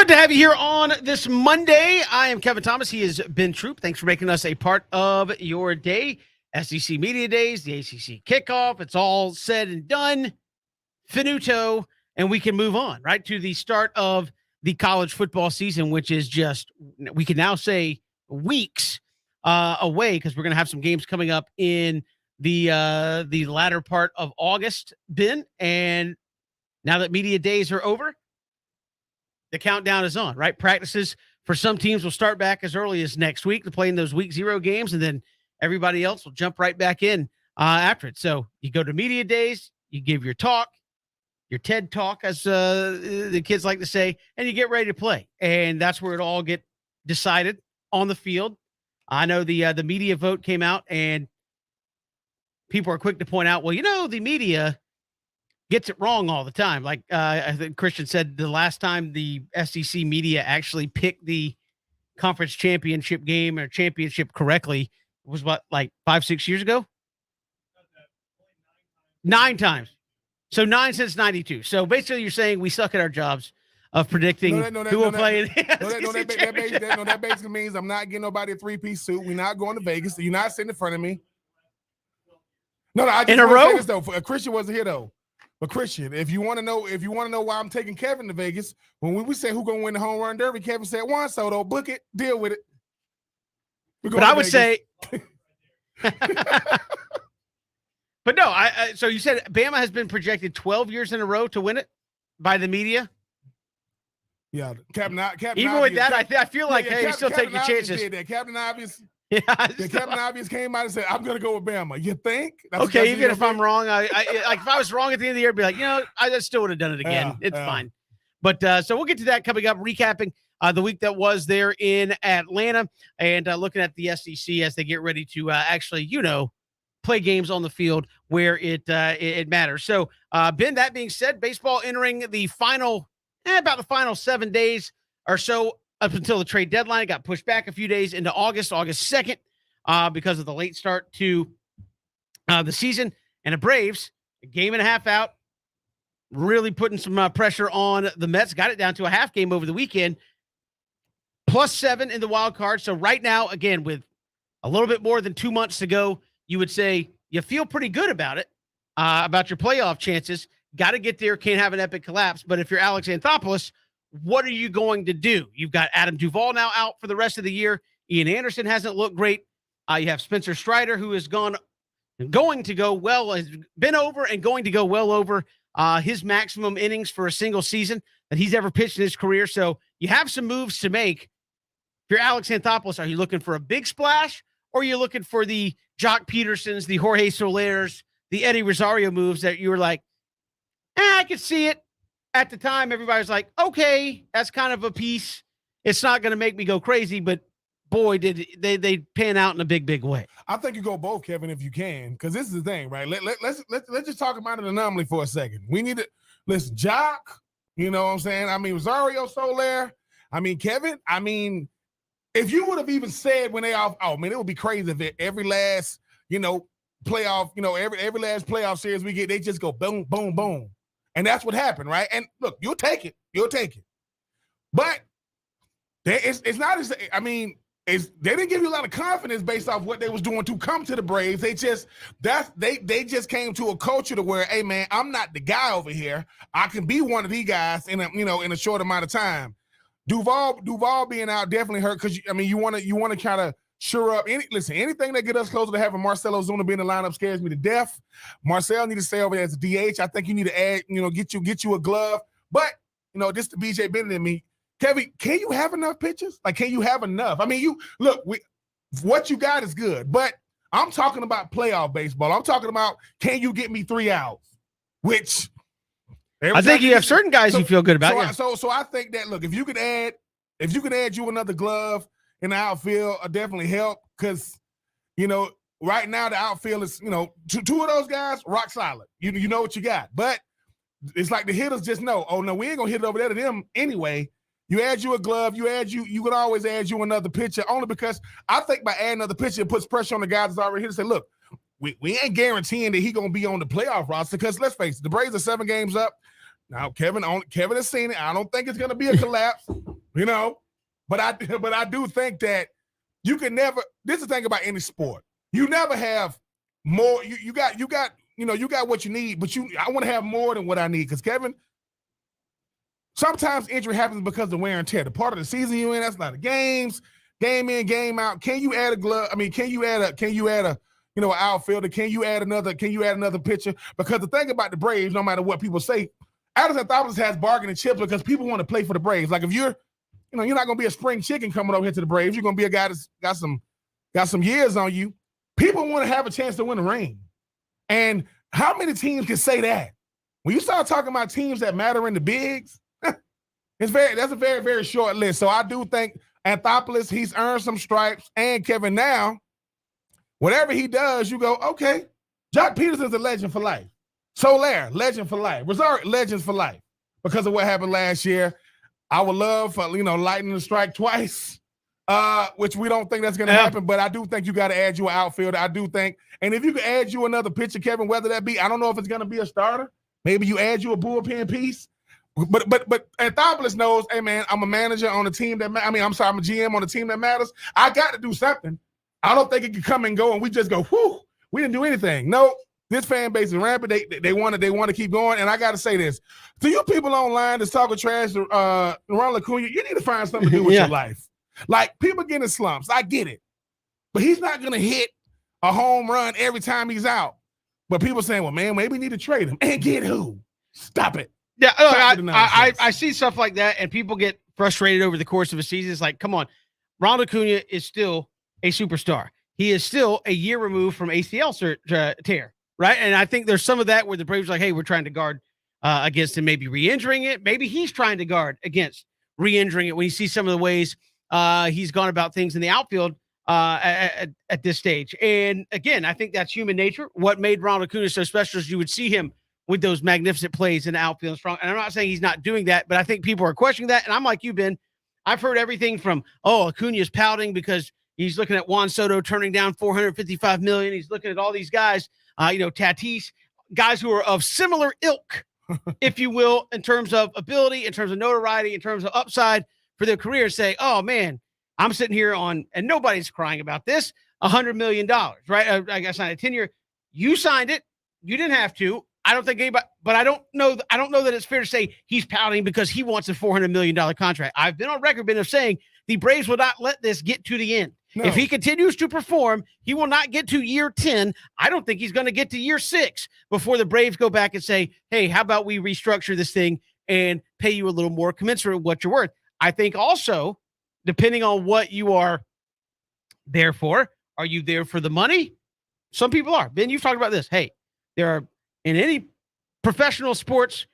Good to have you here on this Monday. I am Kevin Thomas. He is Ben Troop. Thanks for making us a part of your day. SEC Media Days, the ACC kickoff. It's all said and done. Finito. And we can move on, right, to the start of the college football season, which is just, we can now say, weeks away, because we're going to have some games coming up in the latter part of August, Ben. And now that media days are over, the countdown is on, right? Practices for some teams will start back as early as next week to play in those week 0 games, and then everybody else will jump right back in after it. So you go to media days, you give your talk, your TED talk, as the kids like to say, and you get ready to play. And that's where it all get decided on the field. I know the media vote came out, and people are quick to point out, well, the media gets it wrong all the time. Like I think Christian said, the last time the SEC media actually picked the conference championship game or championship correctly was what, like 5-6 years ago? 9 times. So 9 since 92. So basically you're saying we suck at our jobs of predicting who will play. That basically means I'm not getting nobody a 3-piece suit. We're not going to Vegas. You're not sitting in front of me. No, I just in a row. This, though. Christian wasn't here though. But Christian, if you want to know why I'm taking Kevin to Vegas, when we say who gonna win the home run derby, Kevin said Juan Soto. Book it, deal with it. But I would say, but no. So you said Bama has been projected 12 years in a row to win it by the media. Yeah, Captain. Even with that, I feel like you still take your chances. Captain Obvious. Yeah, Captain Obvious came out and said, "I'm going to go with Bama." You think? Okay, even if I'm wrong, I like if I was wrong at the end of the year, I'd be like, I still would have done it again. It's fine. But so we'll get to that coming up, recapping the week that was there in Atlanta, and looking at the SEC as they get ready to actually, play games on the field where it matters. So, Ben, that being said, baseball entering the final, about the final 7 days or so. Up until the trade deadline, it got pushed back a few days into August 2nd, because of the late start to the season. And the Braves, a game and a half out, really putting some pressure on the Mets. Got it down to a half game over the weekend, +7 in the wild card. So right now, again, with a little bit more than 2 months to go, you would say you feel pretty good about it, about your playoff chances. Got to get there, can't have an epic collapse. But if you're Alex Anthopoulos, what are you going to do? You've got Adam Duvall now out for the rest of the year. Ian Anderson hasn't looked great. You have Spencer Strider, who has been over and going to go well over his maximum innings for a single season that he's ever pitched in his career. So you have some moves to make. If you're Alex Anthopoulos, are you looking for a big splash, or are you looking for the Jock Petersons, the Jorge Solers, the Eddie Rosario moves that you were like, I could see it? At the time, everybody's like, okay, that's kind of a piece. It's not going to make me go crazy, but boy, did they pan out in a big, big way. I think you go both, Kevin, if you can, because this is the thing, right? Let's just talk about an anomaly for a second. We need to listen, Jock. You know what I'm saying? I mean, Rosario, Soler. I mean, Kevin. I mean, if you would have even said when they off, oh man, it would be crazy if every last playoff, every last playoff series we get, they just go boom, boom, boom. And that's what happened, right? And look, you'll take it. But it's not as, they didn't give you a lot of confidence based off what they was doing to come to the Braves. They just came to a culture to where, hey man, I'm not the guy over here. I can be one of these guys in a short amount of time. Duvall being out definitely hurt, because you want to kind of sure up anything that get us closer to having Marcell Ozuna be in the lineup scares me to death. Marcell need to stay over there as a DH. I think you need to add, get you a glove. But this the BJ Bennett in me. Kevin, can you have enough pitches? Like, can you have enough? I mean, what you got is good, but I'm talking about playoff baseball. I'm talking about, can you get me 3 outs? Which I think you have certain guys you feel good about. So I think that, look, if you could add you another glove in the outfield, definitely help, because right now the outfield is two of those guys rock solid. You know what you got, but it's like the hitters just know, oh no, we ain't gonna hit it over there to them anyway. You add you a glove, you can always add you another pitcher, only because I think by adding another pitcher, it puts pressure on the guys that's already here to say, look, we ain't guaranteeing that he gonna be on the playoff roster, because let's face it, the Braves are 7 games up. Now Kevin has seen it. I don't think it's gonna be a collapse. you know. But I do think that you can never. This is the thing about any sport. You never have more. You got what you need, but I want to have more than what I need. Because Kevin, sometimes injury happens because of wear and tear. The part of the season you in, that's not the games. Game in, game out. Can you add a glove? I mean, can you add a an outfielder? Can you add another pitcher? Because the thing about the Braves, no matter what people say, Adams Anthopoulos has bargaining chips because people want to play for the Braves. Like if you're not going to be a spring chicken coming over here to the Braves. You're going to be a guy that's got some years on you. People want to have a chance to win the ring. And how many teams can say that? When you start talking about teams that matter in the bigs, that's a very, very short list. So I do think Anthopoulos, he's earned some stripes. And Kevin, now, whatever he does, you go, okay, Jock Peterson's a legend for life. Soler, legend for life. Rosario, legends for life because of what happened last year. I would love for, lightning to strike twice, which we don't think that's going to happen, but I do think you got to add you an outfielder. I do think, and if you can add you another pitcher, Kevin, whether that be, I don't know if it's going to be a starter. Maybe you add you a bullpen piece. But Anthopoulos knows, hey, man, I'm a manager on a team I'm a GM on a team that matters. I got to do something. I don't think it can come and go and we just go, whew, we didn't do anything. No, this fan base is rampant. They want to keep going. And I got to say this. To you people online that's talking trash to Ronald Acuna, you need to find something to do with your life. Like, people get in slumps. I get it. But he's not going to hit a home run every time he's out. But people saying, well, man, maybe we need to trade him. And get who? Stop it. Yeah, I see stuff like that, and people get frustrated over the course of a season. It's like, come on. Ronald Acuna is still a superstar. He is still a year removed from ACL tear, right? And I think there's some of that where the Braves are like, hey, we're trying to guard against him, maybe re-injuring it. Maybe he's trying to guard against re-injuring it when you see some of the ways he's gone about things in the outfield at this stage. And again, I think that's human nature. What made Ronald Acuna so special is you would see him with those magnificent plays in the outfield and strong. And I'm not saying he's not doing that, but I think people are questioning that. And I'm like you, Ben. I've heard everything from, Acuna's pouting because he's looking at Juan Soto turning down $455 million. He's looking at all these guys, Tatis, guys who are of similar ilk, if you will, in terms of ability, in terms of notoriety, in terms of upside for their career. Say, oh man, I'm sitting here and nobody's crying about this, $100 million, right? I got signed a 10-year. You signed it. You didn't have to. I don't think anybody, but I don't know that it's fair to say he's pouting because he wants a $400 million contract. I've been on record of saying the Braves will not let this get to the end. No. If he continues to perform, he will not get to year 10. I don't think he's going to get to year 6 before the Braves go back and say, hey, how about we restructure this thing and pay you a little more commensurate with what you're worth. I think also, depending on what you are there for, are you there for the money? Some people are. Ben, you've talked about this. Hey, there are, in any professional sports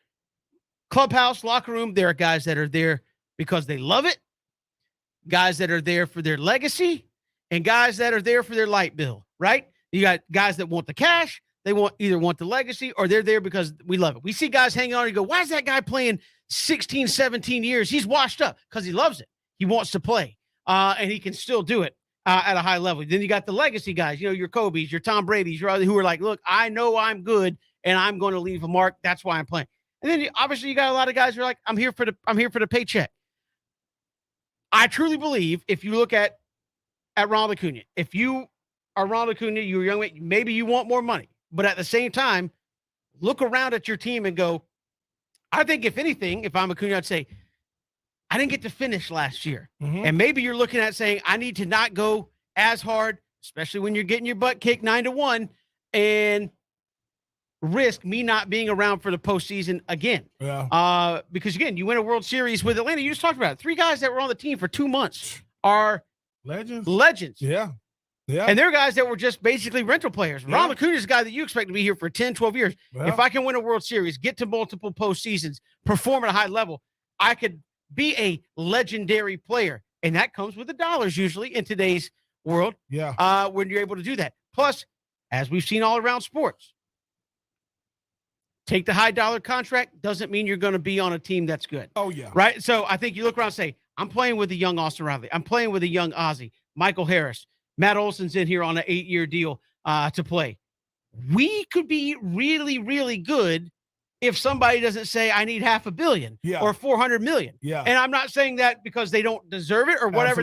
clubhouse, locker room, there are guys that are there because they love it, guys that are there for their legacy, and guys that are there for their light bill, right? You got guys that want the cash, they either want the legacy, or they're there because we love it. We see guys hanging on and go, why is that guy playing 16, 17 years? He's washed up because he loves it. He wants to play, and he can still do it at a high level. Then you got the legacy guys, your Kobe's, your Tom Brady's, who are like, look, I know I'm good, and I'm going to leave a mark. That's why I'm playing. And then obviously you got a lot of guys who are like, I'm here for the paycheck. I truly believe if you look at Ronald Acuna, if you are Ronald Acuna, you're a young man, maybe you want more money, but at the same time, look around at your team and go, I think if anything, if I'm Acuna, I'd say, I didn't get to finish last year. Mm-hmm. And maybe you're looking at saying, I need to not go as hard, especially when you're getting your butt kicked 9-1 and risk me not being around for the postseason again. Yeah. Because again, you win a World Series with Atlanta. You just talked about it. 3 guys that were on the team for 2 months are legends. Yeah. Yeah. And they're guys that were just basically rental players. Yeah. Ronald Acuna is a guy that you expect to be here for 10, 12 years. Yeah. If I can win a World Series, get to multiple postseasons, perform at a high level, I could be a legendary player. And that comes with the dollars usually in today's world. Yeah. When you're able to do that. Plus, as we've seen all around sports, take the high dollar contract doesn't mean you're going to be on a team that's good. Oh, yeah. Right? So I think you look around and say, I'm playing with a young Austin Riley. I'm playing with a young Ozzie, Michael Harris. Matt Olson's in here on an 8-year deal to play. We could be really, really good if somebody doesn't say I need $500 million or 400 million. Yeah. And I'm not saying that because they don't deserve it or whatever.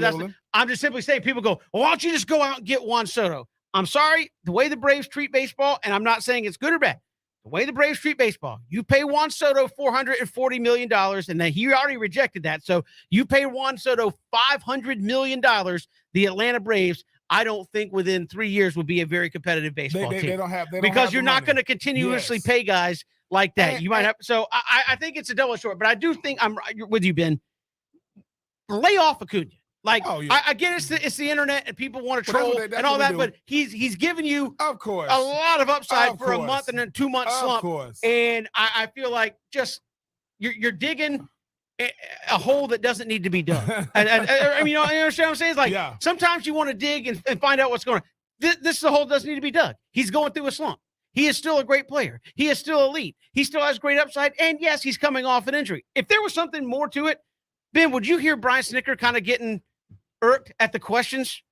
I'm just simply saying people go, well, why don't you just go out and get Juan Soto? I'm sorry, the way the Braves treat baseball, and I'm not saying it's good or bad. The way the Braves treat baseball, you pay Juan Soto $440 million, and then he already rejected that. So you pay Juan Soto $500 million, the Atlanta Braves, I don't think within 3 years will be a very competitive baseball team. They don't have because you're not going to continuously pay guys like that. You might have. So I think it's a double short, but I do think I'm with you, Ben. Lay off Acuna. Like, I get it's the internet and people want to troll and all that, but he's giving you, of course, a lot of upside for a month and then 2 month slump. And I feel like just you're digging a hole that doesn't need to be dug. and I mean, you understand what I'm saying? It's like sometimes you want to dig and find out what's going on. This hole doesn't need to be dug. He's going through a slump. He is still a great player. He is still elite. He still has great upside. And yes, he's coming off an injury. If there was something more to it, Ben, would you hear Brian Snicker kind of getting irked at the questions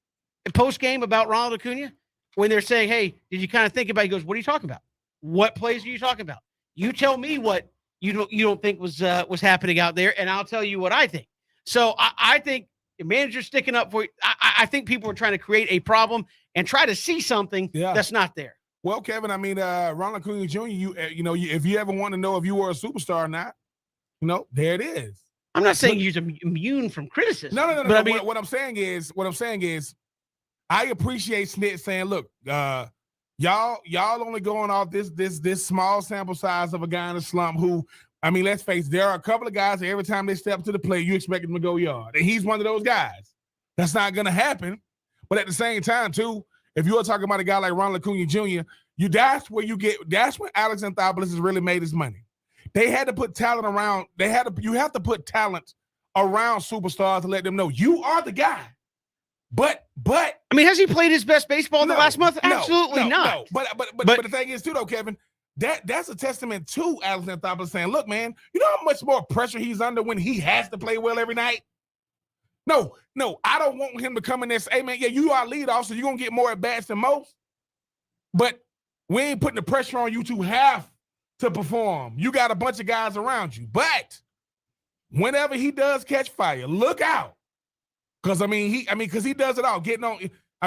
post game about Ronald Acuna when they're saying, hey, did you kind of think about it? He goes, what are you talking about? What plays are you talking about? You tell me what you don't think was happening out there, and I'll tell you what I think. So I think the manager's sticking up for you. I think people are trying to create a problem and try to see something that's not there. Well, Kevin, I mean, Ronald Acuna Jr., if you ever want to know if you were a superstar or not, there it is. I'm not saying you're immune from criticism. No. But I mean, what I'm saying is, I appreciate Snit saying, look, y'all only going off this small sample size of a guy in a slump who, I mean, let's face it, there are a couple of guys that every time they step to the plate, you expect them to go yard. And he's one of those guys. That's not going to happen. But at the same time, too, if you are talking about a guy like Ronald Acuna Jr., that's when Alex Anthopoulos has really made his money. They had to put talent around. You have to put talent around superstars to let them know you are the guy. But I mean, has he played his best baseball in the last month? Absolutely not. No. But the thing is too, though, Kevin, that's a testament to Alex Anthopoulos saying, look, man, you know how much more pressure he's under when he has to play well every night? No, I don't want him to come in there and say, hey, man, yeah, you are leadoff, so you're going to get more at-bats than most. But we ain't putting the pressure on you to have to perform. You got a bunch of guys around you. But whenever he does catch fire, look out. Because, because he does it all. Getting on,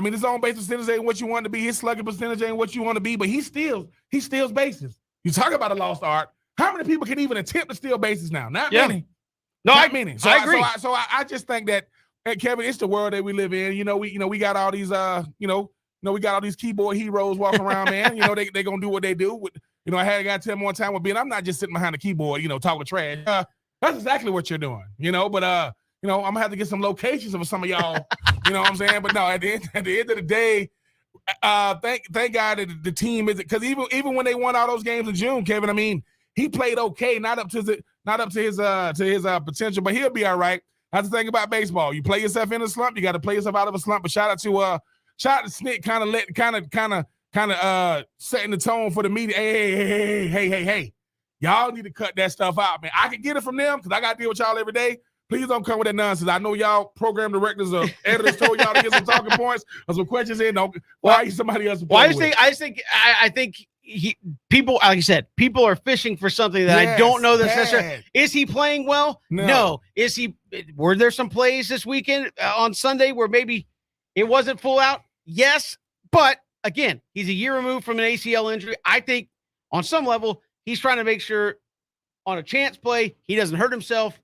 his on base percentage ain't what you want to be. His slugging percentage ain't what you want to be. But he steals bases. You talk about a lost art. How many people can even attempt to steal bases now? Not many. No, Not many. So I agree. So I just think that, Kevin, it's the world that we live in. We got all these, we got all these keyboard heroes walking around, man. They gonna do what they do. I had a guy tell me one time with Ben, I'm not just sitting behind the keyboard, talking trash. That's exactly what you're doing, But I'm gonna have to get some locations of some of y'all. You know what I'm saying? But no, at the end of the day, thank God that the team is, because even when they won all those games in June, Kevin, he played okay, not up to his potential, but he'll be all right. That's the thing about baseball. You play yourself in a slump, you got to play yourself out of a slump. But shout out to Snick, kind of setting the tone for the media. Hey, y'all need to cut that stuff out, man. I can get it from them because I got to deal with y'all every day. Please don't come with that nonsense. I know y'all program directors or editors told y'all to get some talking points or some questions in. Why are you somebody else? Well, I think people, like you said, people are fishing for something that I don't know that's necessary. Is he playing well? No. Were there some plays this weekend on Sunday where maybe it wasn't full out? Yes. But again, he's a year removed from an ACL injury. I think on some level, he's trying to make sure on a chance play, he doesn't hurt himself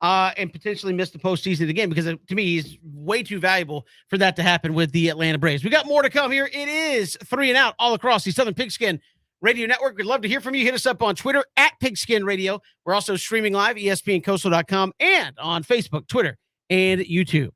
and potentially miss the postseason again, because to me, he's way too valuable for that to happen with the Atlanta Braves. We got more to come here. It is 3 and Out all across the Southern Pigskin Radio Network. We'd love to hear from you. Hit us up on Twitter at Pigskin Radio. We're also streaming live, ESPNCoastal.com, and on Facebook, Twitter, and YouTube.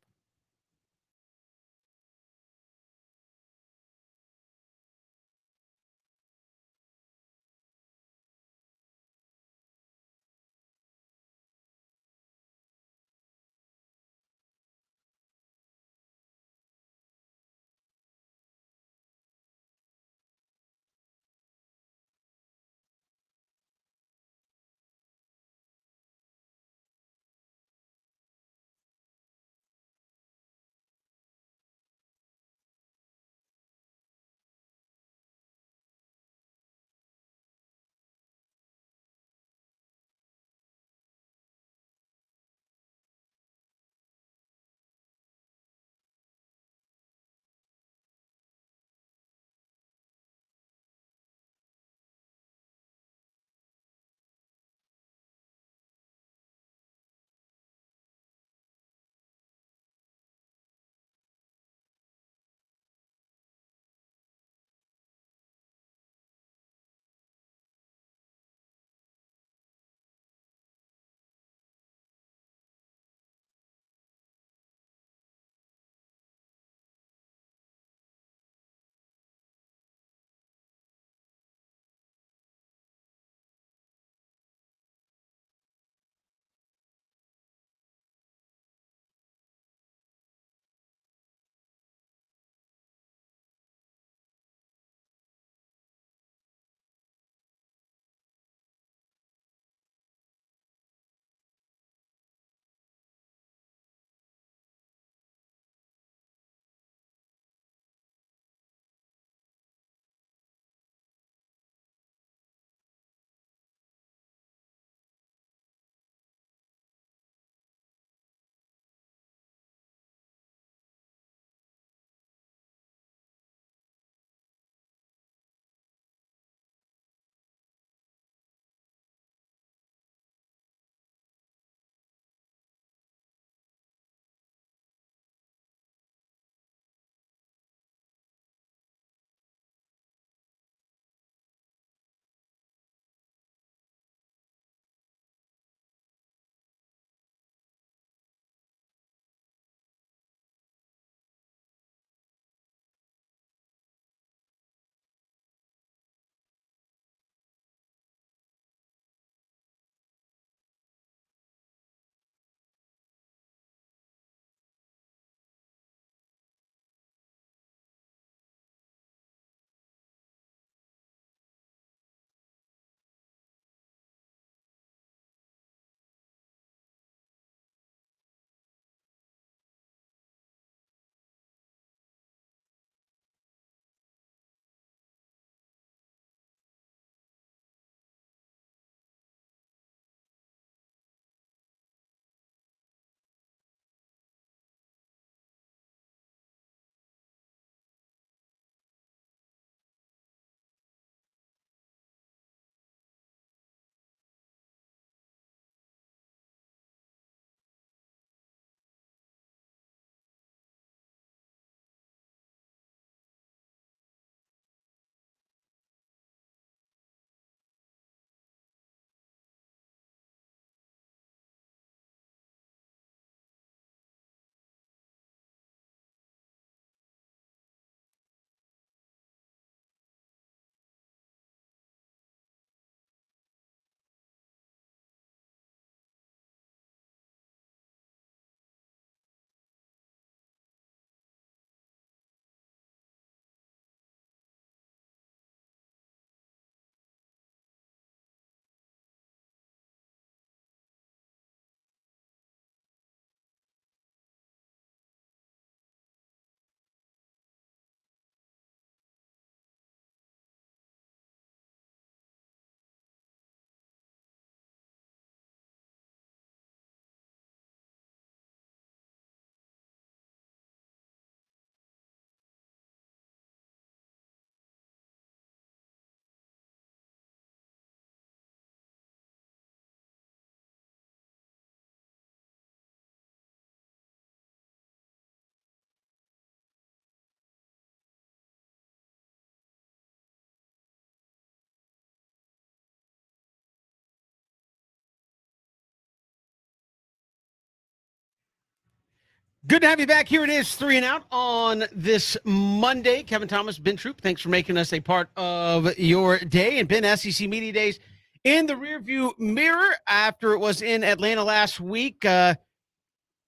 Good to have you back. Here it is, 3 and Out on this Monday. Kevin Thomas, Ben Troop, thanks for making us a part of your day. And Ben, SEC Media Days in the rearview mirror after it was in Atlanta last week. Did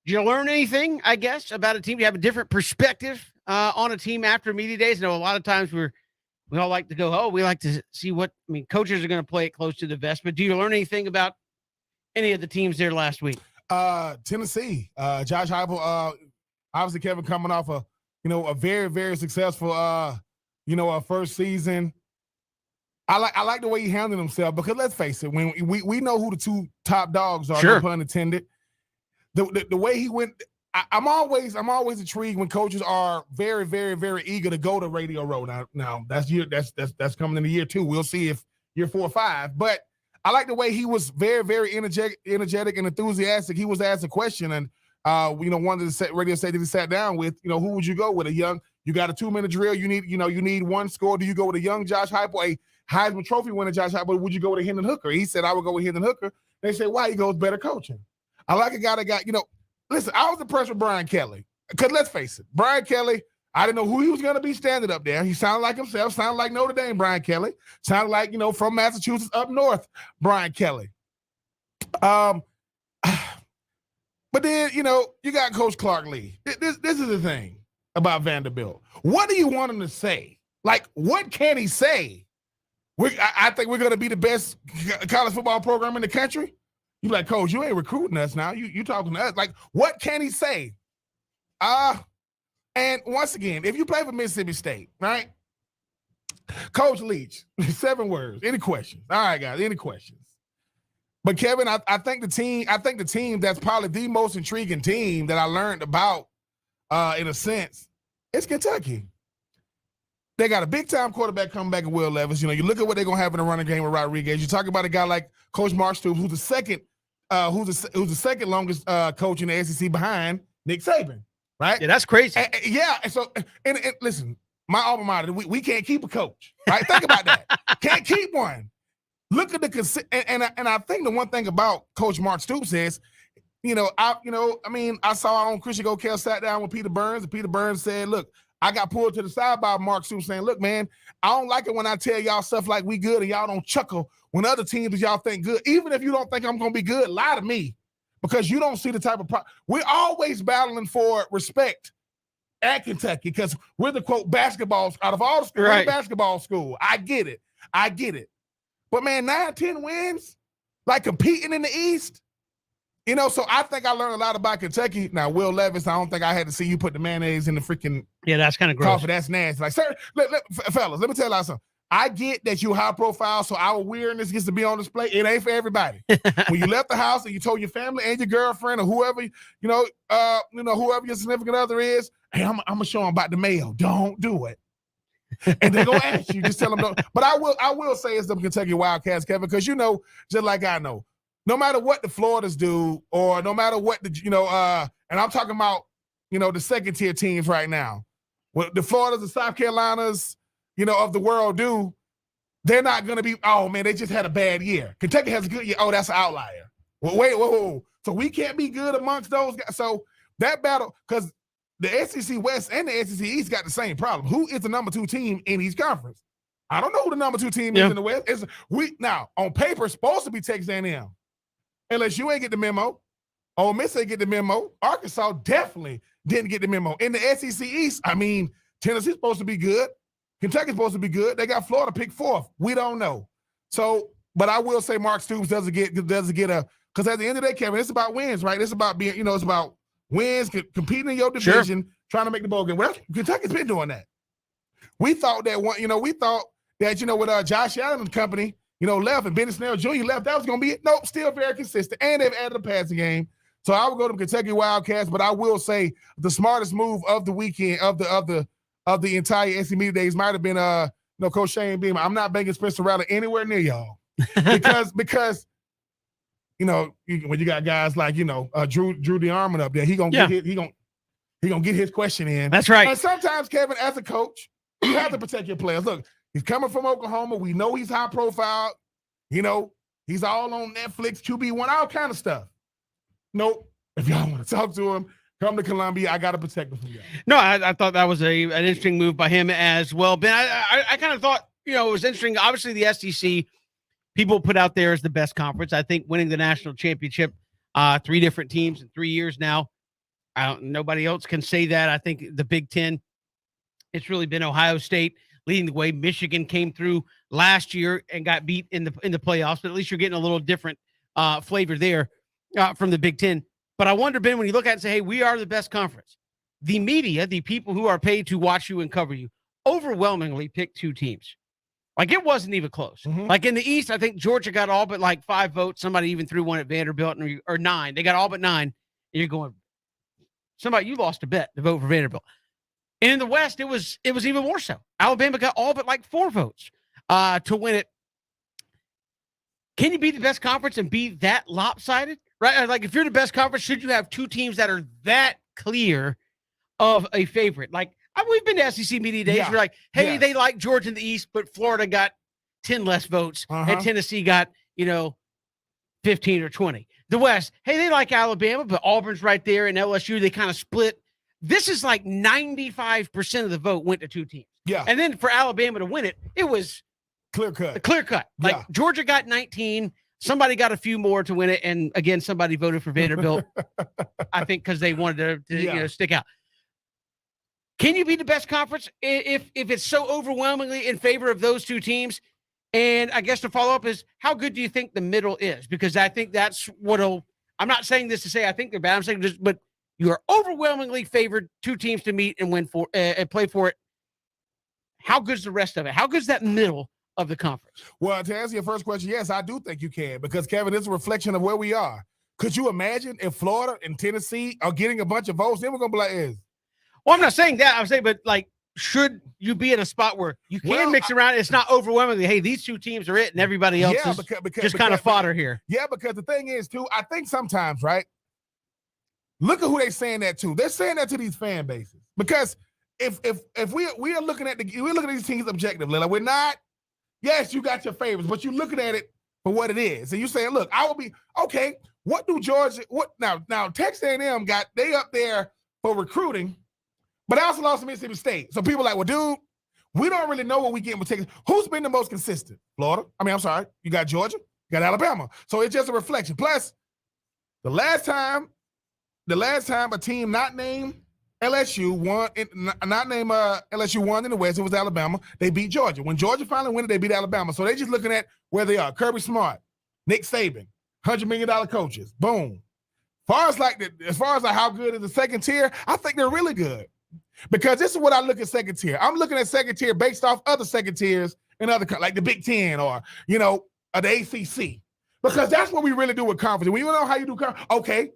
you learn anything, I guess, about a team? Do you have a different perspective on a team after Media Days? I know a lot of times we all like to go, we like to see coaches are going to play it close to the vest. But do you learn anything about any of the teams there last week? Tennessee, Josh Heupel, obviously Kevin coming off a very, very successful, first season. I like the way he handled himself because let's face it, when we know who the two top dogs are, sure, no pun intended. The way he went, I'm always intrigued when coaches are very, very, very eager to go to Radio Row. Now that's coming in the year 2. We'll see if year 4 or 5, but I like the way he was very, very energetic and enthusiastic. He was asked a question, and one of the radio stations he sat down with, who would you go with? You got a 2-minute drill. You need one score. Do you go with a young Josh Heupel, a Heisman Trophy winner Josh Heupel? Would you go with a Hendon Hooker? He said, I would go with Hendon Hooker. They say, why? He goes, better coaching. I like a guy that got, listen, I was impressed with Brian Kelly because let's face it, Brian Kelly, I didn't know who he was going to be standing up there. He sounded like himself, sounded like Notre Dame Brian Kelly, sounded like, from Massachusetts up north Brian Kelly. But then, you got Coach Clark Lee. This is the thing about Vanderbilt. What do you want him to say? Like, what can he say? I think we're going to be the best college football program in the country. You like, Coach, you ain't recruiting us now. You talking to us. Like, what can he say? And once again, if you play for Mississippi State, right? Coach Leach, 7 words. Any questions? All right, guys, any questions? But Kevin, I think the team that's probably the most intriguing team that I learned about, in a sense, it's Kentucky. They got a big-time quarterback coming back in Will Levis. You look at what they're gonna have in the running game with Rodriguez. You talk about a guy like Coach Mark Stoops, who's the second longest coach in the SEC behind Nick Saban. Right? Yeah, that's crazy. And so listen, my alma mater, we can't keep a coach. Right? Think about that. Can't keep one. Look at the and I think the one thing about Coach Mark Stoops is, I saw on Christian Gokel sat down with Peter Burns, and Peter Burns said, "Look, I got pulled to the side by Mark Stoops saying, look, man, I don't like it when I tell y'all stuff like we good and y'all don't chuckle when other teams y'all think good. Even if you don't think I'm gonna be good, lie to me." Because you don't see the type of we're always battling for respect at Kentucky because we're the quote basketball out of all the schools, right. Basketball school. I get it. But man, 9-10 wins, like competing in the East. So I think I learned a lot about Kentucky. Now, Will Levis, I don't think I had to see you put the mayonnaise in the freaking that's kind of gross. Coffee. That's nasty. Like, sir, fellas, let me tell y'all something. I get that you high profile, so our weirdness gets to be on display. It ain't for everybody. When you left the house and you told your family and your girlfriend or whoever, whoever your significant other is, hey, I'm gonna show them about the mail. Don't do it. And they're gonna ask you, just tell them no. But I will say it's the Kentucky Wildcats, Kevin, because just like I know, no matter what the Floridas do, or no matter what and I'm talking about, the second tier teams right now, what the Floridas and South Carolinas, of the world do, they're not going to be, oh, man, they just had a bad year. Kentucky has a good year. Oh, that's an outlier. Well, wait, whoa. So we can't be good amongst those guys. So that battle, because the SEC West and the SEC East got the same problem. Who is the number 2 team in each conference? I don't know who the number 2 team is in the West. Now, on paper, it's supposed to be Texas A&M. Unless you ain't get the memo. Ole Miss ain't get the memo. Arkansas definitely didn't get the memo. In the SEC East, Tennessee's supposed to be good. Kentucky's supposed to be good. They got Florida picked 4th. We don't know. So, but I will say Mark Stoops doesn't get because at the end of the day, Kevin, it's about wins, right? It's about being, it's about wins, competing in your division, trying to make the bowl game. Well, Kentucky's been doing that. We thought that with Josh Allen and company, left and Benny Snell Jr. left, that was going to be it. Nope, still very consistent. And they've added a passing game. So I would go to Kentucky Wildcats, but I will say the smartest move of the weekend, of the entire SEC Media Days might have been Coach Shane Beamer. I'm not banging Spencer Rattler anywhere near y'all. because when you got guys like, Drew DeArmond up there, he gonna get his question in. That's right. And sometimes, Kevin, as a coach, you have to protect your players. Look, he's coming from Oklahoma. We know he's high profile. He's all on Netflix, QB1, all kind of stuff. Nope. If y'all want to talk to him, Come to Columbia. I got to protect them from you. No, I thought that was an interesting move by him as well. Ben, I kind of thought, it was interesting. Obviously, the SEC, people put out there as the best conference. I think winning the national championship, 3 different teams in 3 years now. Nobody else can say that. I think the Big Ten, it's really been Ohio State leading the way. Michigan came through last year and got beat in the playoffs, but at least you're getting a little different flavor there from the Big Ten. But I wonder, Ben, when you look at it and say, hey, we are the best conference, the media, the people who are paid to watch you and cover you, overwhelmingly picked 2 teams. Like, it wasn't even close. Mm-hmm. Like, in the East, I think Georgia got all but like 5 votes. Somebody even threw one at Vanderbilt, or 9. They got all but 9. And you're going, somebody, you lost a bet to vote for Vanderbilt. And in the West, it was even more so. Alabama got all but like 4 votes to win it. Can you be the best conference and be that lopsided? Right? Like, if you're the best conference, should you have 2 teams that are that clear of a favorite? Like, we've been to SEC media days. We're like, hey, they like Georgia in the East, but Florida got 10 less votes, and Tennessee got, 15 or 20. The West, hey, they like Alabama, but Auburn's right there, and LSU, they kind of split. This is like 95% of the vote went to 2 teams. Yeah. And then for Alabama to win it, it was clear cut. Like, Georgia got 19. Somebody got a few more to win it. And again, somebody voted for Vanderbilt, I think, because they wanted to stick out. Can you be the best conference if it's so overwhelmingly in favor of those 2 teams? And I guess the follow-up is, how good do you think the middle is? Because I think that's I'm not saying this to say I think they're bad. I'm saying just, but you are overwhelmingly favored 2 teams to meet and win for and play for it. How good's the rest of it? How good's that middle of the conference? Well, to answer your first question, yes, I do think you can, because, Kevin, it's a reflection of where we are. Could you imagine if Florida and Tennessee are getting a bunch of votes? Then we're going to be like, well, I'm not saying that. I'm saying, but like, should you be in a spot where you can mix around? It's not overwhelmingly, hey, these 2 teams are it, and everybody else is just kind of fodder here. Yeah, because the thing is, too, I think sometimes, right, look at who they're saying that to. They're saying that to these fan bases. Because if we are looking at these teams objectively, like, we're not, yes, you got your favorites, but you're looking at it for what it is. And you're saying, look, I will be, okay, what do Georgia, now Texas A&M they up there for recruiting, but I also lost to Mississippi State. So people are like, well, dude, we don't really know what we get with Texas. Who's been the most consistent? Florida. I'm sorry. You got Georgia. You got Alabama. So it's just a reflection. Plus, the last time a team not named LSU won, LSU won in the West, it was Alabama. They beat Georgia. When Georgia finally won it, they beat Alabama. So they're just looking at where they are. Kirby Smart, Nick Saban, $100 million coaches. Boom. As far as how good is the second tier, I think they're really good. Because this is what I look at second tier. I'm looking at second tier based off other second tiers in other, like the Big Ten or the ACC. Because that's what we really do with conference. When you know how you do conference, okay,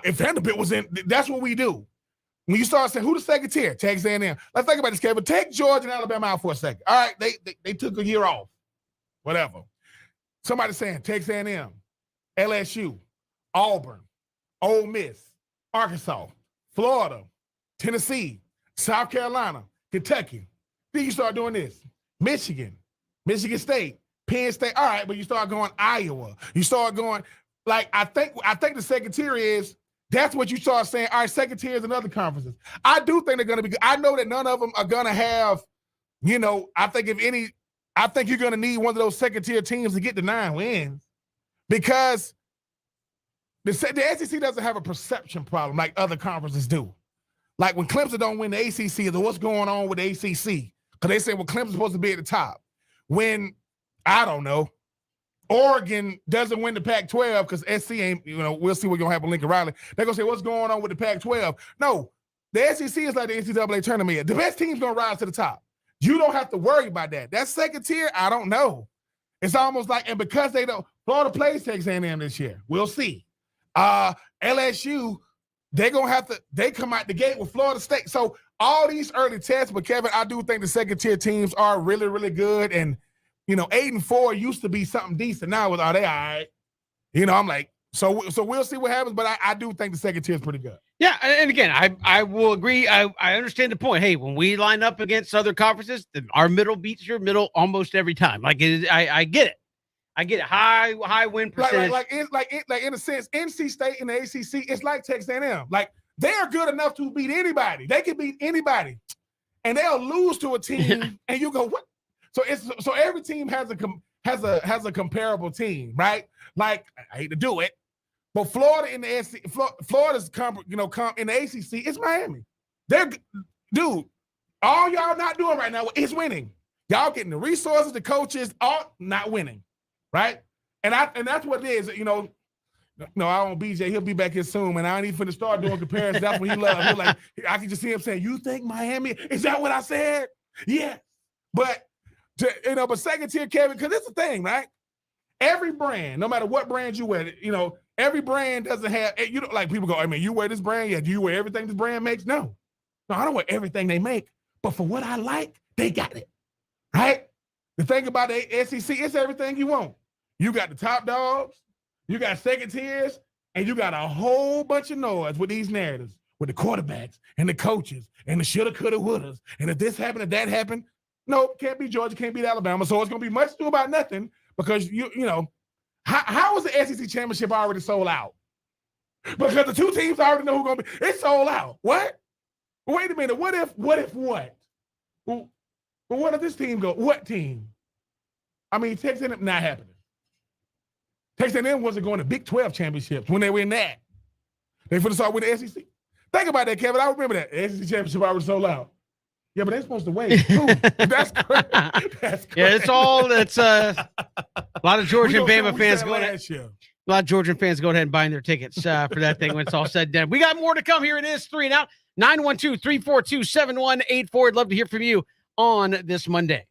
if Vanderbilt was in, that's what we do. When you start saying, who the second tier? Texas A&M. Let's think about this, Kevin. Take Georgia and Alabama out for a second. All right, they took a year off. Whatever. Somebody saying Texas A&M, LSU, Auburn, Ole Miss, Arkansas, Florida, Tennessee, South Carolina, Kentucky. Then you start doing this. Michigan State, Penn State. All right, but you start going Iowa. You start going, like, I think the second tier is, that's what you start saying, all right, second tier is in other conferences. I do think they're going to be good. I know that none of them are going to have, I think you're going to need one of those second tier teams to get to 9 wins, because the SEC doesn't have a perception problem like other conferences do. Like when Clemson don't win the ACC, what's going on with the ACC? Because they say, well, Clemson's supposed to be at the top. When, I don't know, Oregon doesn't win the Pac-12 because SC ain't, we'll see what's going to happen with Lincoln Riley. They're going to say, what's going on with the Pac-12? No, the SEC is like the NCAA tournament. The best team's going to rise to the top. You don't have to worry about that. That second tier, I don't know. It's almost like, and because they don't, Florida plays Texas A&M this year. We'll see. LSU, they're going to have to, they come out the gate with Florida State. So all these early tests, but Kevin, I do think the second tier teams are really, really good. And, 8-4 used to be something decent. Now, are they all right? I'm like, so we'll see what happens. But I do think the second tier is pretty good. Yeah. And again, I will agree. I understand the point. Hey, when we line up against other conferences, our middle beats your middle almost every time. Like, I get it. I get it. High win percentage. Like in a sense, NC State in the ACC, it's like Texas A&M. Like They're good enough to beat anybody. They can beat anybody, and they'll lose to a team, and you go, what? So every team has a comparable team, right? Like, I hate to do it, but Florida in the SEC, Florida's in the ACC, it's Miami. Dude, all y'all not doing right now is winning. Y'all getting the resources, the coaches, all not winning, right? And that's what it is, No, I don't BJ. He'll be back here soon, and I ain't even finna start doing comparisons. That's what he loves. He's like, I can just see him saying, "You think Miami? Is that what I said?" Yeah, but but second tier, Kevin, because it's the thing, right? Every brand, no matter what brand you wear, every brand doesn't have. Like people go, I mean, you wear this brand, yeah? Do you wear everything this brand makes? No, I don't wear everything they make, but for what I like, they got it, right? The thing about the SEC, it's everything you want. You got the top dogs. You got second tiers, and you got a whole bunch of noise with these narratives, with the quarterbacks and the coaches and the shoulda, coulda, wouldas. And if this happened, if that happened, no, can't be Georgia, can't beat Alabama. So it's going to be much ado about nothing because, how is the SEC championship already sold out? Because the two teams already know who's going to be. It's sold out. What? Wait a minute. What if what? Well, what if this team go? What team? I mean, Texas A&M not happening. Texas A&M wasn't going to Big 12 championships when they were in that. They finna start with the SEC. Think about that, Kevin. I remember that. The SEC championship already sold out. Yeah, but they're supposed to wait, too. That's crazy. That's crazy. Yeah, it's a lot of Georgia and Bama fans going ahead. A lot of Georgian fans going ahead and buying their tickets for that thing when it's all said and done. We got more to come here. It is 3 and Out. 912-342-7184. I'd love to hear from you on this Monday.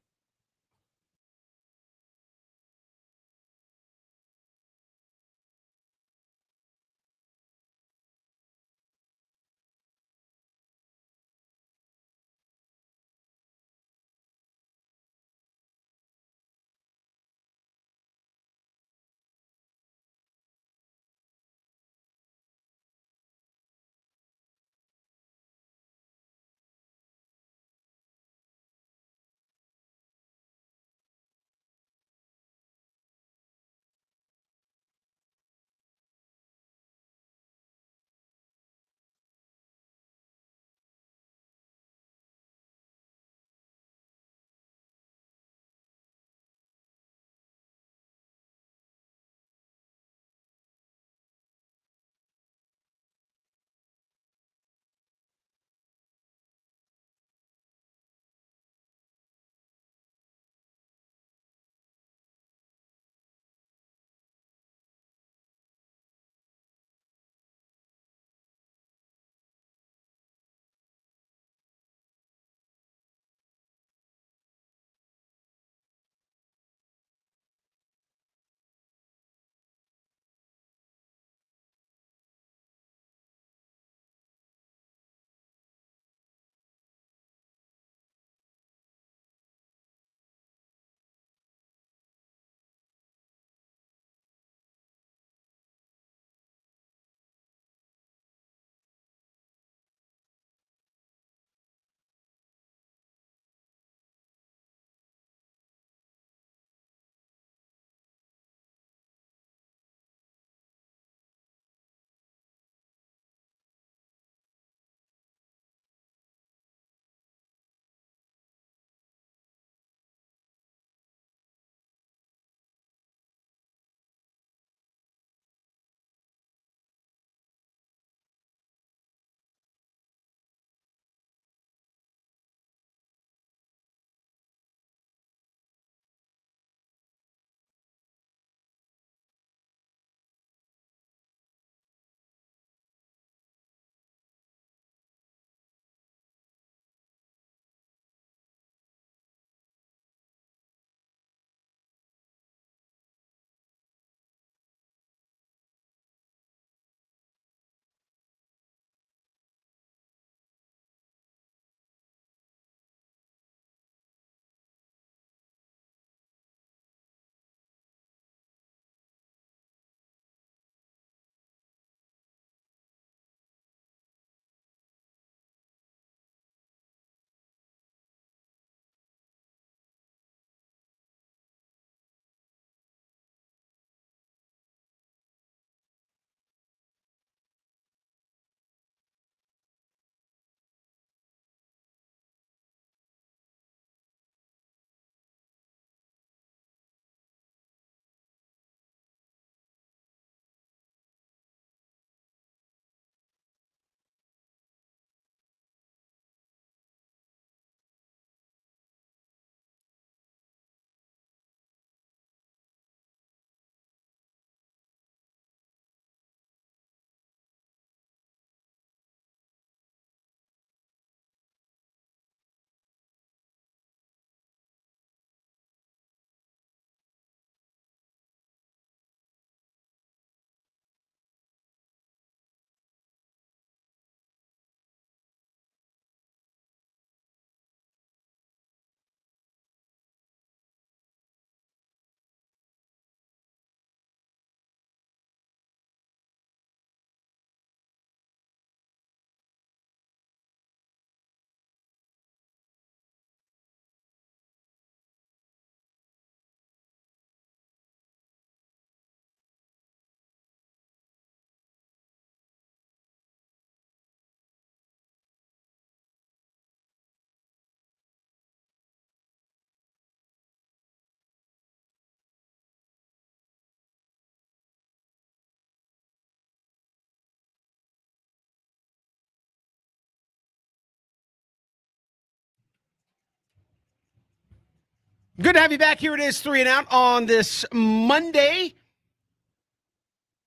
Good to have you back. Here it is, 3 and Out on this Monday.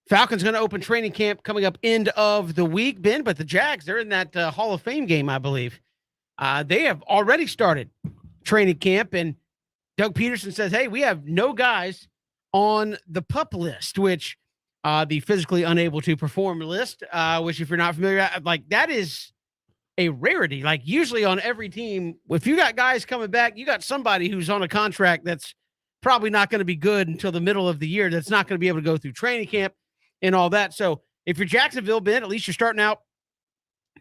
Falcons going to open training camp coming up end of the week, Ben, but the Jags, they're in that Hall of Fame game, I believe. They have already started training camp, and Doug Peterson says, hey, we have no guys on the PUP list, which the physically unable to perform list, which if you're not familiar, like that is a rarity. Like usually on every team, if you got guys coming back, you got somebody who's on a contract that's probably not going to be good until the middle of the year. That's not going to be able to go through training camp and all that. So if you're Jacksonville, Ben, at least you're starting out.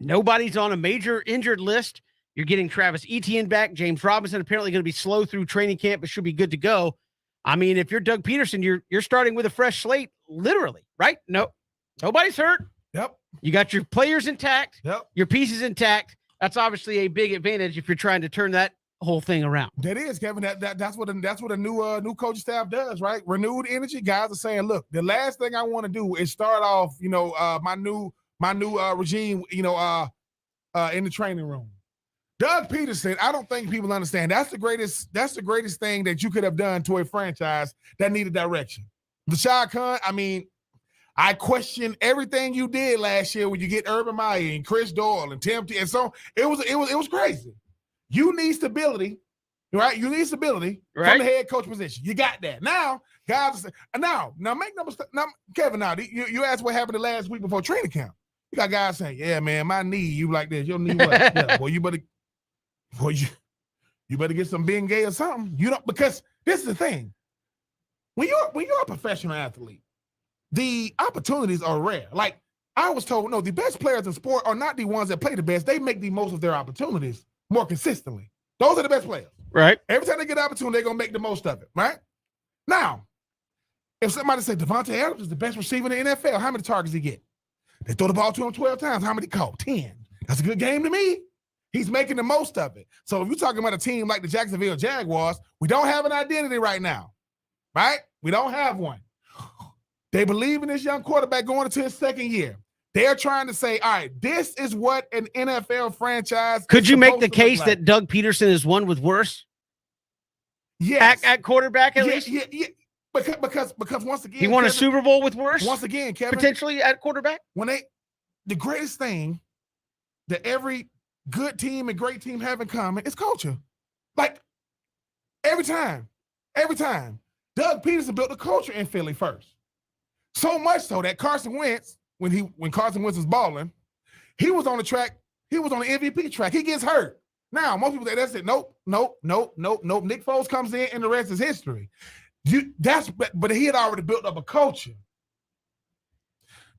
Nobody's on a major injured list. You're getting Travis Etienne back. James Robinson apparently going to be slow through training camp, but should be good to go. I mean, if you're Doug Peterson, you're starting with a fresh slate, literally, right? No, nobody's hurt. Yep. You got your players intact. Yep. Your pieces intact. That's obviously a big advantage if you're trying to turn that whole thing around. That is, Kevin. That's what a new coaching staff does, right? Renewed energy. Guys are saying, look, the last thing I want to do is start off, my new regime, in the training room. Doug Peterson, I don't think people understand. That's the greatest thing that you could have done to a franchise that needed direction. Rashad Khan, I mean, I question everything you did last year when you get Urban Meyer and Chris Doyle and Tim T. And so it was crazy. You need stability, right? You need stability from the head coach position. You got that. Now, guys, now make no mistake. Now, Kevin, you asked what happened the last week before training camp. You got guys saying, yeah, man, my knee, you like this. Your knee what? Yeah, well, you better get some Bengay or something. You don't, because this is the thing. When you're a professional athlete, the opportunities are rare. Like I was told, no, the best players in sport are not the ones that play the best. They make the most of their opportunities more consistently. Those are the best players. Right. Every time they get an opportunity, they're going to make the most of it, right? Now, if somebody say Devontae Adams is the best receiver in the NFL, how many targets he get? They throw the ball to him 12 times. How many caught? 10. That's a good game to me. He's making the most of it. So if you're talking about a team like the Jacksonville Jaguars, we don't have an identity right now, right? We don't have one. They believe in this young quarterback going into his second year. They're trying to say, all right, this is what an NFL franchise. Could you make the case that Doug Peterson is one with worse? Yes. At quarterback, at least? Yeah. Because once again, he won a Super Bowl with worse? Once again, Kevin. Potentially at quarterback? The greatest thing that every good team and great team have in common is culture. Like, every time, Doug Peterson built a culture in Philly first. So much so that Carson Wentz, when Carson Wentz was balling, he was on the track. He was on the MVP track. He gets hurt. Now, most people say, that's it. Nope. Nick Foles comes in, and the rest is history. But he had already built up a culture.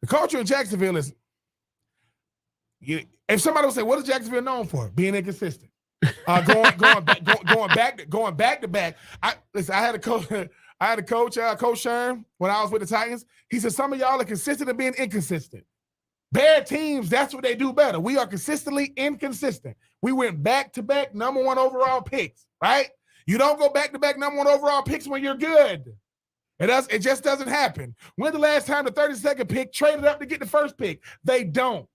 The culture in Jacksonville is, if somebody would say, what is Jacksonville known for? Being inconsistent. Going back to back. I had a coach. Coach Sherm, when I was with the Titans. He said, some of y'all are consistent in being inconsistent. Bad teams, that's what they do better. We are consistently inconsistent. We went back-to-back #1 overall picks, right? You don't go back-to-back #1 overall picks when you're good. It just doesn't happen. When's the last time the 32nd pick traded up to get the first pick? They don't.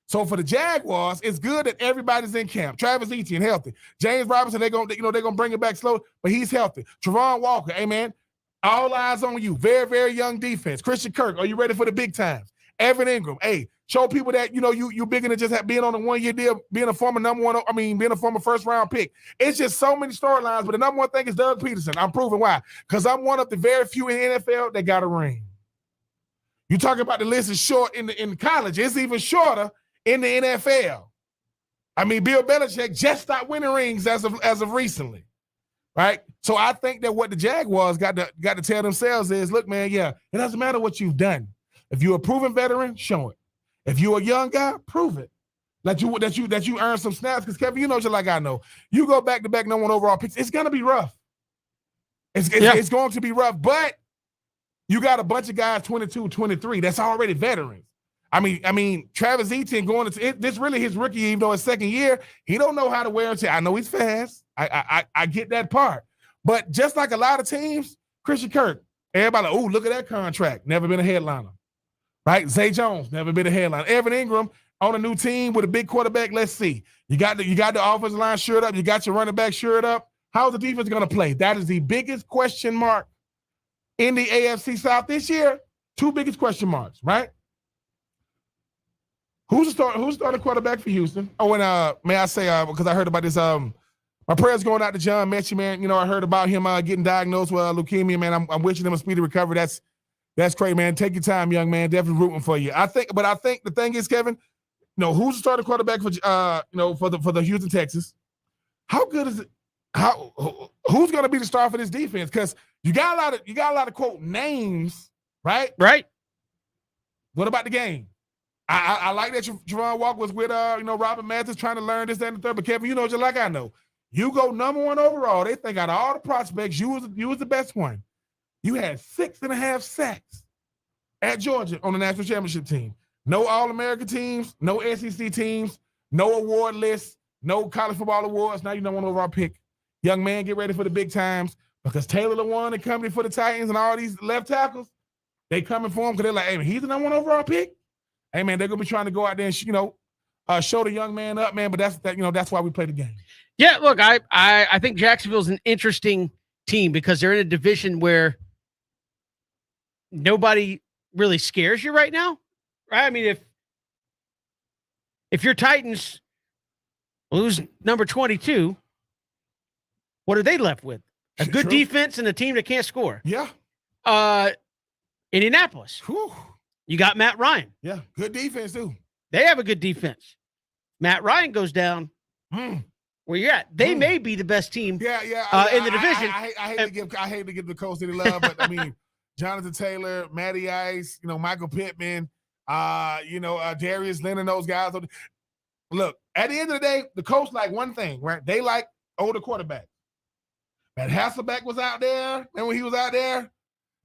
So for the Jaguars, it's good that everybody's in camp. Travis Etienne, healthy. James Robinson, they're gonna bring it back slow, but he's healthy. Travon Walker, hey man, all eyes on you. Very, very young defense. Christian Kirk, are you ready for the big times? Evan Ingram, hey, show people that you bigger than just being on a 1-year deal, being a former being a former first-round pick. It's just so many storylines, but the number one thing is Doug Peterson. I'm proving why. Because I'm one of the very few in the NFL that got a ring. You talking about the list is short in college. It's even shorter in the NFL. I mean, Bill Belichick just stopped winning rings as of recently, right? So I think that what the Jaguars got to tell themselves is, look, man, yeah, it doesn't matter what you've done. If you're a proven veteran, show it. If you're a young guy, prove it. That you earn some snaps. Because Kevin, you know, just like I know, you go back-to-back #1 overall picks. It's gonna be rough. It's going to be rough, but you got a bunch of guys 22, 23 that's already veterans. I mean, Travis Etienne going into it, this really his rookie, even though his second year, he don't know how to wear and tear. I know he's fast. I get that part. But just like a lot of teams, Christian Kirk, everybody like, oh, look at that contract. Never been a headliner. Right? Zay Jones, never been a headliner. Evan Ingram on a new team with a big quarterback. Let's see. You got the offensive line shored up. You got your running back shored up. How's the defense going to play? That is the biggest question mark in the AFC South this year. Two biggest question marks, right? Who's the starting quarterback for Houston? Oh, and may I say, because I heard about this, my prayers going out to John Mechie, man. You know, I heard about him getting diagnosed with leukemia, man. I'm wishing him a speedy recovery. That's great, man. Take your time, young man. Definitely rooting for you. I think the thing is, Kevin, you know, who's the starting quarterback for for the Houston Texans? How good is it? Who's going to be the star for this defense? Because you got a lot of quote names, right? Right. What about the game? I like that Javon Walker was with Robert Mathis trying to learn this, that, and the third. But Kevin, you know, just like I know, you go number one overall. They think out of all the prospects, you was the best one. You had 6.5 sacks at Georgia on the national championship team. No All-American teams, no SEC teams, no award lists, no college football awards. Now you number one overall pick. Young man, get ready for the big times because Taylor LeWan and company for the Titans and all these left tackles, they coming for him because they're like, hey, man, he's the number one overall pick. Hey, man, they're going to be trying to go out there and, show the young man up, man. But that's why we play the game. Yeah, look, I think Jacksonville's an interesting team because they're in a division where nobody really scares you right now, right? I mean, if your Titans lose number 22, what are they left with? A good defense and a team that can't score. Yeah. Indianapolis. Whew. You got Matt Ryan. Yeah, good defense, too. They have a good defense. Matt Ryan goes down. Where you're at. They may be the best team in the division. I hate to give the Colts any love, but I mean, Jonathan Taylor, Matty Ice, Michael Pittman, Darius Leonard, those guys. Look, at the end of the day, the Colts like one thing, right? They like older quarterbacks. Matt Hasselbeck was out there, and when he was out there,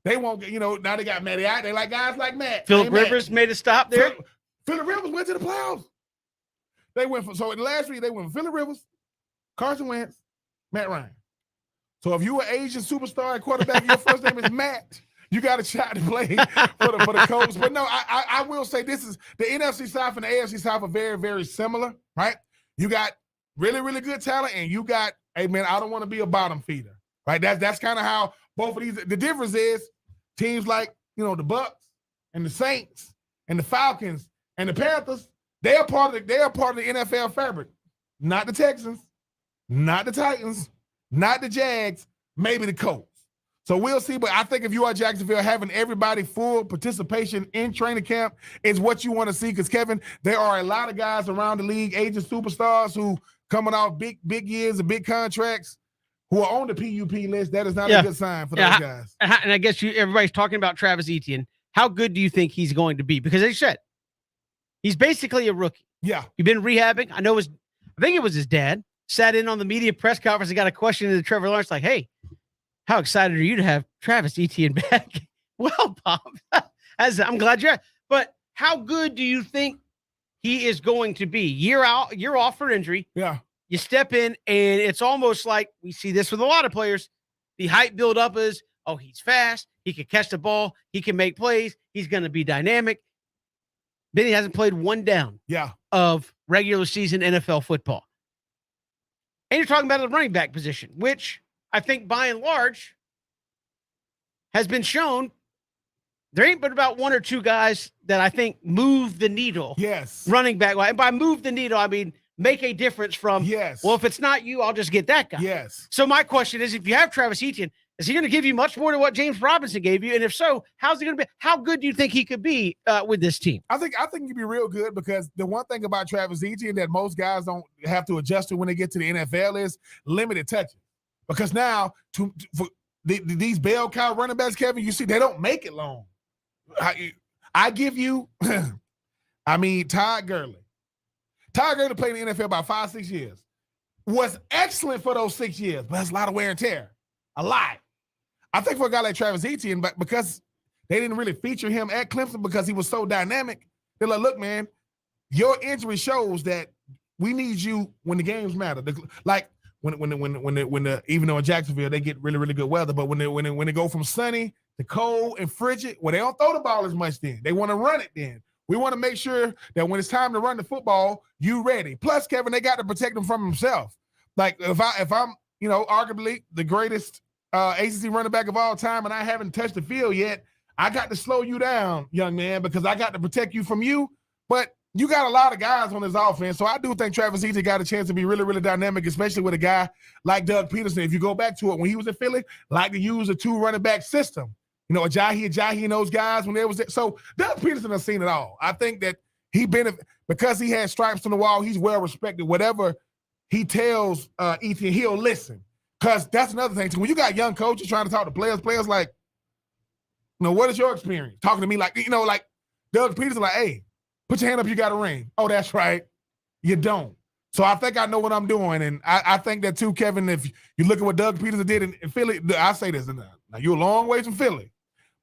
they won't, now they got Matty Ice. They like guys like Matt. Phillip Rivers made a stop there. Phillip Rivers went to the playoffs. They went so in the last week, they went for Phillip Rivers, Carson Wentz, Matt Ryan. So if you were an Asian superstar at quarterback, your first name is Matt, you got a shot to play for the Colts. But no, I will say this is the NFC South and the AFC South are very, very similar, right? You got really, really good talent, and you got, hey, man, I don't want to be a bottom feeder, right? That's kind of how both of these, the difference is teams like, the Bucks and the Saints and the Falcons and the Panthers, they are part of the NFL fabric, not the Texans. Not the Titans, not the Jags, maybe the Colts. So we'll see. But I think if you are Jacksonville, having everybody full participation in training camp is what you want to see. Because, Kevin, there are a lot of guys around the league, agent superstars who coming off big years and big contracts who are on the PUP list. That is not a good sign for those guys. And I guess everybody's talking about Travis Etienne. How good do you think he's going to be? Because as you said, he's basically a rookie. Yeah. You've been rehabbing. I think it was his dad. Sat in on the media press conference and got a question to Trevor Lawrence like, hey, how excited are you to have Travis Etienne back? Well, Bob, I'm glad you're at. But how good do you think he is going to be? Year off for injury. Yeah. You step in, and it's almost like we see this with a lot of players. The hype build up is, oh, he's fast. He can catch the ball. He can make plays. He's going to be dynamic. Then he hasn't played one down of regular season NFL football. And you're talking about the running back position, which I think by and large has been shown there ain't but about one or two guys that I think move the needle. Yes. Running back. And by move the needle, I mean make a difference from, well, if it's not you, I'll just get that guy. Yes. So my question is, if you have Travis Etienne, is he going to give you much more than what James Robinson gave you? And if so, how's he going to be? How good do you think he could be with this team? I think he'd be real good because the one thing about Travis Etienne that most guys don't have to adjust to when they get to the NFL is limited touches. Because now, for these bell cow running backs, Kevin, you see, they don't make it long. I give you, Todd Gurley. Todd Gurley played in the NFL about 5-6 years. Was excellent for those 6 years, but that's a lot of wear and tear. A lot. I think for a guy like Travis Etienne, but because they didn't really feature him at Clemson because he was so dynamic, they're like, look, man, your injury shows that we need you when the games matter. Like when even though in Jacksonville they get really, really good weather, but when they go from sunny to cold and frigid, well, they don't throw the ball as much then. They want to run it then. We want to make sure that when it's time to run the football, you ready. Plus, Kevin, they got to protect him from himself. Like if arguably the greatest ACC running back of all time, and I haven't touched the field yet, I got to slow you down, young man, because I got to protect you from you. But you got a lot of guys on this offense, so I do think Travis Etienne got a chance to be really, really dynamic, especially with a guy like Doug Peterson. If you go back to it, when he was in Philly, like to use a 2 running back system. Ajayi and those guys when they was there. So Doug Peterson has seen it all. I think that because he has stripes on the wall, he's well respected. Whatever he tells Eaton, he'll listen. Because that's another thing, too. When you got young coaches trying to talk to players like, what is your experience? Talking to me like Doug Peterson, like, hey, put your hand up, you got a ring. Oh, that's right. You don't. So I think I know what I'm doing. And I think that, too, Kevin, if you look at what Doug Peterson did in Philly, I say this, now you're a long ways from Philly.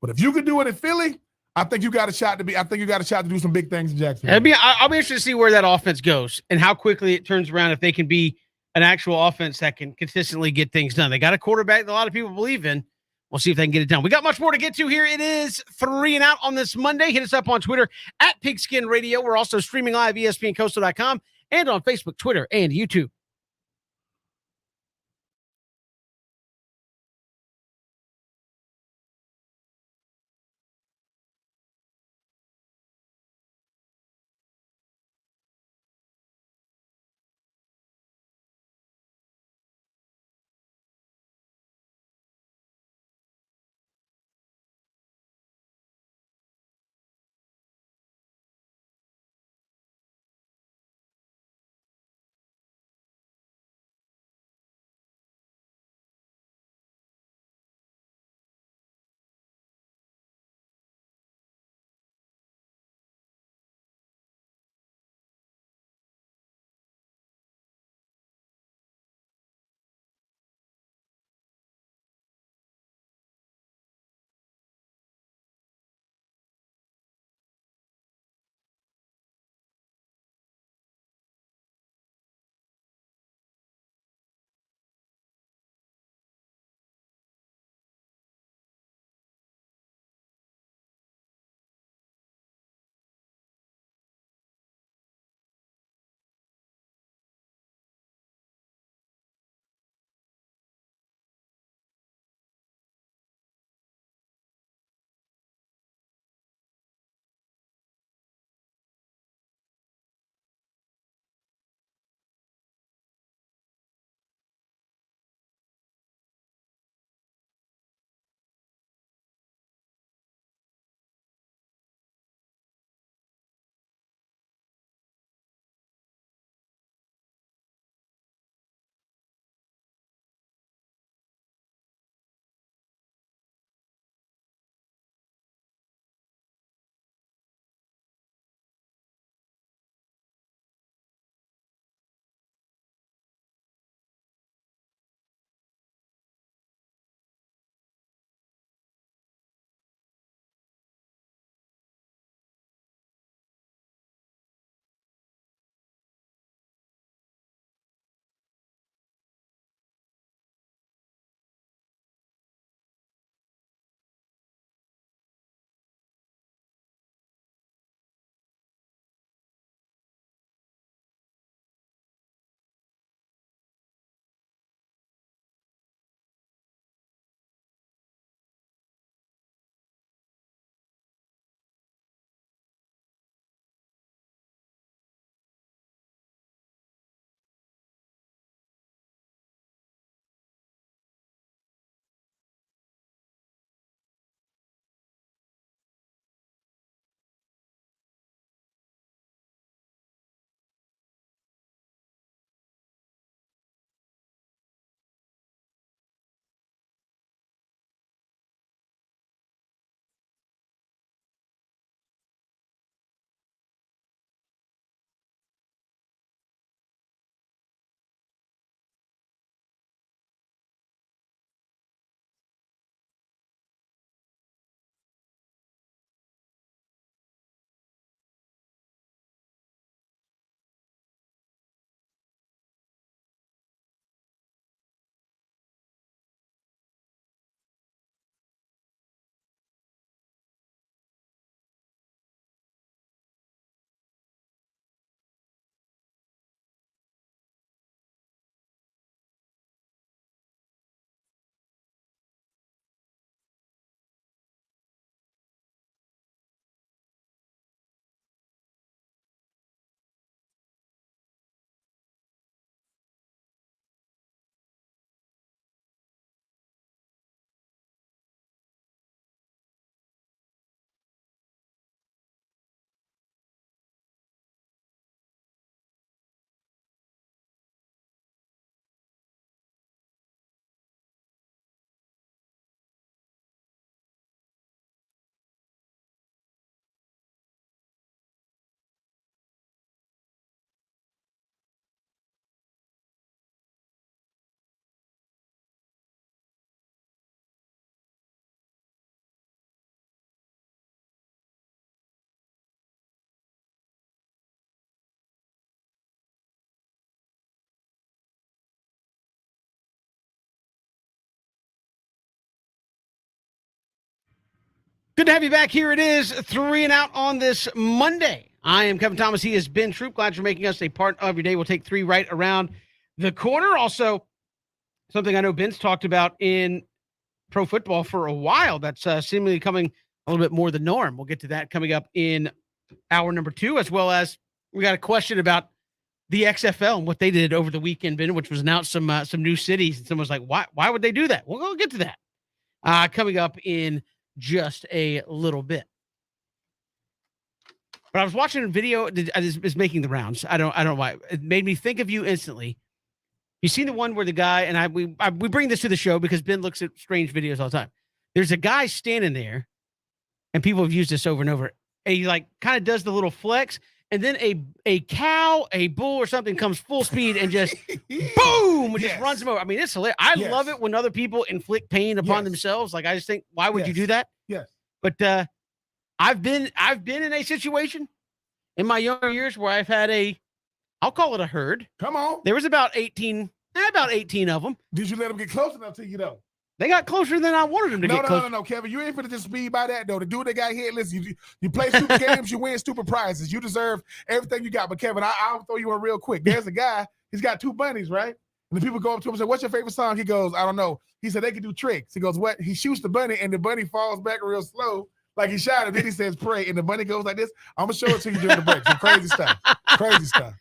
But if you could do it in Philly, I think you got a shot to do some big things in Jacksonville. I'll be interested to see where that offense goes and how quickly it turns around if they can be an actual offense that can consistently get things done. They got a quarterback that a lot of people believe in. We'll see if they can get it done. We got much more to get to here. It is 3 and Out on this Monday. Hit us up on Twitter at Pigskin Radio. We're also streaming live ESPNCoastal.com and on Facebook, Twitter, and YouTube. Good to have you back. Here it is, 3 and Out on this Monday. I am Kevin Thomas. He is Ben Troop. Glad you're making us a part of your day. We'll take 3 right around the corner. Also, something I know Ben's talked about in pro football for a while that's seemingly coming a little bit more the norm. We'll get to that coming up in hour number 2, as well as we got a question about the XFL and what they did over the weekend, Ben, which was announced some new cities. And someone's like, why would they do that? We'll get to that coming up in just a little bit. But I was watching a video that is making the rounds. I don't know why. It made me think of you instantly. You seen the one where the guy, and we bring this to the show because Ben looks at strange videos all the time. There's a guy standing there, and people have used this over and over. And he like kind of does the little flex, and then a cow, a bull, or something comes full speed and just boom, just runs him over. I mean, it's hilarious. I love it when other people inflict pain upon themselves. Like I just think, why would you do that? Yes. But I've been in a situation in my younger years where I've had I'll call it a herd. Come on. There was about 18 of them. Did you let them get close enough to you though? They got closer than I wanted them to get close. No, Kevin. You ain't finna just speed by that though. The dude that got hit, listen, you play stupid games, you win stupid prizes. You deserve everything you got. But Kevin, I'll throw you in real quick. There's a guy, he's got 2 bunnies, right? And the people go up to him and say, "What's your favorite song?" He goes, "I don't know." He said they can do tricks. He goes, "What?" He shoots the bunny and the bunny falls back real slow. Like he shot it. Then he says, "Pray." And the bunny goes like this. I'm going to show it to you during the break. Some crazy stuff. Crazy stuff.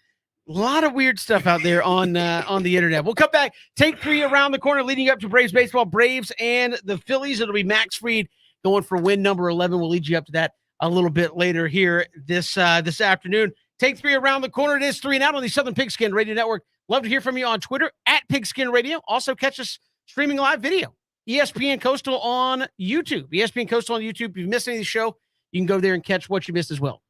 A lot of weird stuff out there on the internet. We'll come back. Take 3 around the corner leading up to Braves baseball. Braves and the Phillies. It'll be Max Fried going for win number 11. We'll lead you up to that a little bit later here this afternoon. Take 3 around the corner. It is 3 and Out on the Southern Pigskin Radio Network. Love to hear from you on Twitter at Pigskin Radio. Also catch us streaming live video. ESPN Coastal on YouTube. ESPN Coastal on YouTube. If you've missed any of the show, you can go there and catch what you missed as well.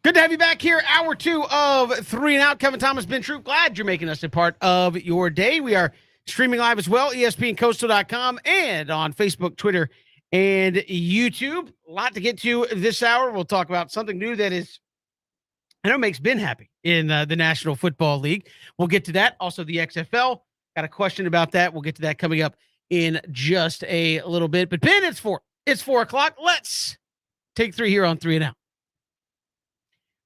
Good to have you back here. Hour 2 of 3 and Out. Kevin Thomas, Ben Troop. Glad you're making us a part of your day. We are streaming live as well, ESPNCoastal.com and on Facebook, Twitter, and YouTube. A lot to get to this hour. We'll talk about something new that is, I know, makes Ben happy in the National Football League. We'll get to that. Also, the XFL. Got a question about that. We'll get to that coming up in just a little bit. But Ben, it's 4 o'clock. Let's take 3 here on 3 and Out.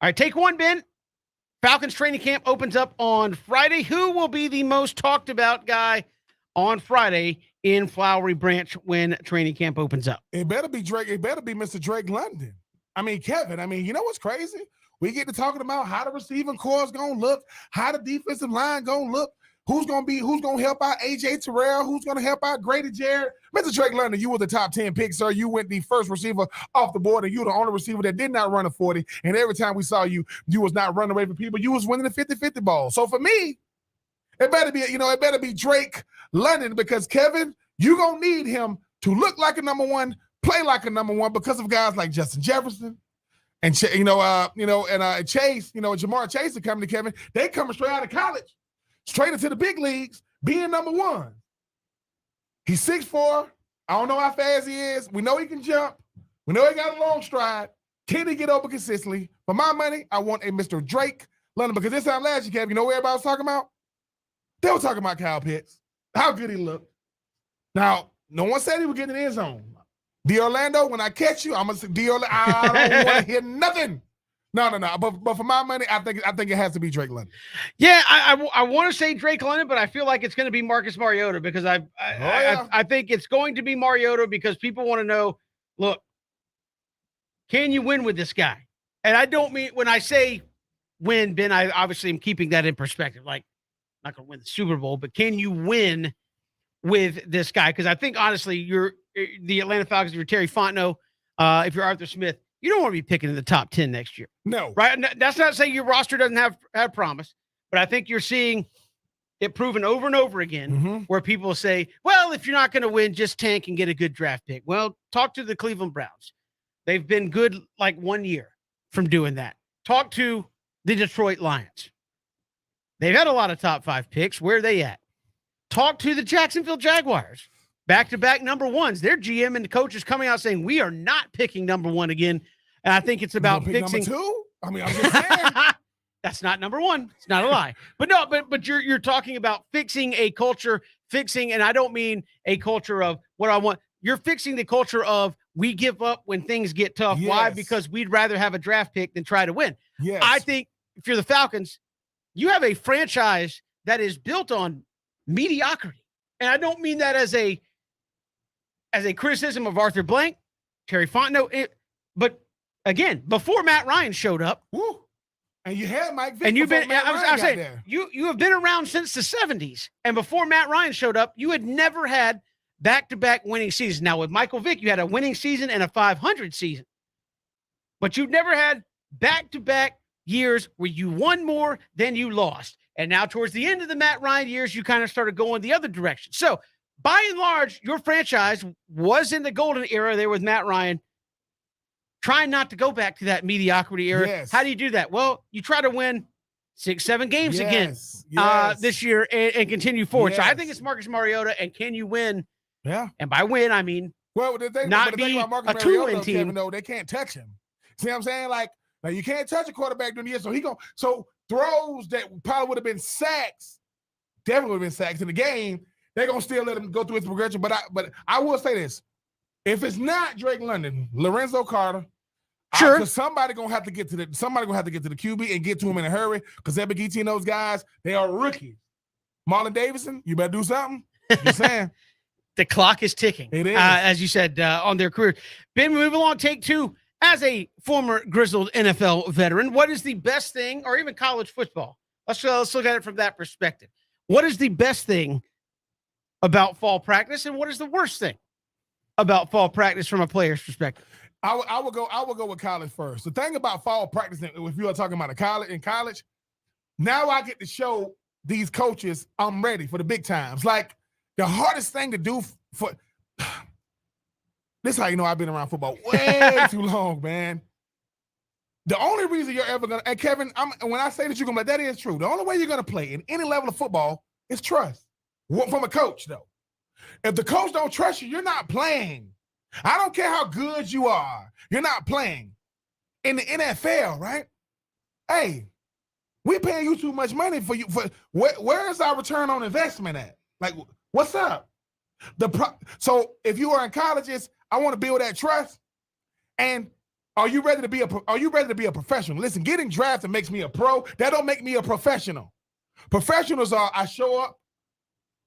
All right, take 1, Ben. Falcons training camp opens up on Friday. Who will be the most talked about guy on Friday in Flowery Branch when training camp opens up? It better be Drake. It better be Mr. Drake London. I mean, Kevin, you know what's crazy? We get to talking about how the receiving core is going to look, how the defensive line going to look, who's going to help out A.J. Terrell, who's going to help out Grady Jarrett. Mr. Drake London, you were the top 10 pick, sir. You went the first receiver off the board, and you were the only receiver that did not run a 40. And every time we saw you, you was not running away from people. You was winning the 50-50 ball. So for me, it better be Drake London, because, Kevin, you're going to need him to look like a number one, play like a number one, because of guys like Justin Jefferson and Chase, Jamar Chase are coming to Kevin. They coming straight out of college, straight into the big leagues, being number one. He's 6'4". I don't know how fast he is. We know he can jump. We know he got a long stride. Can he get open consistently? For my money, I want a Mr. Drake London, because this time last year, Kevin, you know what everybody was talking about? They were talking about Kyle Pitts, how good he looked. Now, no one said he would get in the end zone. D'Orlando, when I catch you, I'm going to say D'Orlando. I don't want to hear nothing. No. But for my money, I think it has to be Drake London. Yeah, I want to say Drake London, but I feel like it's going to be Marcus Mariota, because I think it's going to be Mariota, because people want to know, look, can you win with this guy? And I don't mean, when I say win, Ben, I obviously am keeping that in perspective. Like, not going to win the Super Bowl, but can you win with this guy? Because I think, honestly, you're the Atlanta Falcons, you're Terry Fontenot, if you're Arthur Smith, you don't want to be picking in the top 10 next year. No. Right? That's not saying your roster doesn't have promise, but I think you're seeing it proven over and over again where people say, well, if you're not going to win, just tank and get a good draft pick. Well, talk to the Cleveland Browns. They've been good like 1 year from doing that. Talk to the Detroit Lions. They've had a lot of top 5 picks. Where are they at? Talk to the Jacksonville Jaguars. Back-to-back number ones. Their GM and the coach is coming out saying, we are not picking number 1 again. And I think it's about fixing. Number 2? I'm just saying. That's not number 1. It's not a lie. But you're talking about fixing a culture, and I don't mean a culture of what I want. You're fixing the culture of we give up when things get tough. Yes. Why? Because we'd rather have a draft pick than try to win. Yes. I think if you're the Falcons, you have a franchise that is built on mediocrity. And I don't mean that as a criticism of Arthur Blank, Terry Fontenot, but again, before Matt Ryan showed up, and you had Mike Vick, and you've been, I was saying, there. you have been around since the 70s, and before Matt Ryan showed up, you had never had back-to-back winning seasons. Now with Michael Vick, you had a winning season and a 500 season, but you've never had back-to-back years where you won more than you lost. And now towards the end of the Matt Ryan years, you kind of started going the other direction. So by and large, your franchise was in the golden era there with Matt Ryan, trying not to go back to that mediocrity era. Yes. How do you do that? Well, you try to win 6-7 games again this year and continue forward. So I think it's Marcus Mariota, and can you win? Yeah. And by win, I mean the thing about Marcus Mariota, team. Kevin, though, they can't touch him. See what I'm saying? Like, now you can't touch a quarterback during the year. So throws that probably would have been sacks, definitely would have been sacks in the game, they're going to still let him go through his progression. But I will say this. If it's not Drake London, Lorenzo Carter, sure, because somebody gonna have to get to the QB and get to him in a hurry, because Ebigiti and those guys, they are rookies. Marlon Davidson, you better do something. Just saying. The clock is ticking. It is. As you said, on their career. Ben, move along. Take 2. As a former grizzled NFL veteran, what is the best thing, or even college football? Let's look at it from that perspective. What is the best thing about fall practice, and what is the worst thing about fall practice from a player's perspective? I will go with college first. The thing about fall practice, if you are talking about in college, now I get to show these coaches I'm ready for the big times. Like, the hardest thing to do for this is how you know I've been around football way too long, man. The only reason you're ever gonna, and Kevin, when I say that you're gonna, that is true. The only way you're gonna play in any level of football is trust from a coach, though. If the coach don't trust you, you're not playing. I don't care how good you are, you're not playing. In the NFL, right? Hey, we paying you too much money for you. Where is our return on investment at? Like, what's up? So if you are in colleges, I want to build that trust. And are you ready to be a professional? Listen, getting drafted makes me a pro. That don't make me a professional. Professionals are, I show up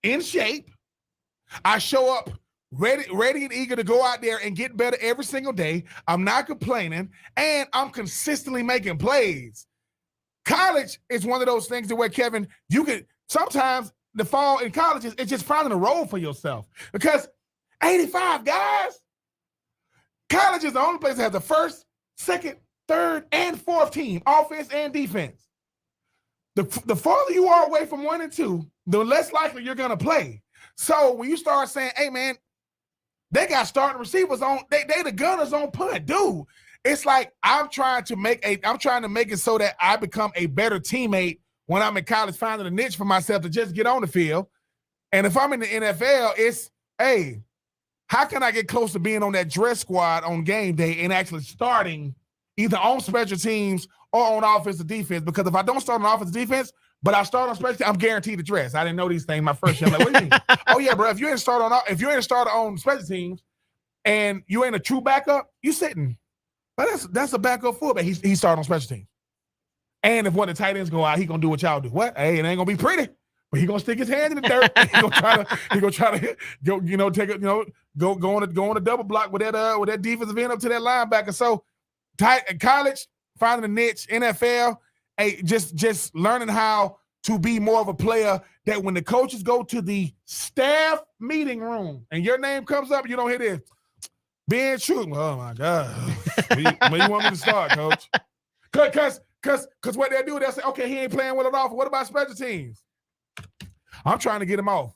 in shape. I show up ready and eager to go out there and get better every single day. I'm not complaining, and I'm consistently making plays. College is one of those things to where, Kevin, you can sometimes the fall in colleges, it's just finding a role for yourself. Because 85 guys, college is the only place that has the first, second, third, and fourth team, offense and defense. The farther you are away from 1 and 2, the less likely you're going to play. So when you start saying, hey, man, they got starting receivers on, they the gunners on punt, dude. It's like I'm trying to make it so that I become a better teammate when I'm in college, finding a niche for myself to just get on the field. And if I'm in the NFL, it's, hey, how can I get close to being on that dress squad on game day and actually starting either on special teams or on offensive defense? Because if I don't start on offensive defense, but I start on special teams, I'm guaranteed to dress. I didn't know these things my first year. I'm like, what do you mean? Oh yeah, bro. If you ain't started on special teams and you ain't a true backup, you sitting. But that's a backup fullback. He started on special teams. And if one of the tight ends go out, he gonna do what y'all do. What? Hey, it ain't gonna be pretty, but he gonna stick his hand in the dirt. He gonna try to go, take it, go on a double block with that defensive end up to that linebacker. So college, finding a niche, NFL, hey, just learning how to be more of a player that when the coaches go to the staff meeting room and your name comes up, you don't hear this. Being true. Oh my God. Where you want me to start, coach? Because what they'll do, they'll say, okay, he ain't playing well at all. What about special teams? I'm trying to get him off.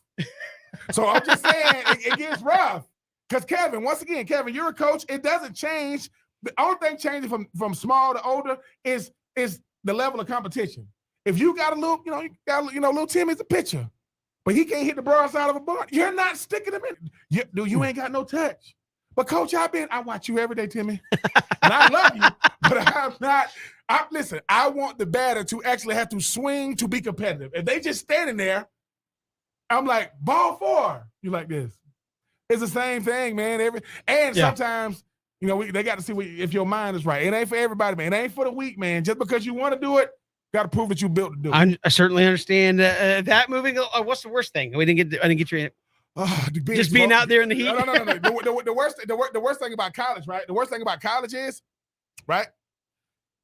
So I'm just saying it gets rough. Because Kevin, once again, you're a coach. It doesn't change. The only thing changing from small to older is the level of competition. If you got a little, little Timmy's a pitcher, but he can't hit the broadside of a barn, you're not sticking him in. You ain't got no touch. But coach, I watch you every day, Timmy. And I love you, but I'm not. Listen, I want the batter to actually have to swing to be competitive. If they just standing there, I'm like, ball 4. You like this. It's the same thing, man. Sometimes, they got to see if your mind is right. It ain't for everybody, man. It ain't for the weak, man. Just because you want to do it, got to prove that you built to do it. I certainly understand that. Moving. What's the worst thing? I didn't get your. Just being out there in the heat. No. The worst thing about college, right? The worst thing about college is, right?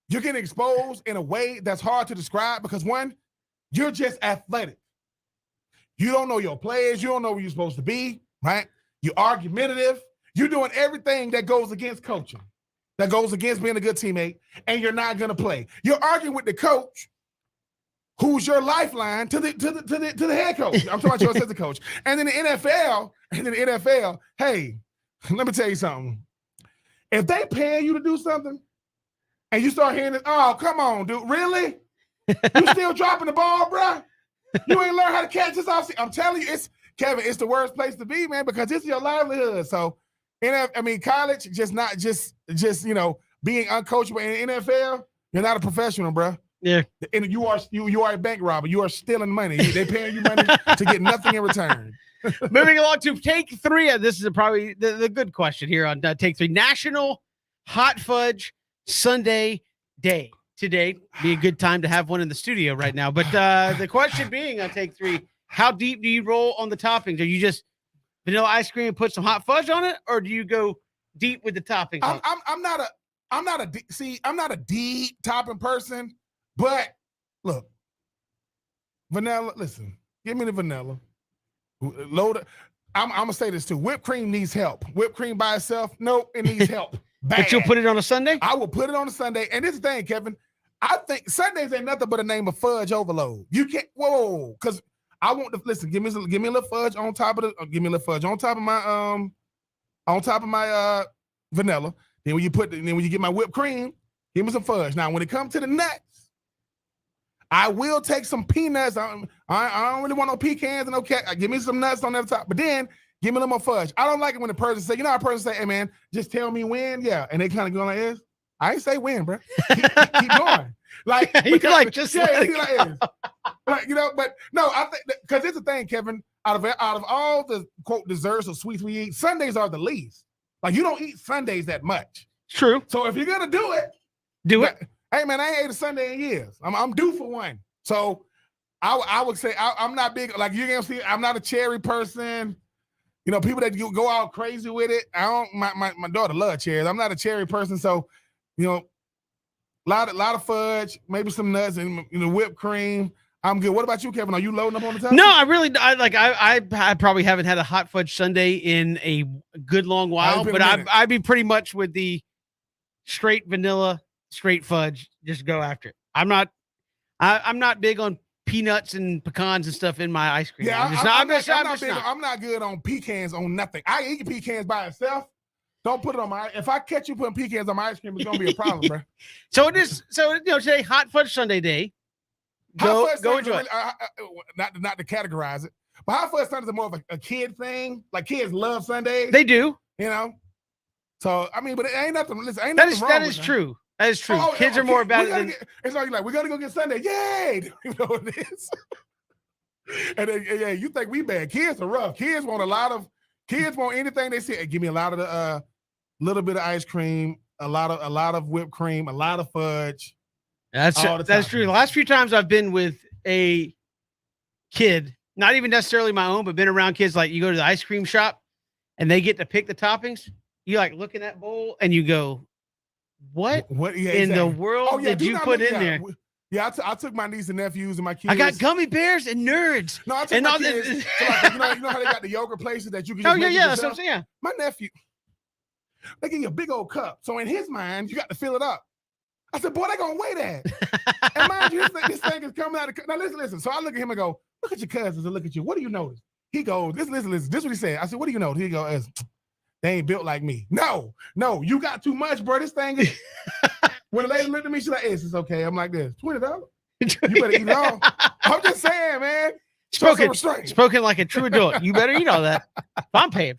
You're getting exposed in a way that's hard to describe because one, you're just athletic. You don't know your players. You don't know where you're supposed to be, right? You're argumentative. You're doing everything that goes against coaching, that goes against being a good teammate, and you're not gonna play. You're arguing with the coach, who's your lifeline to the head coach. I'm talking about your assistant coach. And in the NFL, hey, let me tell you something. If they paying you to do something and you start hearing this, oh, come on, dude, really? You still dropping the ball, bro? You ain't learned how to catch this off. I'm telling you, Kevin, it's the worst place to be, man, because it's your livelihood. So, college, just being uncoachable. In the NFL, you're not a professional, bro. Yeah, and you are a bank robber. You are stealing money. They paying you money to get nothing in return. Moving along to take 3. This is probably the good question here on take 3. National Hot Fudge Sunday Day. Today be a good time to have one in the studio right now. But the question being on take 3, how deep do you roll on the toppings? Are you just vanilla ice cream and put some hot fudge on it, or do you go deep with the toppings? I'm not a deep topping person. But look, vanilla, listen, give me the vanilla. Load it. I'm going to say this too. Whipped cream needs help. Whipped cream by itself, nope, it needs help. Bad. But you'll put it on a Sunday? I will put it on a Sunday. And this is the thing, Kevin, I think Sundays ain't nothing but a name of fudge overload. You can't, because I want to, listen, give me a little fudge on top of my vanilla. Then when you get my whipped cream, Give me some fudge. Now, when it comes to the nuts, I will take some peanuts. I don't really want no pecans and no cat. Give me some nuts on the top. But then give me a little more fudge. I don't like it when the person say, you know how a person say, hey, man, just tell me when. Yeah. And they kind of go like this. I ain't say when, bro. Keep going. Like, you like just like you know, but no, I think because it's the thing, Kevin. Out of all the quote desserts or sweets we eat, Sundays are the least. Like you don't eat Sundays that much. True. So if you're gonna do it, Hey man, I ain't ate a Sunday in years. I'm due for one. So I would say I'm not big. Like you're gonna see, I'm not a cherry person. You know, people that go out crazy with it. I don't. My daughter loves cherries. I'm not a cherry person. So, you know, lot of fudge, maybe some nuts, and whipped cream. I'm good. What about you, Kevin? Are you loading up on the top? No, I probably haven't had a hot fudge sundae in a good long while, but I'd be pretty much with the straight vanilla, straight fudge. Just go after it. I'm not big on peanuts and pecans and stuff in my ice cream. Yeah, I'm not good on pecans on nothing. I eat pecans by itself. Don't put it on my. If I catch you putting pecans on my ice cream, it's gonna be a problem, bro. So it is. So today, hot fudge sundae day. Go enjoy it. Not to categorize it, but hot fudge sundaes are more of a kid thing. Like kids love Sundays. They do, So I mean, but it ain't nothing. Listen, ain't that nothing is wrong that with is that. true. That is true. Kids are more about it. It's like we're gonna go get Sunday. Yay! You know what it is. And then, you think we bad? Kids are rough. Kids want anything they see. Hey, give me a lot of the little bit of ice cream, a lot of whipped cream, a lot of fudge. That's true. The last few times I've been with a kid, not even necessarily my own, but been around kids, like you go to the ice cream shop and they get to pick the toppings. You like look in that bowl and you go, what in the world did you put in there? Yeah, I took my niece and nephews and my kids. I got gummy bears and nerds. No, I took my kids. So like, you know how they got the yogurt places that you can just make that's what I'm saying. My nephew, they give you a big old cup. So in his mind, you got to fill it up. I said, boy, they're going to weigh that. And mind you, this thing is coming out of... Now, listen. So I look at him and go, look at your cousins and look at you. What do you notice? He goes, listen. This is what he said. I said, what do you notice? He goes, they ain't built like me. No, you got too much, bro. This thing is... When the lady looked at me, she's like, it's okay. I'm like this, $20. You better eat it all. I'm just saying, man. Spoken like a true adult. You better eat all that. I'm paying.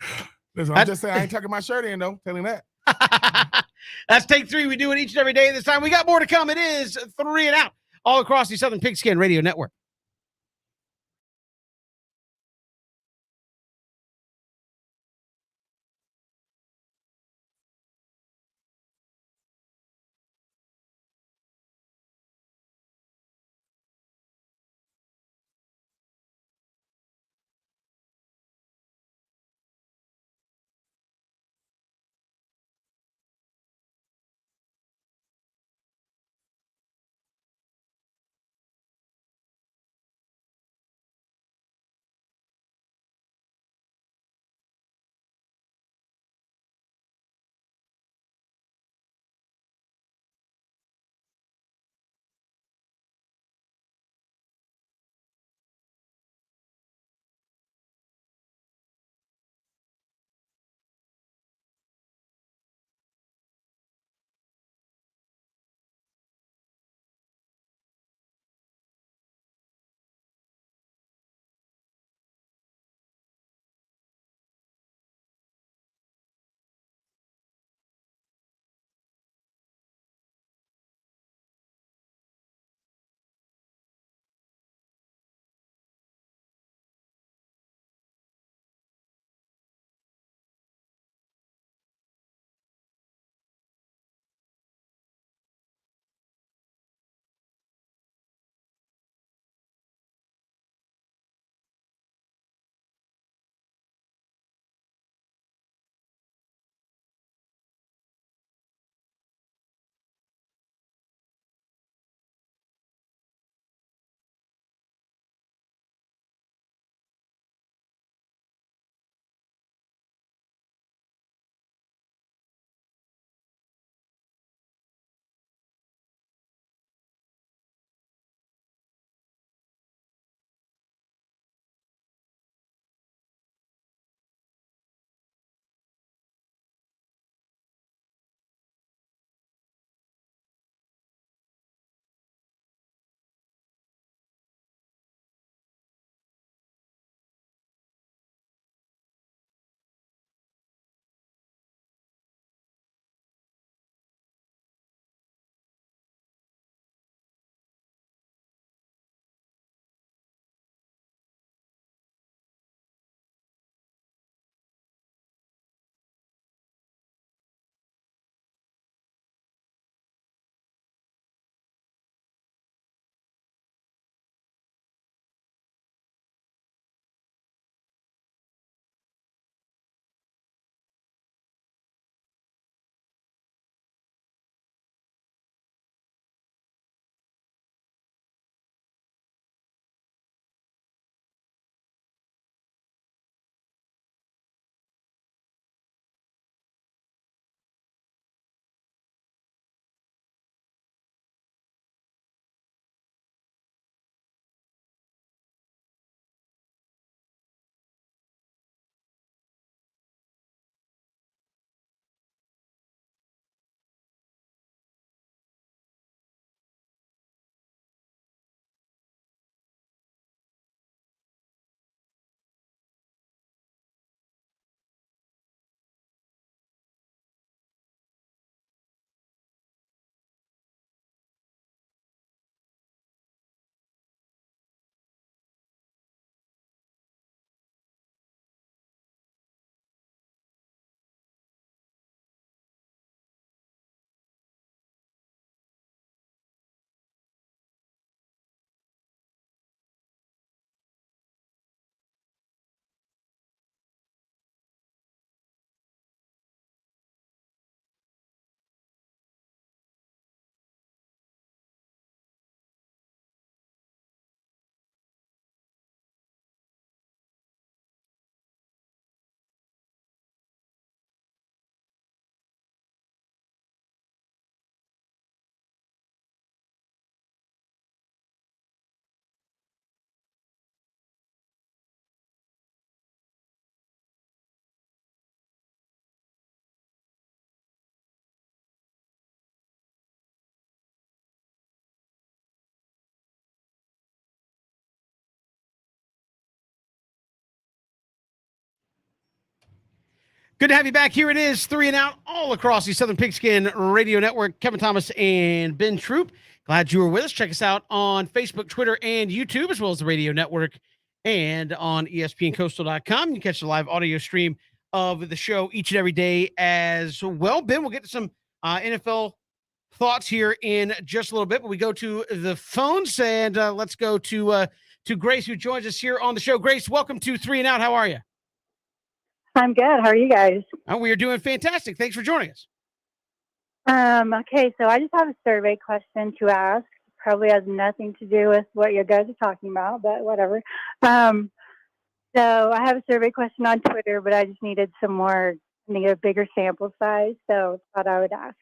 Listen, I'm just saying, I ain't tucking my shirt in, though. Telling that. That's take 3. We do it each and every day. This time we got more to come. It is 3 and Out all across the Southern Pigskin Radio Network. Good to have you back. Here it is, 3 and Out, all across the Southern Pigskin Radio Network. Kevin Thomas and Ben Troop. Glad you were with us. Check us out on Facebook, Twitter, and YouTube, as well as the radio network and on ESPNCoastal.com. You can catch the live audio stream of the show each and every day as well. Ben, we'll get to some NFL thoughts here in just a little bit, but we go to the phones, and let's go to Grace, who joins us here on the show. Grace, welcome to 3 and Out. How are you? I'm good. How are you guys? We are doing fantastic. Thanks for joining us. Okay, so I just have a survey question to ask. Probably has nothing to do with what you guys are talking about, but whatever. So I have a survey question on Twitter, but I just needed a bigger sample size, so thought I would ask.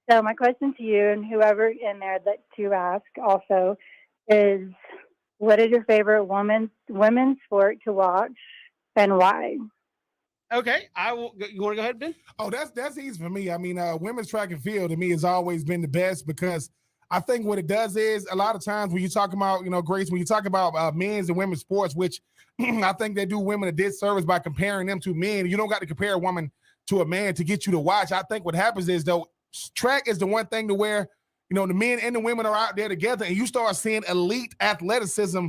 So my question to you and whoever in there that to ask also is, what is your favorite women's sport to watch and why? Okay, I will. You want to go ahead, Ben? Oh, that's easy for me. I mean, women's track and field to me has always been the best because I think what it does is a lot of times when you talk about, Grace, when you talk about men's and women's sports, which I think they do women a disservice by comparing them to men. You don't got to compare a woman to a man to get you to watch. I think what happens is, though, track is the one thing to where, the men and the women are out there together, and you start seeing elite athleticism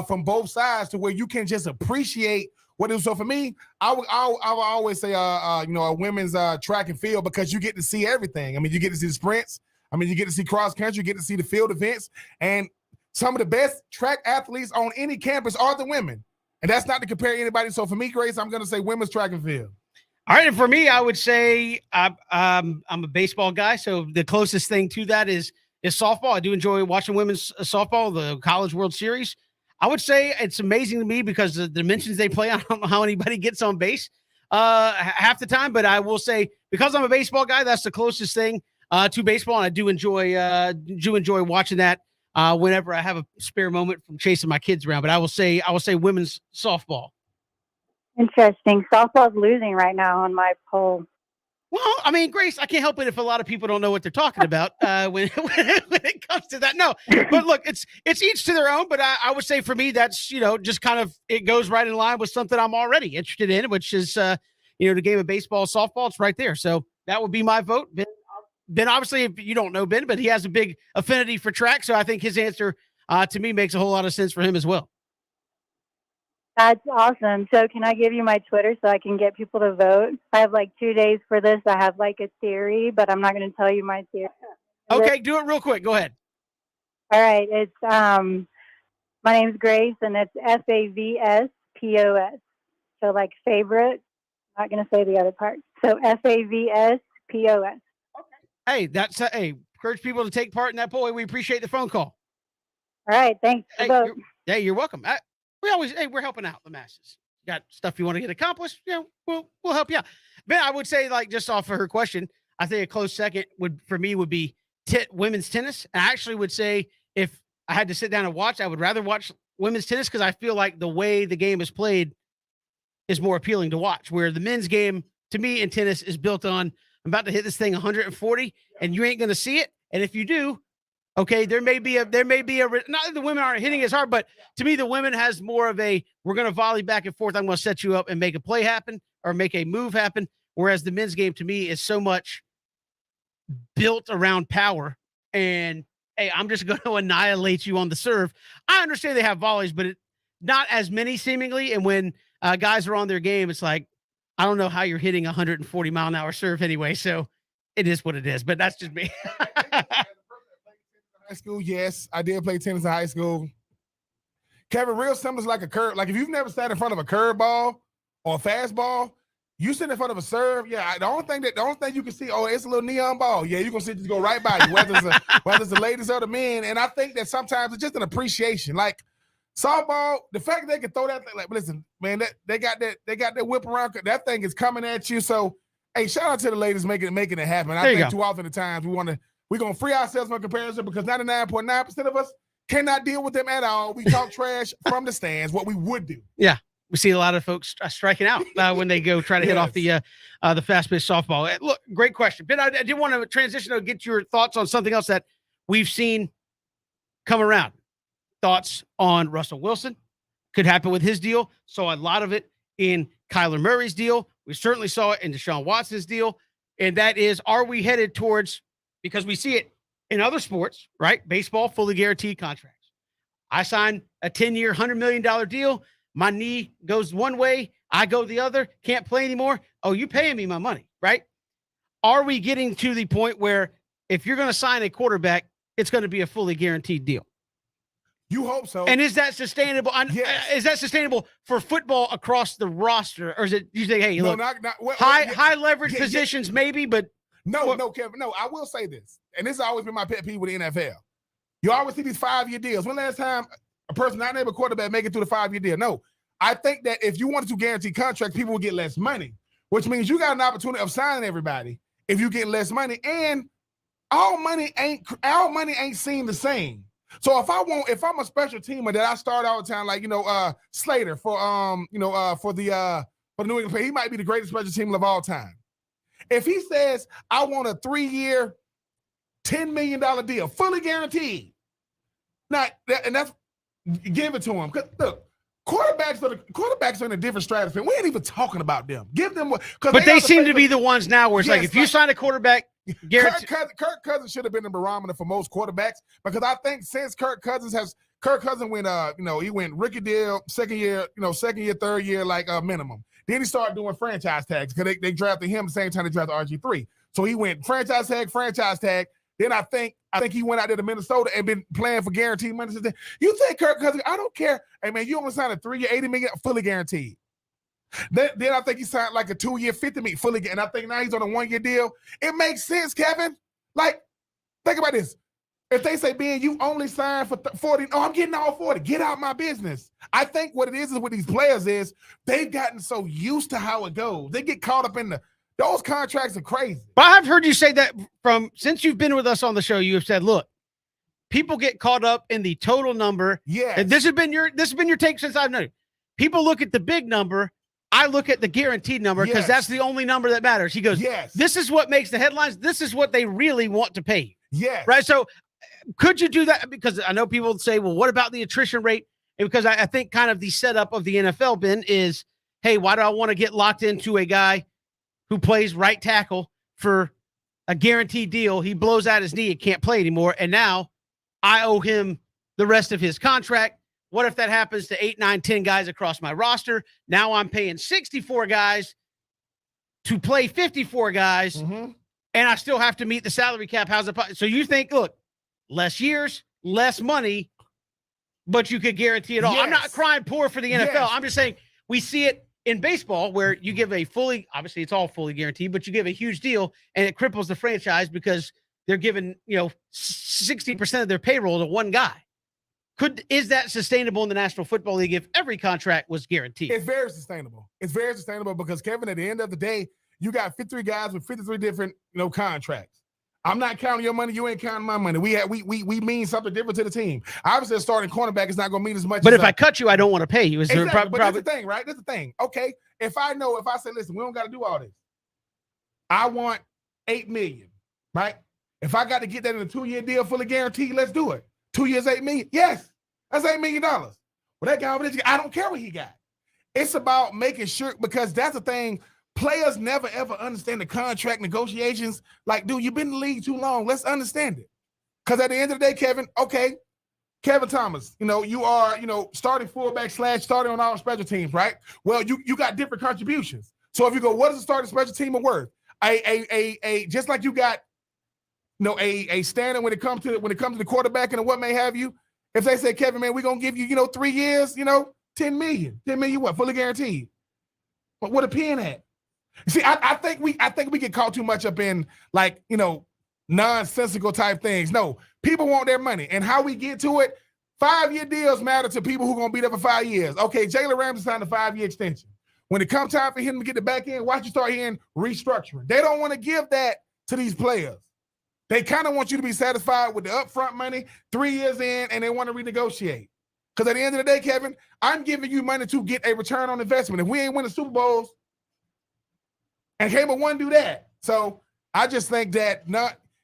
from both sides to where you can just appreciate what it is. So for me, I would always say, a women's track and field, because you get to see everything. I mean, you get to see the sprints. I mean, you get to see cross country, you get to see the field events, and some of the best track athletes on any campus are the women. And that's not to compare anybody. So for me, Grace, I'm going to say women's track and field. All right, and for me, I would say I'm a baseball guy, so the closest thing to that is softball. I do enjoy watching women's softball, the College World Series. I would say it's amazing to me because the dimensions they play, I don't know how anybody gets on base half the time, but I will say because I'm a baseball guy, that's the closest thing to baseball, and I do enjoy watching that whenever I have a spare moment from chasing my kids around. But I will say women's softball. Interesting. Softball's losing right now on my poll. Well, I mean, Grace, I can't help it if a lot of people don't know what they're talking about when it comes to that. No, but look, it's each to their own. But I would say for me, that's, just kind of, it goes right in line with something I'm already interested in, which is, the game of baseball, softball. It's right there. So that would be my vote. Ben, obviously, if you don't know Ben, but he has a big affinity for track. So I think his answer to me makes a whole lot of sense for him as well. That's awesome. So can I give you my Twitter so I can get people to vote? I have 2 days for this. I have a theory, but I'm not going to tell you my theory. Okay, do it real quick. Go ahead. All right. It's my name's Grace, and it's FAVSPOS. So favorite. I'm not going to say the other part. So FAVSPOS. Okay. Hey, that's encourage people to take part in that poll. We appreciate the phone call. All right. Thanks. You're welcome. We're helping out the masses. Got stuff you want to get accomplished? We'll help you out. Ben, I would say, just off of her question, I think a close second would be women's tennis. And I actually would say if I had to sit down and watch, I would rather watch women's tennis because I feel like the way the game is played is more appealing to watch. Where the men's game, to me, in tennis is built on, I'm about to hit this thing 140, and you ain't going to see it. And if you do, okay, there may be a not that the women aren't hitting as hard, but to me, the women has more of a, we're going to volley back and forth. I'm going to set you up and make a play happen or make a move happen. Whereas the men's game to me is so much built around power and, hey, I'm just going to annihilate you on the serve. I understand they have volleys, but not as many seemingly. And when guys are on their game, it's like, I don't know how you're hitting 140 mile an hour serve anyway. So it is what it is, but that's just me. High school, yes, I did play tennis in high school. Kevin, real simple is like a curve. Like if you've never sat in front of a curveball or a fastball, you sit in front of a serve. Yeah, the only thing you can see, it's a little neon ball. Yeah, you can see it just go right by you, whether it's the ladies or the men. And I think that sometimes it's just an appreciation. Like softball, the fact that they can throw that thing, listen, man, they got that whip around. That thing is coming at you. So, hey, shout out to the ladies making it happen. I think too often at times we're going to free ourselves from comparison because 99.9% of us cannot deal with them at all. We talk trash from the stands, what we would do. Yeah. We see a lot of folks striking out when they go try to hit off the fast pitch softball. Look, great question. Ben, I did want to transition to get your thoughts on something else that we've seen come around. Thoughts on Russell Wilson. Could happen with his deal. Saw a lot of it in Kyler Murray's deal. We certainly saw it in Deshaun Watson's deal. And that is, are we headed towards, because we see it in other sports, right? Baseball, fully guaranteed contracts. I sign a 10-year, $100 million deal. My knee goes one way. I go the other. Can't play anymore. Oh, you paying me my money, right? Are we getting to the point where if you're going to sign a quarterback, it's going to be a fully guaranteed deal? You hope so. And is that sustainable? Yes. Is that sustainable for football across the roster? Or is it you say, hey, no, look, well, high leverage positions, maybe, but no, Kevin. No, I will say this, and this has always been my pet peeve with the NFL. You always see these 5-year deals. When last time a person not named a quarterback make it through the 5-year deal? No. I think that if you wanted to guarantee contracts, people will get less money, which means you got an opportunity of signing everybody if you get less money. And all money ain't seen the same. So if I'm a special teamer that I start all the time, like Slater for the New England, he might be the greatest special teamer of all time. If he says I want a 3-year, $10 million deal, fully guaranteed, that's give it to him. Because look, quarterbacks are in a different stratosphere. We ain't even talking about them. Give them what, but they seem to be the ones now where it's like if you sign a quarterback. Kirk Cousins should have been the barometer for most quarterbacks, because I think since Kirk Cousins went he went rookie deal, second year, third year, like minimum. Then he started doing franchise tags because they drafted him the same time they drafted RG3. So he went franchise tag. Then I think he went out there to Minnesota and been playing for guaranteed money since then. You think Kirk Cousins? I don't care. Hey man, you only signed a 3-year, $80 million, fully guaranteed. Then I think he signed like a 2-year, $50 million fully, and I think now he's on a 1-year deal. It makes sense, Kevin. Like, think about this. If they say, Ben, you only signed for 40, I'm getting all 40. Get out my business. I think what it is with these players is they've gotten so used to how it goes. They get caught up in those contracts are crazy. But I've heard you say that since you've been with us on the show, you have said, look, people get caught up in the total number. Yeah. And this has been your take since I've known you. People look at the big number. I look at the guaranteed number because that's the only number that matters. He goes, yes. This is what makes the headlines. This is what they really want to pay. Yes. Right. So could you do that? Because I know people say, well, what about the attrition rate? And because I think kind of the setup of the NFL, Ben, is, hey, why do I want to get locked into a guy who plays right tackle for a guaranteed deal? He blows out his knee and can't play anymore. And now I owe him the rest of his contract. What if that happens to 8, 9, 10 guys across my roster? Now I'm paying 64 guys to play 54 guys, and I still have to meet the salary cap. How's it? So you think, look, less years, less money, but you could guarantee it all. Yes. I'm not crying poor for the NFL. Yes. I'm just saying we see it in baseball where you give obviously it's all fully guaranteed, but you give a huge deal and it cripples the franchise because they're giving, 60% of their payroll to one guy. Is that sustainable in the National Football League if every contract was guaranteed? It's very sustainable. It's very sustainable because, Kevin, at the end of the day, you got 53 guys with 53 different, contracts. I'm not counting your money. You ain't counting my money. We mean something different to the team. Obviously, a starting cornerback is not going to mean as much. But if I cut you, I don't want to pay you. Exactly. But that's the thing, right? That's the thing. Okay, if I say, listen, we don't got to do all this. I want $8 million, right? If I got to get that in a 2-year deal, fully guaranteed, let's do it. 2 years, $8 million. Yes, that's $8 million. Well, that guy over there, I don't care what he got. It's about making sure, because that's the thing. Players never, ever understand the contract negotiations. Like, dude, you've been in the league too long. Let's understand it. Because at the end of the day, Kevin, Kevin Thomas, you are, starting fullback / starting on all special teams, right? Well, you got different contributions. So if you go, what is a starting special team worth? Just like you got, a standard when it comes to the quarterback and what may have you. If they say, Kevin, man, we're gonna give you, 3 years, $10 million. $10 million what? Fully guaranteed. But what a pen at? See, I think we get caught too much up in nonsensical type things. No, people want their money, and how we get to it. 5-year deals matter to people who are gonna be there for 5 years. Okay, Jalen Ramsey signed a 5-year extension. When it comes time for him to get the back end, watch you start hearing restructuring. They don't want to give that to these players. They kind of want you to be satisfied with the upfront money 3 years in, and they want to renegotiate. Because at the end of the day, Kevin, I'm giving you money to get a return on investment. If we ain't winning Super Bowls, and Hayward won't do that. So I just think that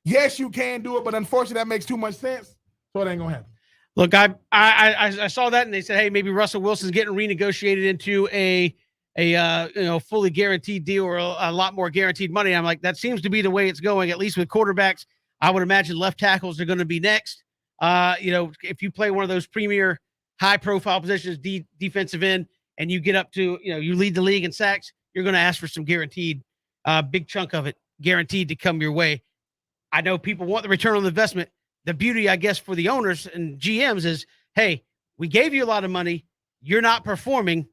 yes, you can do it, but unfortunately that makes too much sense. So it ain't gonna happen. Look, I saw that and they said, hey, maybe Russell Wilson's getting renegotiated into a fully guaranteed deal or a lot more guaranteed money. I'm like, that seems to be the way it's going, at least with quarterbacks. I would imagine left tackles are going to be next. If you play one of those premier high profile positions, defensive end, and you get up to, you lead the league in sacks, you're going to ask for some guaranteed, big chunk of it guaranteed to come your way. I know people want the return on the investment. The beauty, I guess, for the owners and GMs is, hey, we gave you a lot of money. You're not performing.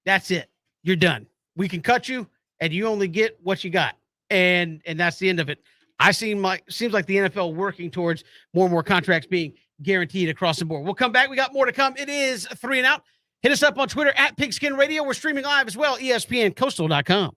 That's it. You're done. We can cut you, and you only get what you got, and that's the end of it. Seems like the NFL working towards more and more contracts being guaranteed across the board. We'll come back. We got more to come. It is 3 and Out. Hit us up on Twitter at Pigskin Radio. We're streaming live as well. ESPNCoastal.com.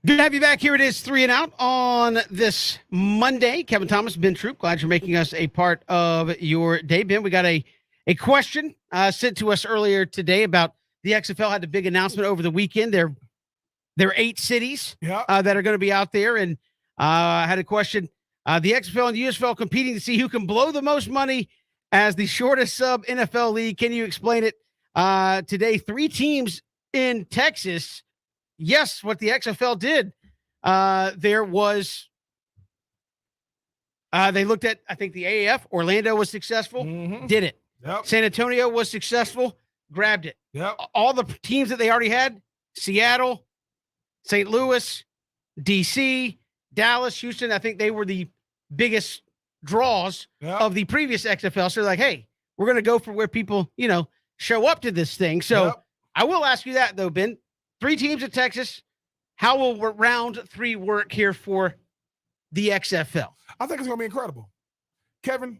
Good to have you back. Here it is, 3 and Out on this Monday. Kevin Thomas, Ben Troop, glad you're making us a part of your day. Ben, we got a question sent to us earlier today about the XFL had the big announcement over the weekend. There are 8 cities that are going to be out there, and I had a question. The XFL and the USFL competing to see who can blow the most money as the shortest sub NFL league. Can you explain it? Today, 3 teams in Texas. Yes, what the XFL did, there was, they looked at, I think the AAF, Orlando was successful, did it. Yep. San Antonio was successful, grabbed it. Yep. All the teams that they already had, Seattle, St. Louis, DC, Dallas, Houston, I think they were the biggest draws of the previous XFL. So they're like, hey, we're going to go for where people, show up to this thing. So I will ask you that, though, Ben. 3 teams in Texas. How will round 3 work here for the XFL? I think it's going to be incredible. Kevin,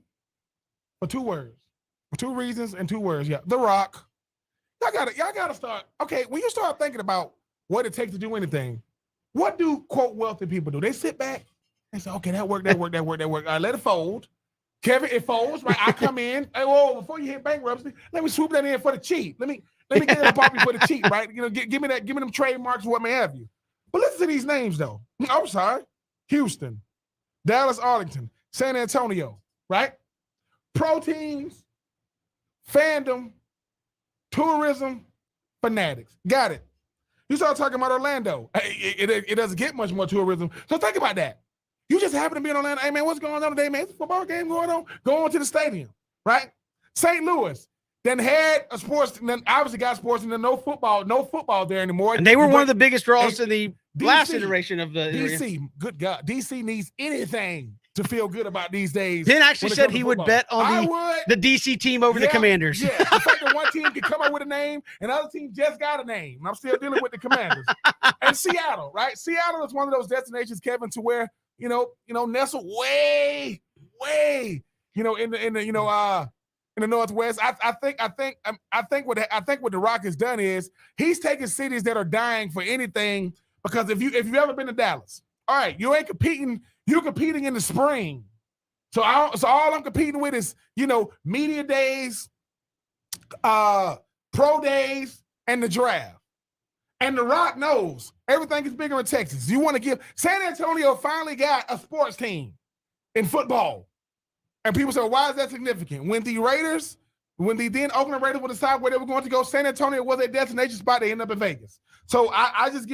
for 2 words, for 2 reasons and 2 words. Yeah, The Rock. Y'all got to start. Okay, when you start thinking about what it takes to do anything, what do, quote, wealthy people do? They sit back and say, okay, that worked. All right, let it fold. Kevin, it folds, right? I come in. Hey, whoa, before you hit bankruptcy, let me swoop that in for the cheap. Let me get it up for the cheap, right? Give me them trademarks, what may have you. But listen to these names, though. I'm sorry. Houston, Dallas, Arlington, San Antonio, right? Pro teams, fandom, tourism, fanatics. Got it. You start talking about Orlando. It doesn't get much more tourism. So think about that. You just happen to be in Orlando. Hey, man, what's going on today, man? It's a football game going on. Go on to the stadium, right? St. Louis. Then had a sports, and then obviously got sports, and then no football there anymore. And they were one of the biggest draws in the last iteration of the DC. Good God, DC needs anything to feel good about these days. Ben actually said he would bet on the DC team over the Commanders. Yeah, the fact that one team can come up with a name, and the other team just got a name. And I'm still dealing with the Commanders. And Seattle, right? Seattle is one of those destinations, Kevin, to where nestled way, in the Northwest. I think what The Rock has done is he's taking cities that are dying for anything, because if you've ever been to Dallas, all right, you ain't competing, you're competing in the spring. So all I'm competing with is, media days, pro days, and the draft. And The Rock knows everything is bigger in Texas. You want to give San Antonio finally got a sports team in football. And people say, why is that significant? When the then Oakland Raiders would decide where they were going to go, San Antonio was their destination spot. They end up in Vegas. So I give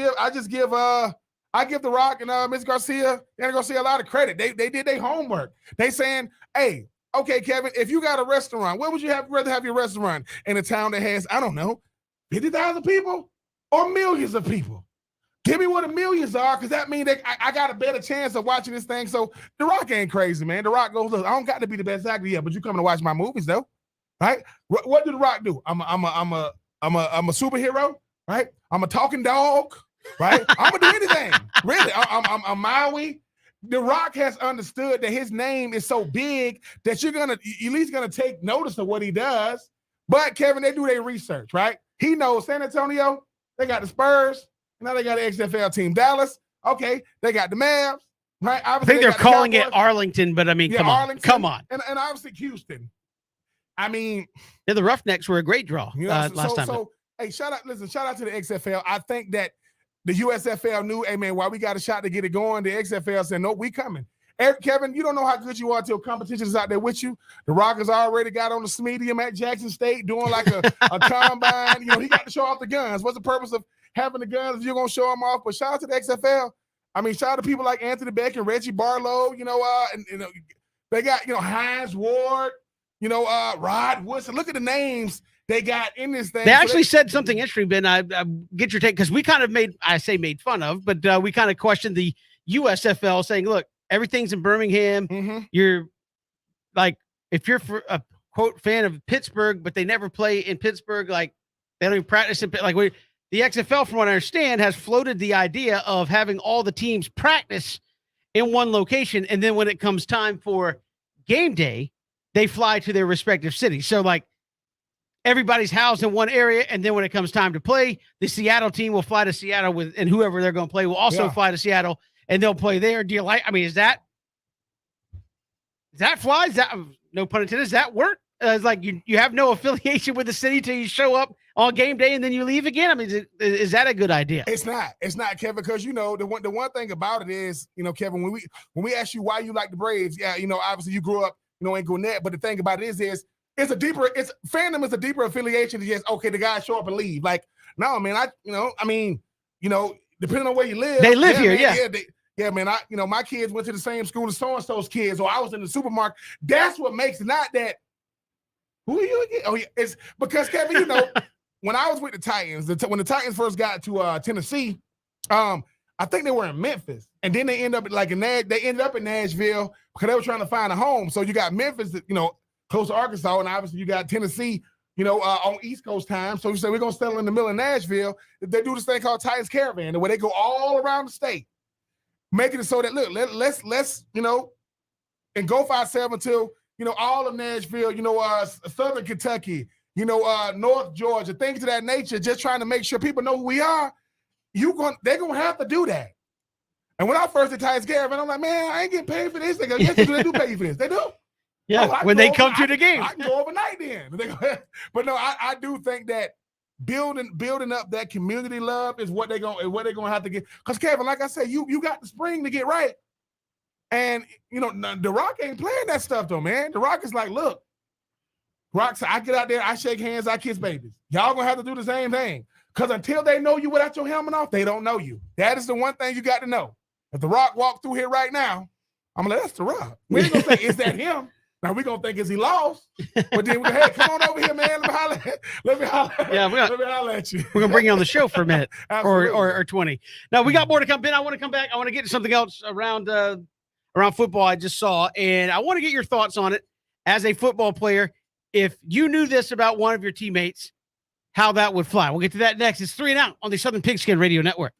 The Rock and Ms. Garcia a lot of credit. They did their homework. They saying, hey, okay, Kevin, if you got a restaurant, where would you rather have your restaurant? In a town that has, I don't know, 50,000 people or millions of people? Give me what the millions are, because that means I got a better chance of watching this thing. So The Rock ain't crazy, man. The Rock goes, look, I don't got to be the best actor yet, but you coming to watch my movies, though, right? What do The Rock do? I'm a superhero, right? I'm a talking dog, right? I'm gonna do anything, really. I'm Maui. The Rock has understood that his name is so big that you're at least gonna take notice of what he does. But Kevin, they do their research, right? He knows San Antonio, they got the Spurs. Now they got an XFL team. Dallas, okay, they got the Mavs, right? Obviously, I think they're calling it Arlington, but I mean, come on. And obviously Houston. I mean, the Roughnecks were a great draw last time. So, hey, shout out to the XFL. I think that the USFL knew, hey, man, while we got a shot to get it going, the XFL said, no, we coming. Kevin, you don't know how good you are until competition is out there with you. The Rockers already got on the Smedium at Jackson State doing like a combine. He got to show off the guns. What's the purpose of having the guns if you're going to show them off? But shout out to the XFL. I mean, shout out to people like Anthony Beck and Reggie Barlow, they got, Hines Ward, Rod Woodson. Look at the names they got in this thing. They actually said something interesting, Ben. I get your take, because we kind of made fun of, but we kind of questioned the USFL, saying, look, everything's in Birmingham. Mm-hmm. You're like, if you're a quote fan of Pittsburgh, but they never play in Pittsburgh, like they don't even practice in, like the XFL, from what I understand, has floated the idea of having all the teams practice in one location, and then when it comes time for game day, they fly to their respective cities. So, like, everybody's housed in one area, and then when it comes time to play, the Seattle team will fly to Seattle with, and whoever they're going to play will also fly to Seattle, and they'll play there. Do you like? I mean, is that fly? Is that, no pun intended? Does that work? It's like you have no affiliation with the city till you show up on game day and then you leave again. I mean, is that a good idea? It's not, Kevin, because the one thing about it is, Kevin, when we ask you why you like the Braves, obviously you grew up, in Gwinnett, but the thing about it is fandom is a deeper affiliation than just, okay, the guys show up and leave. Like, no, man, depending on where you live, they live here, man, my kids went to the same school as so-and-so's kids, or I was in the supermarket. That's what makes it, not that. Who are you again? Oh, yeah, it's because, Kevin, when I was with the Titans, when the Titans first got to Tennessee, I think they were in Memphis, and then they ended up in Nashville because they were trying to find a home. So you got Memphis, close to Arkansas, and obviously you got Tennessee, on East Coast time. So you say we're gonna settle in the middle of Nashville. They do this thing called Titans Caravan, where they go all around the state, making it so that let's engulf ourselves until all of Nashville, Southern Kentucky, North Georgia, things of that nature, just trying to make sure people know who we are. They're gonna have to do that. And when I first did Titans Caravan, I'm like, man, I ain't getting paid for this. They go, yes, they do pay you for this. They do. Yeah, when they come to the game. I can go overnight then. But no, I do think that building up that community love is what they're gonna have to get. Because, Kevin, like I said, you got the spring to get right. And, The Rock ain't playing that stuff, though, man. The Rock is like, look, Rock said, I get out there, I shake hands, I kiss babies. Y'all gonna have to do the same thing. Because until they know you without your helmet off, they don't know you. That is the one thing you got to know. If The Rock walked through here right now, I'm like, that's The Rock. We ain't gonna say, is that him? Now we're gonna think, is he lost? But then hey, come on over here, man. Let me holler at you. We're gonna bring you on the show for a minute or 20. Now we got more to come. Ben, I want to come back. I want to get to something else around football I just saw, and I want to get your thoughts on it as a football player. If you knew this about one of your teammates, how that would fly. We'll get to that next. It's 3 and Out on the Southern Pigskin Radio Network.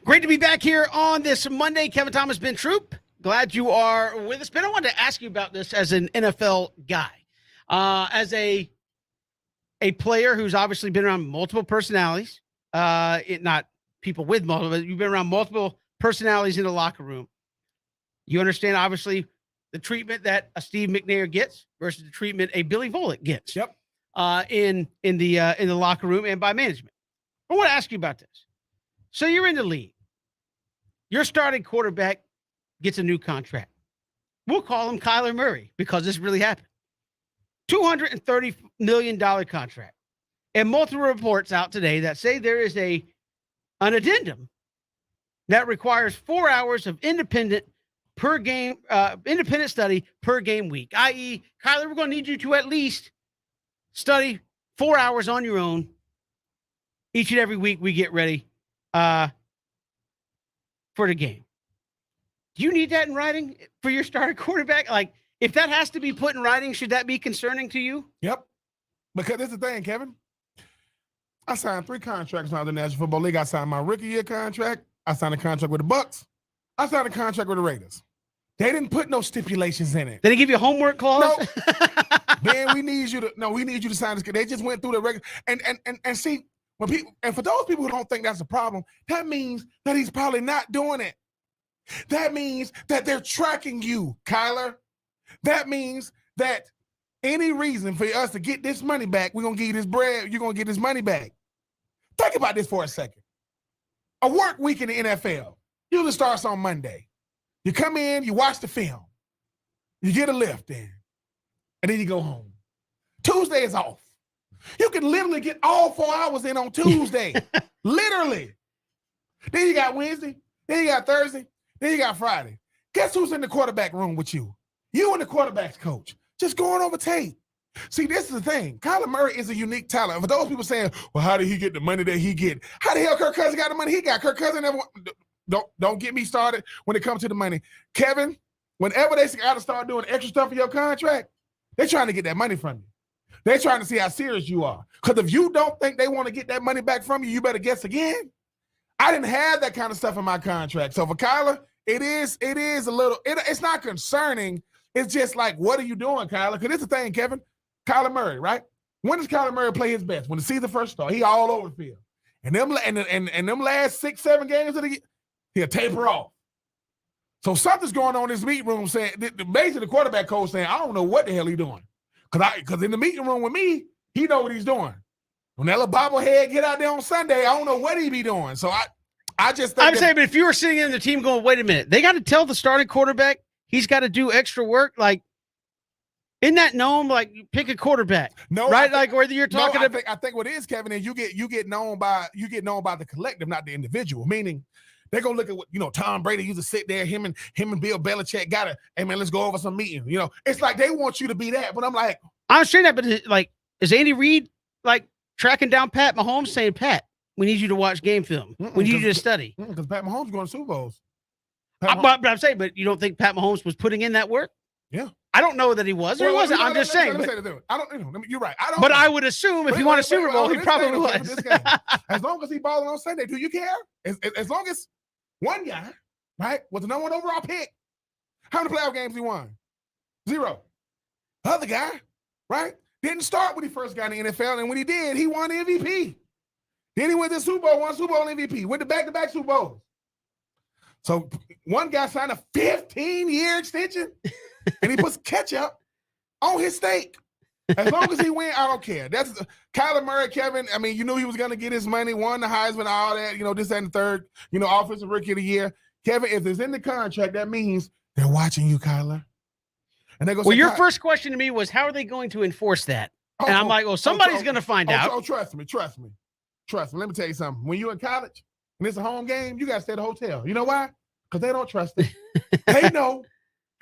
Great to be back here on this Monday. Kevin Thomas, Ben Troop. Glad you are with us. Ben, I wanted to ask you about this as an NFL guy. As a player who's obviously been around multiple personalities, not people with multiple, but you've been around multiple personalities in the locker room. You understand, obviously, the treatment that a Steve McNair gets versus the treatment a Billy Volek gets. Yep. In the locker room and by management. I want to ask you about this. So you're in the league. Your starting quarterback gets a new contract. We'll call him Kyler Murray because this really happened. $230 million contract. And multiple reports out today that say there is an addendum that requires 4 hours of independent study per game week, i.e., Kyler, we're going to need you to at least study 4 hours on your own each and every week we get ready for the game. Do you need that in writing for your starter quarterback? Like, if that has to be put in writing, should that be concerning to you? Yep. Because this is the thing, Kevin. I signed 3 contracts now in the National Football League. I signed my rookie year contract. I signed a contract with the Bucks. I signed a contract with the Raiders. They didn't put no stipulations in it. Did they give you a homework clause? No. Man, we need you to sign this. They just went through the regular and see when people, and for those people who don't think that's a problem, that means that he's probably not doing it. That means that they're tracking you, Kyler. That means that any reason for us to get this money back, we're gonna give you this bread, you're gonna get this money back. Think about this for a second. A work week in the NFL usually starts on Monday. You come in, you watch the film, you get a lift in, and then you go home. Tuesday is off. You can literally get all 4 hours in on Tuesday. Literally. Then you got Wednesday, then you got Thursday, then you got Friday. Guess who's in the quarterback room with you? You and the quarterback's coach. Just going over tape. See, this is the thing. Kyler Murray is a unique talent. For those people saying, well, how did he get the money that he get? How the hell Kirk Cousins got the money he got? Kirk Cousins never. Don't get me started when it comes to the money. Kevin, whenever they got to start doing extra stuff for your contract, they're trying to get that money from you. They're trying to see how serious you are. Because if you don't think they want to get that money back from you, you better guess again. I didn't have that kind of stuff in my contract. So for Kyler, it is a little, it's not concerning. It's just like, what are you doing, Kyler? Because it's the thing, Kevin. Kyler Murray, right? When does Kyler Murray play his best? When the season first starts, he all over the field. And them last 6-7 games of the year, he'll taper off. So something's going on in this meeting room saying, basically the quarterback coach saying, I don't know what the hell he's doing. Because in the meeting room with me, he know what he's doing. When that little bobblehead get out there on Sunday, I don't know what he be doing. So I just think saying, but if you were sitting in the team going, wait a minute, they got to tell the starting quarterback he's got to do extra work. Like, isn't that known? Like, you pick a quarterback, no, right? Like, whether you're talking about, I think what it is, Kevin, is you get known by the collective, not the individual. Meaning, they're gonna look at what Tom Brady used to sit there. Him and Bill Belichick gotta, hey man, let's go over some meeting. It's like they want you to be that. But I'm like, I'm saying that, but like, is Andy Reid like tracking down Pat Mahomes saying, Pat, we need you to watch game film. We need you to study. Because Pat Mahomes going to Super Bowls. But I'm saying, but you don't think Pat Mahomes was putting in that work? Yeah. I don't know that he was or he wasn't. I'm just saying. I don't. You're right. I don't. But know. I would assume if he won a Super Bowl, he probably was. As long as he balling on Sunday, do you care? As long as one guy, right, was the number 1 overall pick. How many playoff games he won? 0. Other guy, right, didn't start when he first got in the NFL, and when he did, he won MVP. Then he went to the Super Bowl, won Super Bowl MVP, went to back-to-back Super Bowls. So one guy signed a 15-year extension, and he puts ketchup on his steak. As long as he win, I don't care. That's Kyler Murray, Kevin. I mean, you knew he was going to get his money, won the Heisman, all that, this and the third, offensive rookie of the year. Kevin, if it's in the contract, that means they're watching you, Kyler. And they go. Well, your first question to me was, how are they going to enforce that? And I'm like, well, somebody's going to find out. Oh, trust me. Let me tell you something. When you're in college and it's a home game, you got to stay at the hotel. You know why? Because they don't trust it. They know,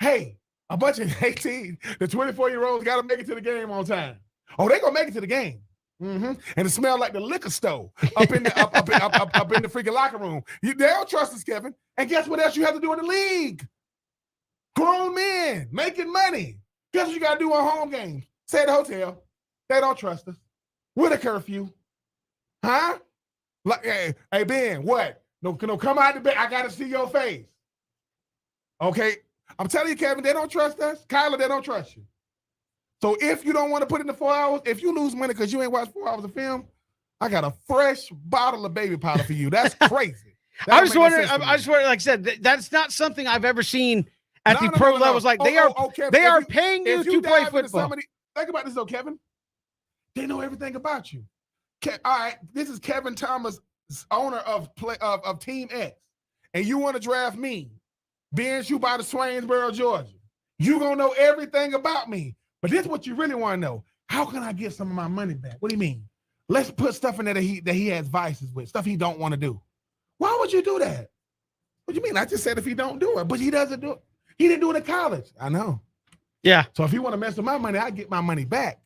hey, a bunch of 18, the 24-year-olds got to make it to the game on time. Oh, they going to make it to the game. Mm-hmm. And it smelled like the liquor store up in the freaking locker room. They don't trust us, Kevin. And guess what else you have to do in the league? Grown men making money. Guess what you got to do on home games? Stay at the hotel. They don't trust us. With a curfew. Huh? Like, hey, Ben, what? No, come out the bed. I gotta see your face. Okay. I'm telling you, Kevin, they don't trust us. Kyler, they don't trust you. So if you don't want to put in the 4 hours, if you lose money because you ain't watched 4 hours of film, I got a fresh bottle of baby powder for you. That's crazy. I was wondering. I just wondering. Like I said, that's not something I've ever seen at the pro levels. Like they are paying you to play football. Think about this though, Kevin. They know everything about you. All right, this is Kevin Thomas, owner of Team X, and you want to draft me, being you by the Swainsboro, Georgia. You gonna know everything about me. But this is what you really want to know. How can I get some of my money back? What do you mean? Let's put stuff in there that he has vices with, stuff he don't want to do. Why would you do that? What do you mean? I just said if he don't do it, but he doesn't do it. He didn't do it in college. I know. Yeah. So if you want to mess with my money, I get my money back.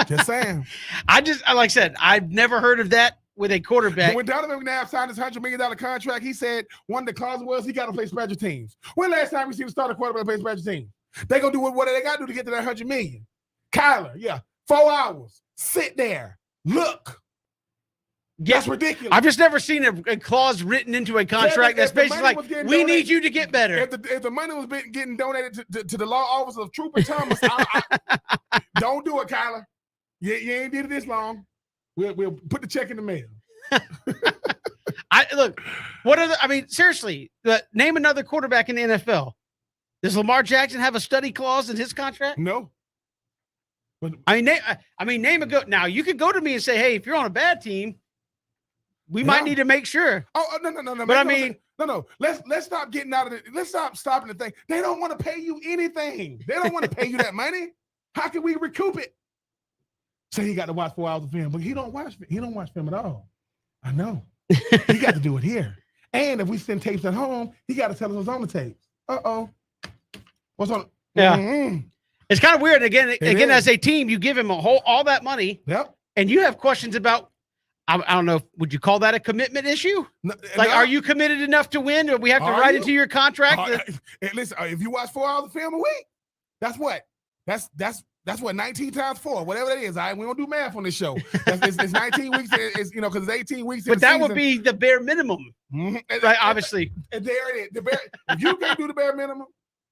Just saying. Like I said, I've never heard of that with a quarterback. But when Donovan McNabb signed his $100 million contract, he said one of the clauses was he got to play special teams. When last time we seen a starter quarterback play special teams? They gonna do what they got to do to get to that $100 million. Kyler, yeah, 4 hours, sit there, look. Yeah, that's ridiculous. I've just never seen a clause written into a contract that's basically like, we need you to get better. If the money was getting donated to the law office of Trooper Thomas, I don't do it, Kyler. You ain't did it this long. We'll put the check in the mail. Seriously, name another quarterback in the NFL. Does Lamar Jackson have a study clause in his contract? No. But name a go. Now you could go to me and say, hey, if you're on a bad team, we might need to make sure. Oh, no. But no. Let's stop getting out of it. Let's stop stopping the thing. They don't want to pay you anything. They don't want to pay you that money. How can we recoup it? Say he got to watch 4 hours of film, but he don't watch film at all. I know. He got to do it here. And if we send tapes at home, he got to tell us what's on the tapes. Uh-oh. What's on? Yeah. Mm-hmm. It's kind of weird. Again, as a team, you give him all that money. Yep. And you have questions about, I don't know, would you call that a commitment issue? Are you committed enough to win, or we have to write into your contract? Listen, if you watch 4 hours of film a week, that's what? That's what 19 times 4, whatever that is. All right, we don't do math on this show. It's 19 weeks. It's because it's 18 weeks. But that would be the bare minimum, right? Obviously, and there it is. If you can't do the bare minimum,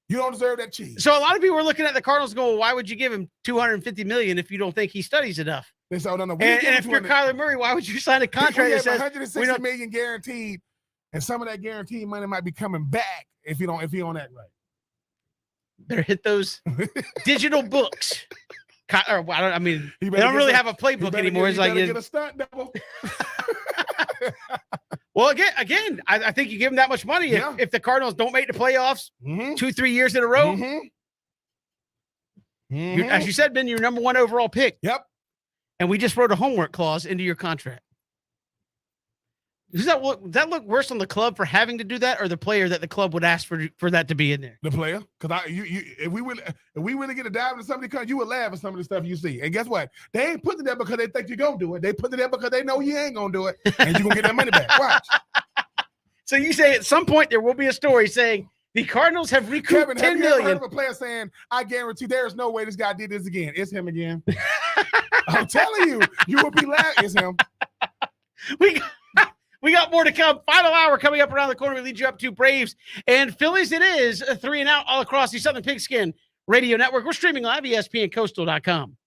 you don't deserve that cheese. So a lot of people are looking at the Cardinals going, well, why would you give him $250 million if you don't think he studies enough? They say, no. And if you're Kyler Murray, why would you sign a contract that says $160 million guaranteed, and some of that guaranteed money might be coming back if you don't act right. Better hit those digital books. They don't really have a playbook anymore. It's like get a stunt double. Well, again, I think you give them that much money. Yeah. If the Cardinals don't make the playoffs 2-3 years in a row, as you said, Ben, you're number 1 overall pick. Yep. And we just wrote a homework clause into your contract. Does that look worse on the club for having to do that, or the player that the club would ask for that to be in there? The player, because if we really get a dive into somebody, you would laugh at some of the stuff you see. And guess what? They ain't putting it there because they think you're gonna do it. They put it there because they know you ain't gonna do it, and you're gonna get that money back. Watch. So you say at some point there will be a story saying the Cardinals have recouped $10 million. Have you ever heard of a player saying, "I guarantee there is no way this guy did this again"? It's him again. I'm telling you, you will be laughing. It's him. We got more to come. Final hour coming up around the corner. We lead you up to Braves and Phillies. It is 3 and out all across the Southern Pigskin Radio Network. We're streaming live, ESPNCoastal.com.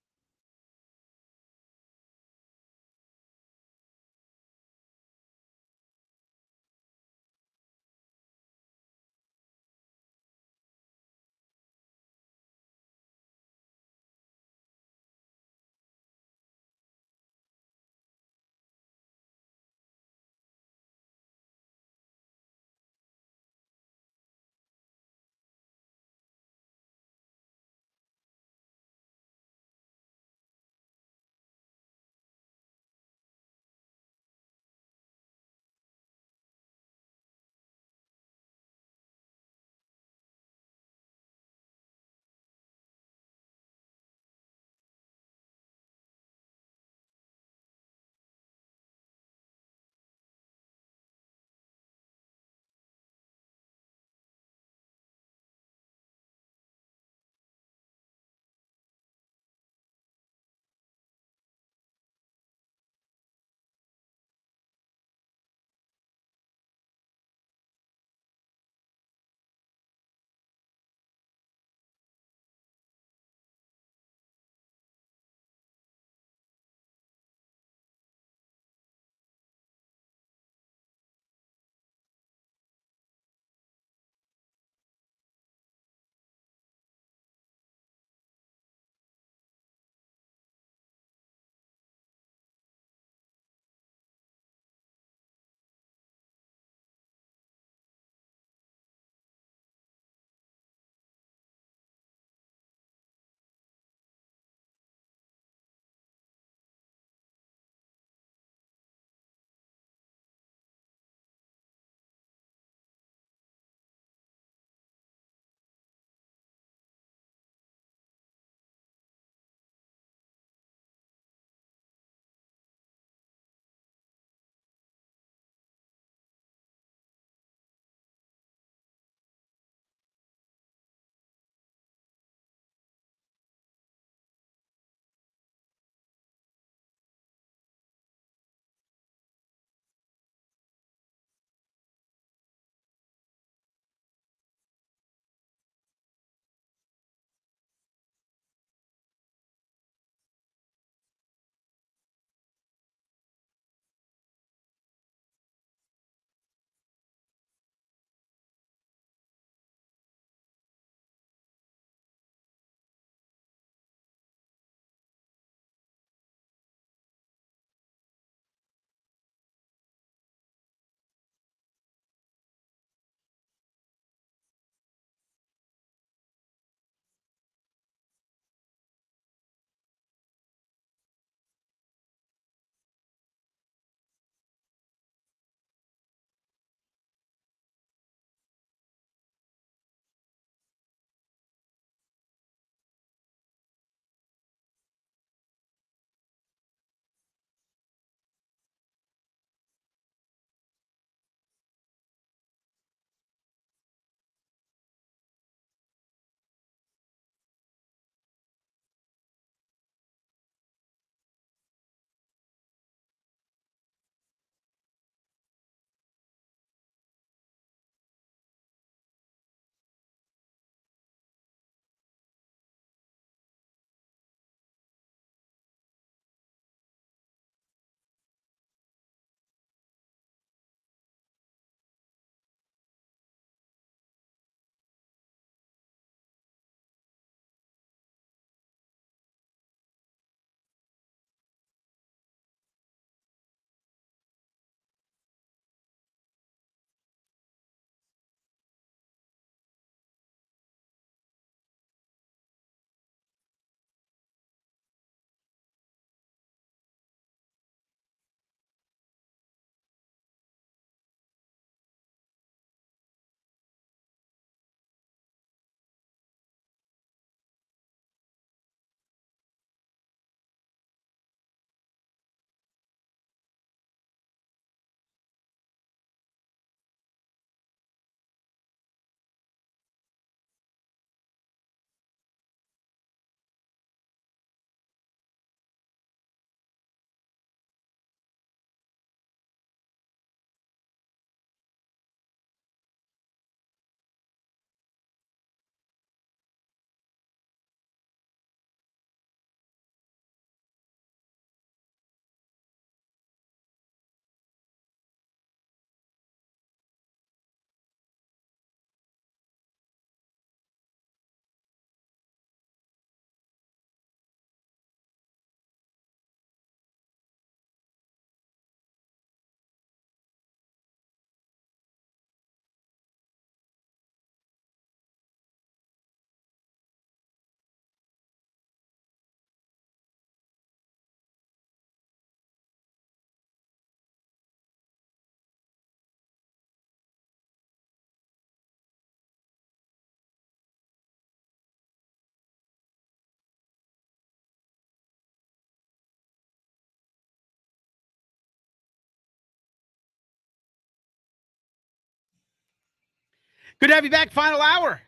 Good to have you back. Final hour.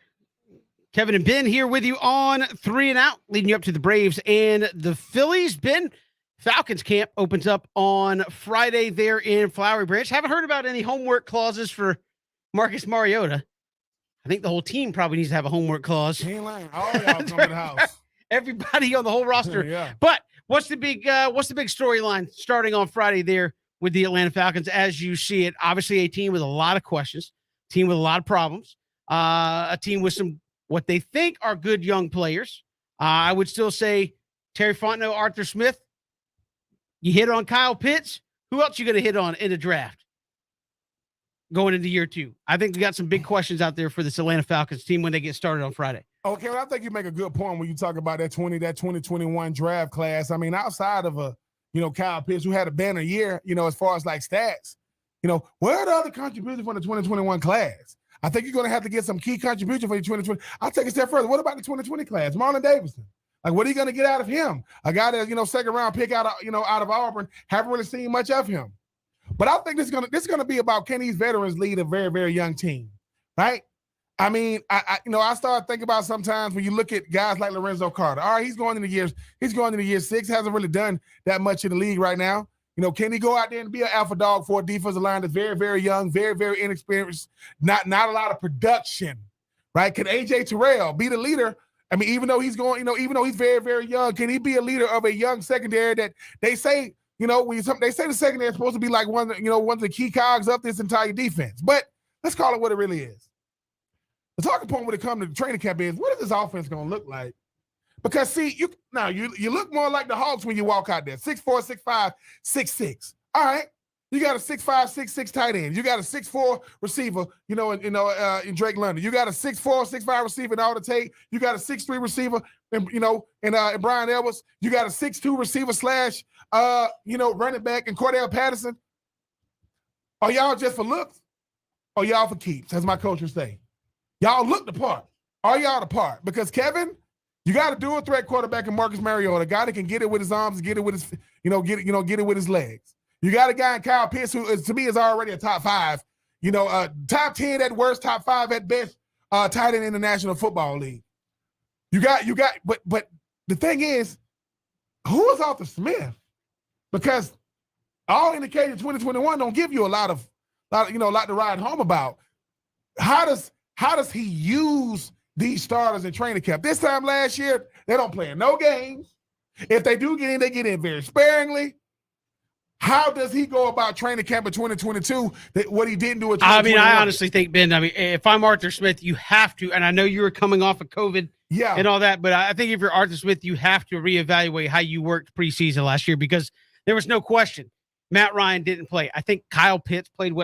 Kevin and Ben here with you on 3 and Out, leading you up to the Braves and the Phillies. Ben, Falcons camp opens up on Friday there in Flowery Branch. Haven't heard about any homework clauses for Marcus Mariota. I think the whole team probably needs to have a homework clause. Ain't lying. All y'all come to the house. Everybody on the whole roster. Yeah. But what's the big storyline starting on Friday there with the Atlanta Falcons as you see it? Obviously a team with a lot of questions, team with a lot of problems, a team with some what they think are good young players. I would still say Terry Fontenot, Arthur Smith. You hit on Kyle Pitts. Who else you going to hit on in the draft going into year 2? I think we got some big questions out there for this Atlanta Falcons team when they get started on Friday. Okay, well, I think you make a good point when you talk about that 2021 draft class. I mean, outside of Kyle Pitts, who had a banner year, as far as like stats, where are the other contributions from the 2021 class? I think you're going to have to get some key contribution for the 2020. I'll take a step further. What about the 2020 class? Marlon Davidson. Like, what are you going to get out of him? A guy that, second round pick out of Auburn, haven't really seen much of him. But I think this is going to be about, can these veterans lead a very, very young team, right? I mean, I start thinking about sometimes when you look at guys like Lorenzo Carter. All right, he's going into year 6, hasn't really done that much in the league right now. Can he go out there and be an alpha dog for a defensive line that's very, very young, very, very inexperienced, not a lot of production, right? Can A.J. Terrell be the leader? I mean, even though he's very, very young, can he be a leader of a young secondary that they say, they say the secondary is supposed to be like one of the key cogs of this entire defense. But let's call it what it really is. The talking point when it comes to the training camp is, what is this offense going to look like? Because, see, you look more like the Hawks when you walk out there. 6'4", 6'5", 6'6". All right. You got a 6'5", 6'6" tight end. You got a 6'4" receiver, in Drake London. You got a 6'4", 6'5" receiver in Alder Tate. You got a 6'3" receiver, in Brian Edwards. You got a 6'2" receiver slash, running back in Cordell Patterson. Are y'all just for looks? Or y'all for keeps, as my coach would say? Y'all look the part. Are y'all the part? Because, Kevin, you got a dual threat quarterback in Marcus Mariota, a guy that can get it with his arms, get it with his, get it with his legs. You got a guy in Kyle Pitts who to me is already a top 5, top 10 at worst, top 5 at best, tight end in the National Football League. But the thing is, who is Arthur Smith? Because all indications 2021 don't give you a lot to ride home about. How does he use these starters in training camp? This time last year, they don't play in no games. If they do get in, they get in very sparingly. How does he go about training camp in 2022 what he didn't do in 2021? I mean, I honestly think, Ben, if I'm Arthur Smith, you have to, and I know you were coming off of COVID and all that, but I think if you're Arthur Smith, you have to reevaluate how you worked preseason last year because there was no question. Matt Ryan didn't play. I think Kyle Pitts played,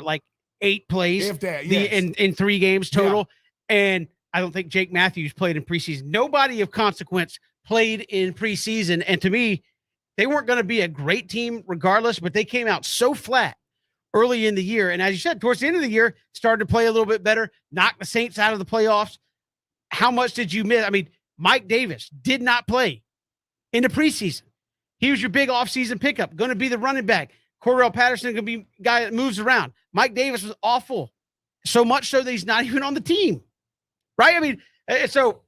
8 plays if that, yes. in 3 games total, and I don't think Jake Matthews played in preseason. Nobody of consequence played in preseason, and to me, they weren't going to be a great team regardless, but they came out so flat early in the year. And as you said, towards the end of the year, started to play a little bit better, knocked the Saints out of the playoffs. How much did you miss? I mean, Mike Davis did not play in the preseason. He was your big offseason pickup, going to be the running back. Cordell Patterson going to be a guy that moves around. Mike Davis was awful, so much so that he's not even on the team, right? I mean, so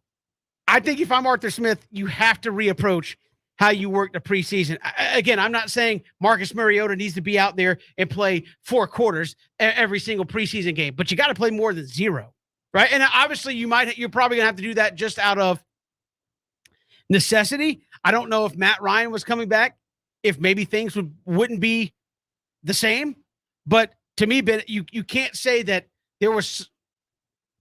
I think if I'm Arthur Smith, you have to reapproach how you work the preseason. Again, I'm not saying Marcus Mariota needs to be out there and play 4 quarters every single preseason game, but you got to play more than 0, right? And obviously you're probably going to have to do that just out of necessity. I don't know if Matt Ryan was coming back, if maybe things wouldn't be the same, but to me, Ben, you can't say that there was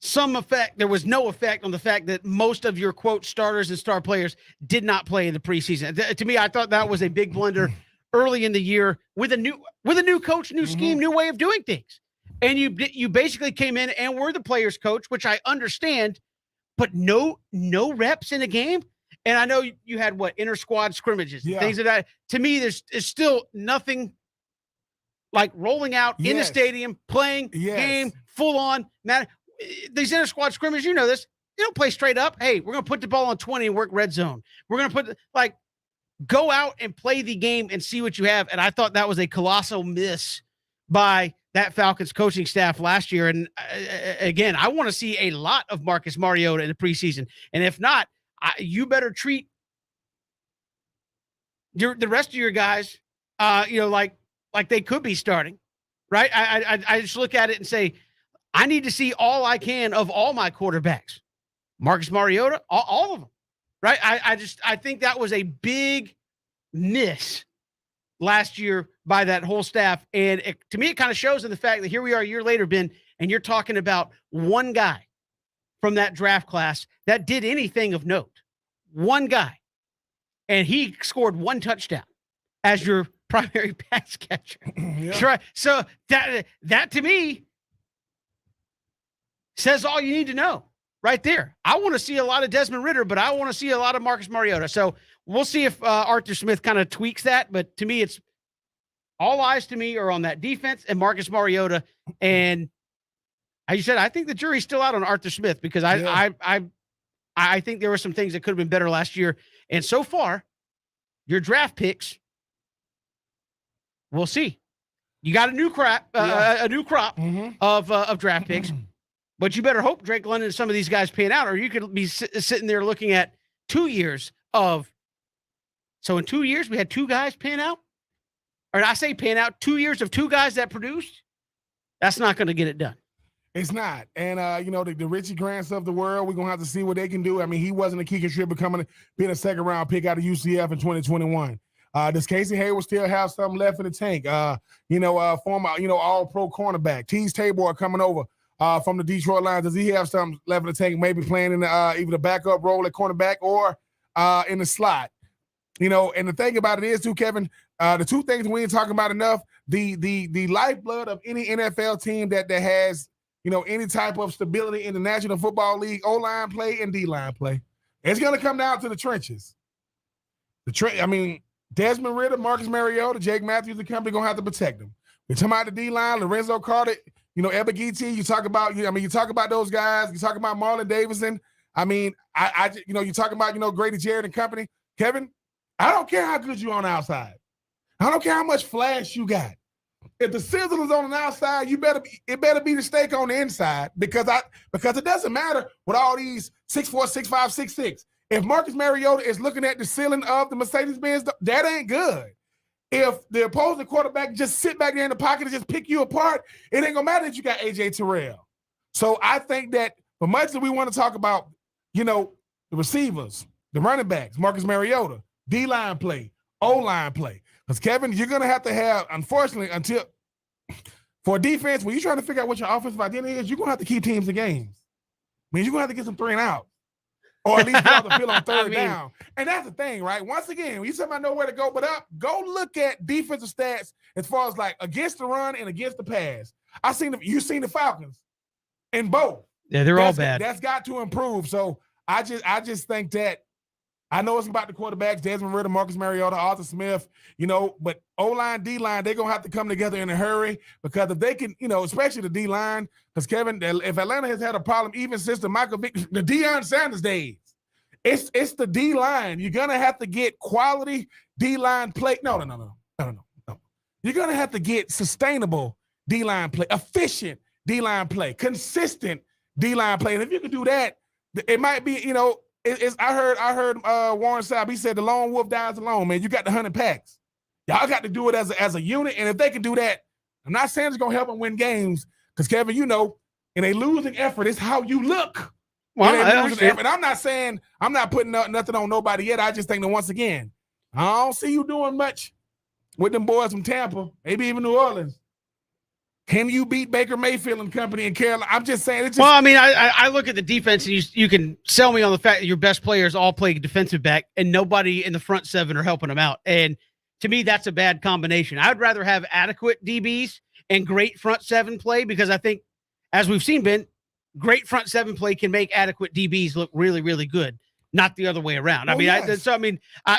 some effect. There was no effect on the fact that most of your quote starters and star players did not play in the preseason. To me, I thought that was a big blunder early in the year with a new coach, new scheme, new way of doing things. And you basically came in and were the players coach, which I understand, but no reps in a game. And I know you had inter squad scrimmages, things of that. To me, there's still nothing like rolling out in the stadium, playing game full on. Man, these inter squad scrimmages, you know this. You don't play straight up. Hey, we're going to put the ball on 20 and work red zone. We're going to go out and play the game and see what you have. And I thought that was a colossal miss by that Falcons coaching staff last year. And again, I want to see a lot of Marcus Mariota in the preseason. And if not, you better treat the rest of your guys, like they could be starting, right? I just look at it and say, I need to see all I can of all my quarterbacks. Marcus Mariota, all of them, right? I think that was a big miss last year by that whole staff. And to me, it kind of shows in the fact that here we are a year later, Ben, and you're talking about one guy from that draft class that did anything of note. One guy. And he scored one touchdown as your primary pass catcher. Yeah. Right. So that to me says all you need to know right there. I want to see a lot of Desmond Ridder, but I want to see a lot of Marcus Mariota. So we'll see if Arthur Smith kind of tweaks that. But to me, it's all eyes to me are on that defense and Marcus Mariota. And as you said, I think the jury's still out on Arthur Smith because I think there were some things that could have been better last year. And so far, your draft picks, we'll see. You got a new crop of draft picks, but you better hope Drake London and some of these guys pan out, or you could be sitting there looking at 2 years of. So in 2 years, we had two guys pan out, or I say pan out, 2 years of two guys that produced. That's not going to get it done. It's not. And, the Richie Grants of the world, we're going to have to see what they can do. I mean, he wasn't a key contributor being a second-round pick out of UCF in 2021. Does Casey Hayward still have something left in the tank? Former, all-pro cornerback. Tease Tabor coming over from the Detroit Lions. Does he have something left in the tank, maybe playing in either the backup role at cornerback or in the slot? And the thing about it is, too, Kevin, the two things we ain't talking about enough, the lifeblood of any NFL team that has – any type of stability in the National Football League, O-line play and D-line play. It's going to come down to the trenches. Desmond Ridder, Marcus Mariota, Jake Matthews, the company going to have to protect them. We're talking about the D-line, Lorenzo Carter, Ebigiti, you talk about those guys. You talk about Marlon Davidson. You talk about, Grady Jarrett and company. Kevin, I don't care how good you on the outside. I don't care how much flash you got. If the sizzle is on the outside, it better be the steak on the inside because it doesn't matter with all these 6'4", 6'5", 6'6". If Marcus Mariota is looking at the ceiling of the Mercedes-Benz, that ain't good. If the opposing quarterback just sit back there in the pocket and just pick you apart, it ain't gonna matter that you got AJ Terrell. So I think that for much that we want to talk about, the receivers, the running backs, Marcus Mariota, D-line play, O-line play. Because, Kevin, you're going to have, unfortunately, for a defense, when you're trying to figure out what your offensive identity is, you're going to have to keep teams in games. You're going to have to get some 3 and out. Or at least get off the field on third down. And that's the thing, right? Once again, when you say about nowhere to go but up, go look at defensive stats as far as, against the run and against the pass. You've seen the Falcons in both. Yeah, they're all bad. That's got to improve. So I just think that I know it's about the quarterbacks, Desmond Ridder, Marcus Mariota, Arthur Smith, but O-line, D-line, they're going to have to come together in a hurry because if they can, especially the D-line, because, Kevin, if Atlanta has had a problem even since the the Deion Sanders days, it's the D-line. You're going to have to get quality D-line play. No. You're going to have to get sustainable D-line play, efficient D-line play, consistent D-line play. And if you can do that, it might be, I heard Warren Sapp. He said the lone wolf dies alone, man. You got the 100 packs. Y'all got to do it as a unit. And if they can do that, I'm not saying it's going to help them win games because, Kevin, in a losing effort, it's how you look. Well, and I'm not saying I'm not putting nothing on nobody yet. I just think that once again, I don't see you doing much with them boys from Tampa, maybe even New Orleans. Can you beat Baker Mayfield and company in Carolina? I'm just saying. It's just, well, I look at the defense, and you can sell me on the fact that your best players all play defensive back, and nobody in the front seven are helping them out. And to me, that's a bad combination. I would rather have adequate DBs and great front seven play because I think, as we've seen, Ben, great front seven play can make adequate DBs look really, really good. Not the other way around. Yes.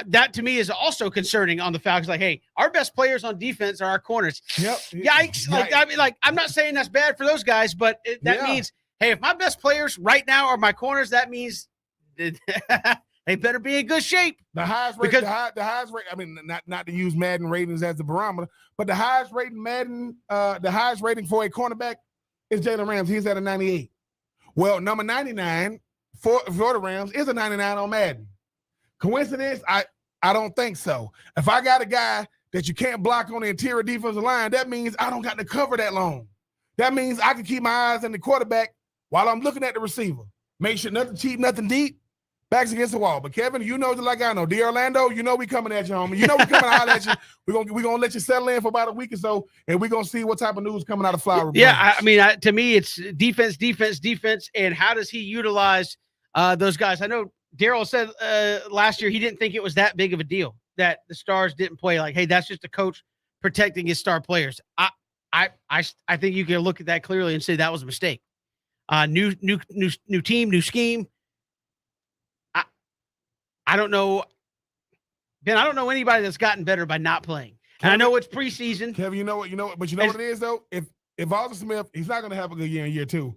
That to me is also concerning on the Falcons. Like, hey, our best players on defense are our corners. Yep. Yikes. I'm not saying that's bad for those guys, but that means, hey, if my best players right now are my corners, that means, They better be in good shape. The highest rate, Because- the highest rate. I mean, not to use Madden ratings as the barometer, but the highest rating the highest rating for a cornerback is Jalen Ramsey. He's at a 98. Well, number 99 for the Rams is a 99 on Madden. Coincidence? I don't think so. If I got a guy that you can't block on the interior defensive line, that means I don't got to cover that long. That means I can keep my eyes on the quarterback while I'm looking at the receiver. Make sure nothing cheap, nothing deep. Backs against the wall. But Kevin, you know just like I know. D. Orlando, you know we coming at you, homie. You know we coming to holler at you. We're gonna let you settle in for about a week or so, and we're gonna see what type of news coming out of Flower. Yeah, I mean, to me, it's defense, and how does he utilize those guys? I know Daryl said last year he didn't think it was that big of a deal that the Stars didn't play. Like, hey, that's just a coach protecting his star players. I think you can look at that clearly and say that was a mistake. New team, new scheme. I don't know, Ben. I don't know anybody that's gotten better by not playing. And I know it's preseason. Kevin, but you know what it is though. If Arthur Smith, he's not going to have a good year in year two.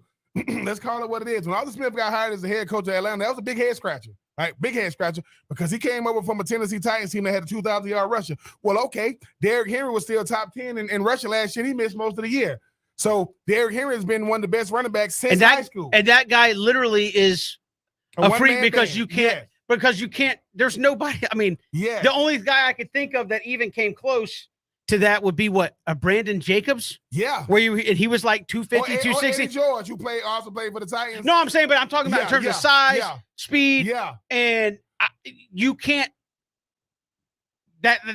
Let's call it what it is. When Arthur Smith got hired as the head coach of Atlanta, that was a big head scratcher, right? Big head scratcher because he came over from a Tennessee Titans team that had a 2,000-yard rusher. Well, okay, Derrick Henry was still top 10 in rushing last year. He missed most of the year. So Derrick Henry has been one of the best running backs since high school. And that guy literally is a freak because you can't. Yes. Because you can't, there's nobody. I mean, the only guy I could think of that even came close to that would be what? A Brandon Jacobs? Yeah. Where he was like 250, 260. Eddie George, who also played for the Titans. No, I'm saying, but I'm talking about in terms of size, speed. Yeah. And you can't,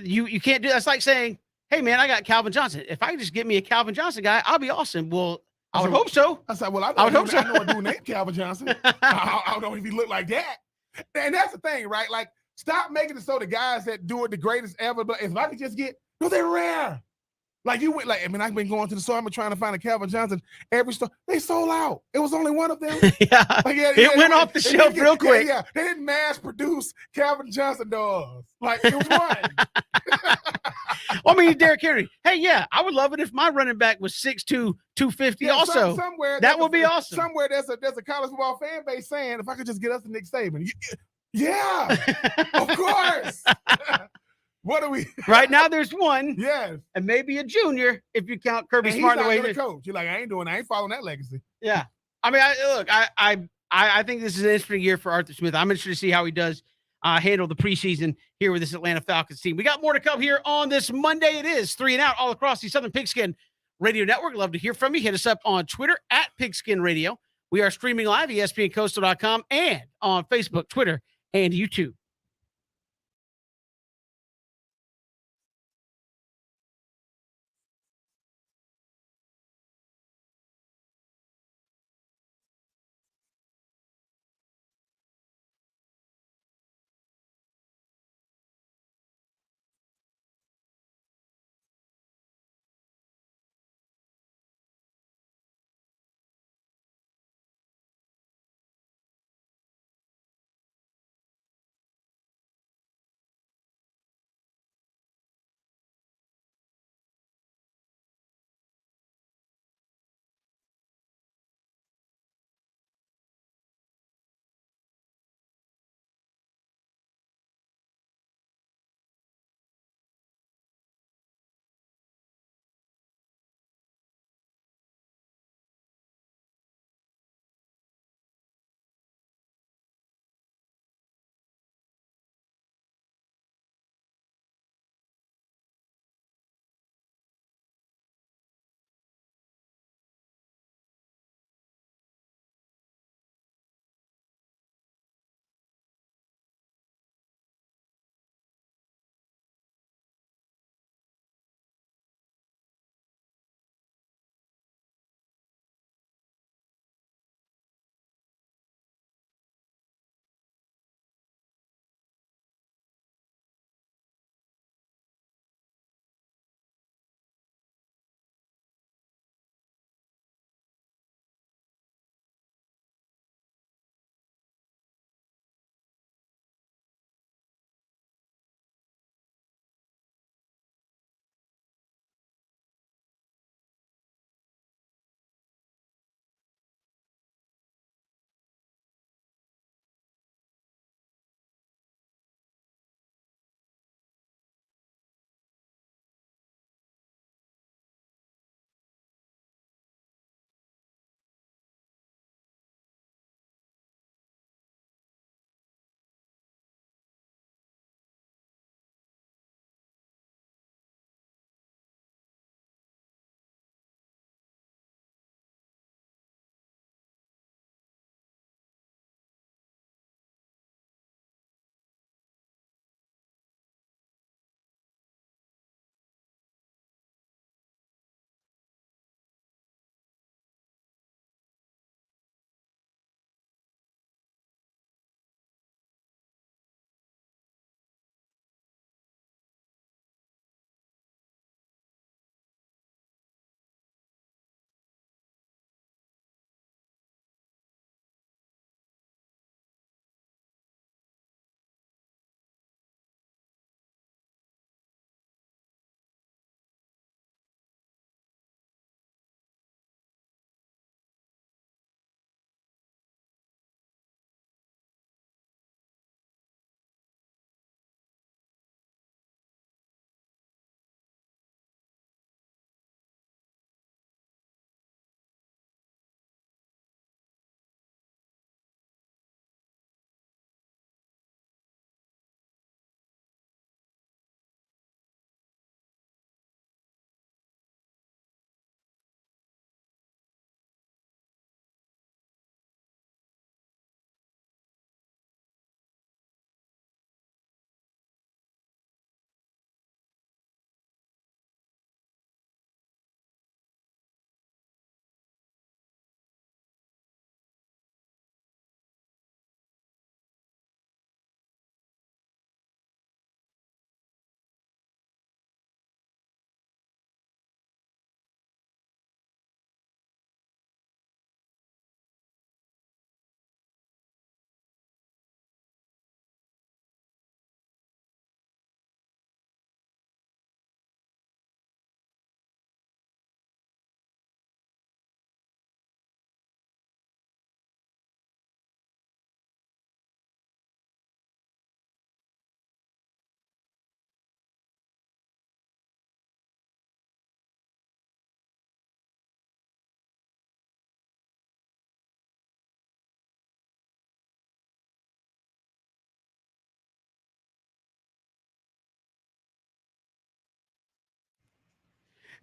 you can't do, that's like saying, hey man, I got Calvin Johnson. If I could just get me a Calvin Johnson guy, I'll be awesome. Well, I would hope so. I said, well, I would hope so. I know a dude named Calvin Johnson. I don't know if he looked like that. And that's the thing, right? Like, stop making it so the guys that do it the greatest ever. But if I could just get, no, they're rare. Like you went, I've been going to the store. I've been trying to find a Calvin Johnson every store. They sold out. It was only one of them. It went off the shelf real quick. Yeah, they didn't mass produce Calvin Johnson doors. Like it was one. Well, I mean, Derrick Henry. Hey, yeah, I would love it if my running back was 6'2", 250 Yeah, also. Somewhere that would be awesome. Somewhere there's a college football fan base saying, if I could just get us to Nick Saban. Yeah, of course. What are we? Right now there's one. Yes. And maybe a junior if you count Kirby and Smart. He's not gonna coach. You're like, I ain't following that legacy. Yeah. I mean, I think this is an interesting year for Arthur Smith. I'm interested to see how he does handle the preseason here with this Atlanta Falcons team. We got more to come here on this Monday. It is 3 and Out all across the Southern Pigskin Radio Network. Love to hear from you. Hit us up on Twitter at Pigskin Radio. We are streaming live, ESPNCoastal.com, and on Facebook, Twitter, and YouTube.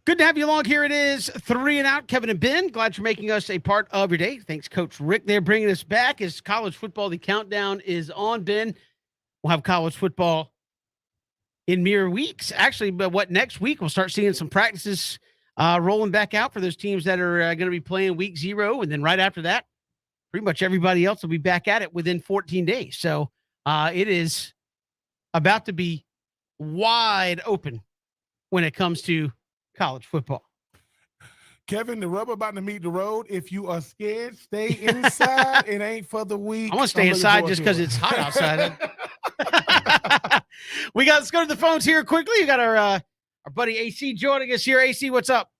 Good to have you along. Here it is, 3 and Out. Kevin and Ben, glad you're making us a part of your day. Thanks, Coach Rick. They're bringing us back as college football. The countdown is on. Ben, we'll have college football in mere weeks. Actually, but next week we'll start seeing some practices rolling back out for those teams that are going to be playing week 0, and then right after that, pretty much everybody else will be back at it within 14 days. So it is about to be wide open when it comes to college football. Kevin, the rubber about to meet the road. If you are scared, stay inside. It ain't for the weak. I want to stay inside just because it's hot outside. Let's go to the phones here quickly. You got our buddy AC joining us here. AC, what's up?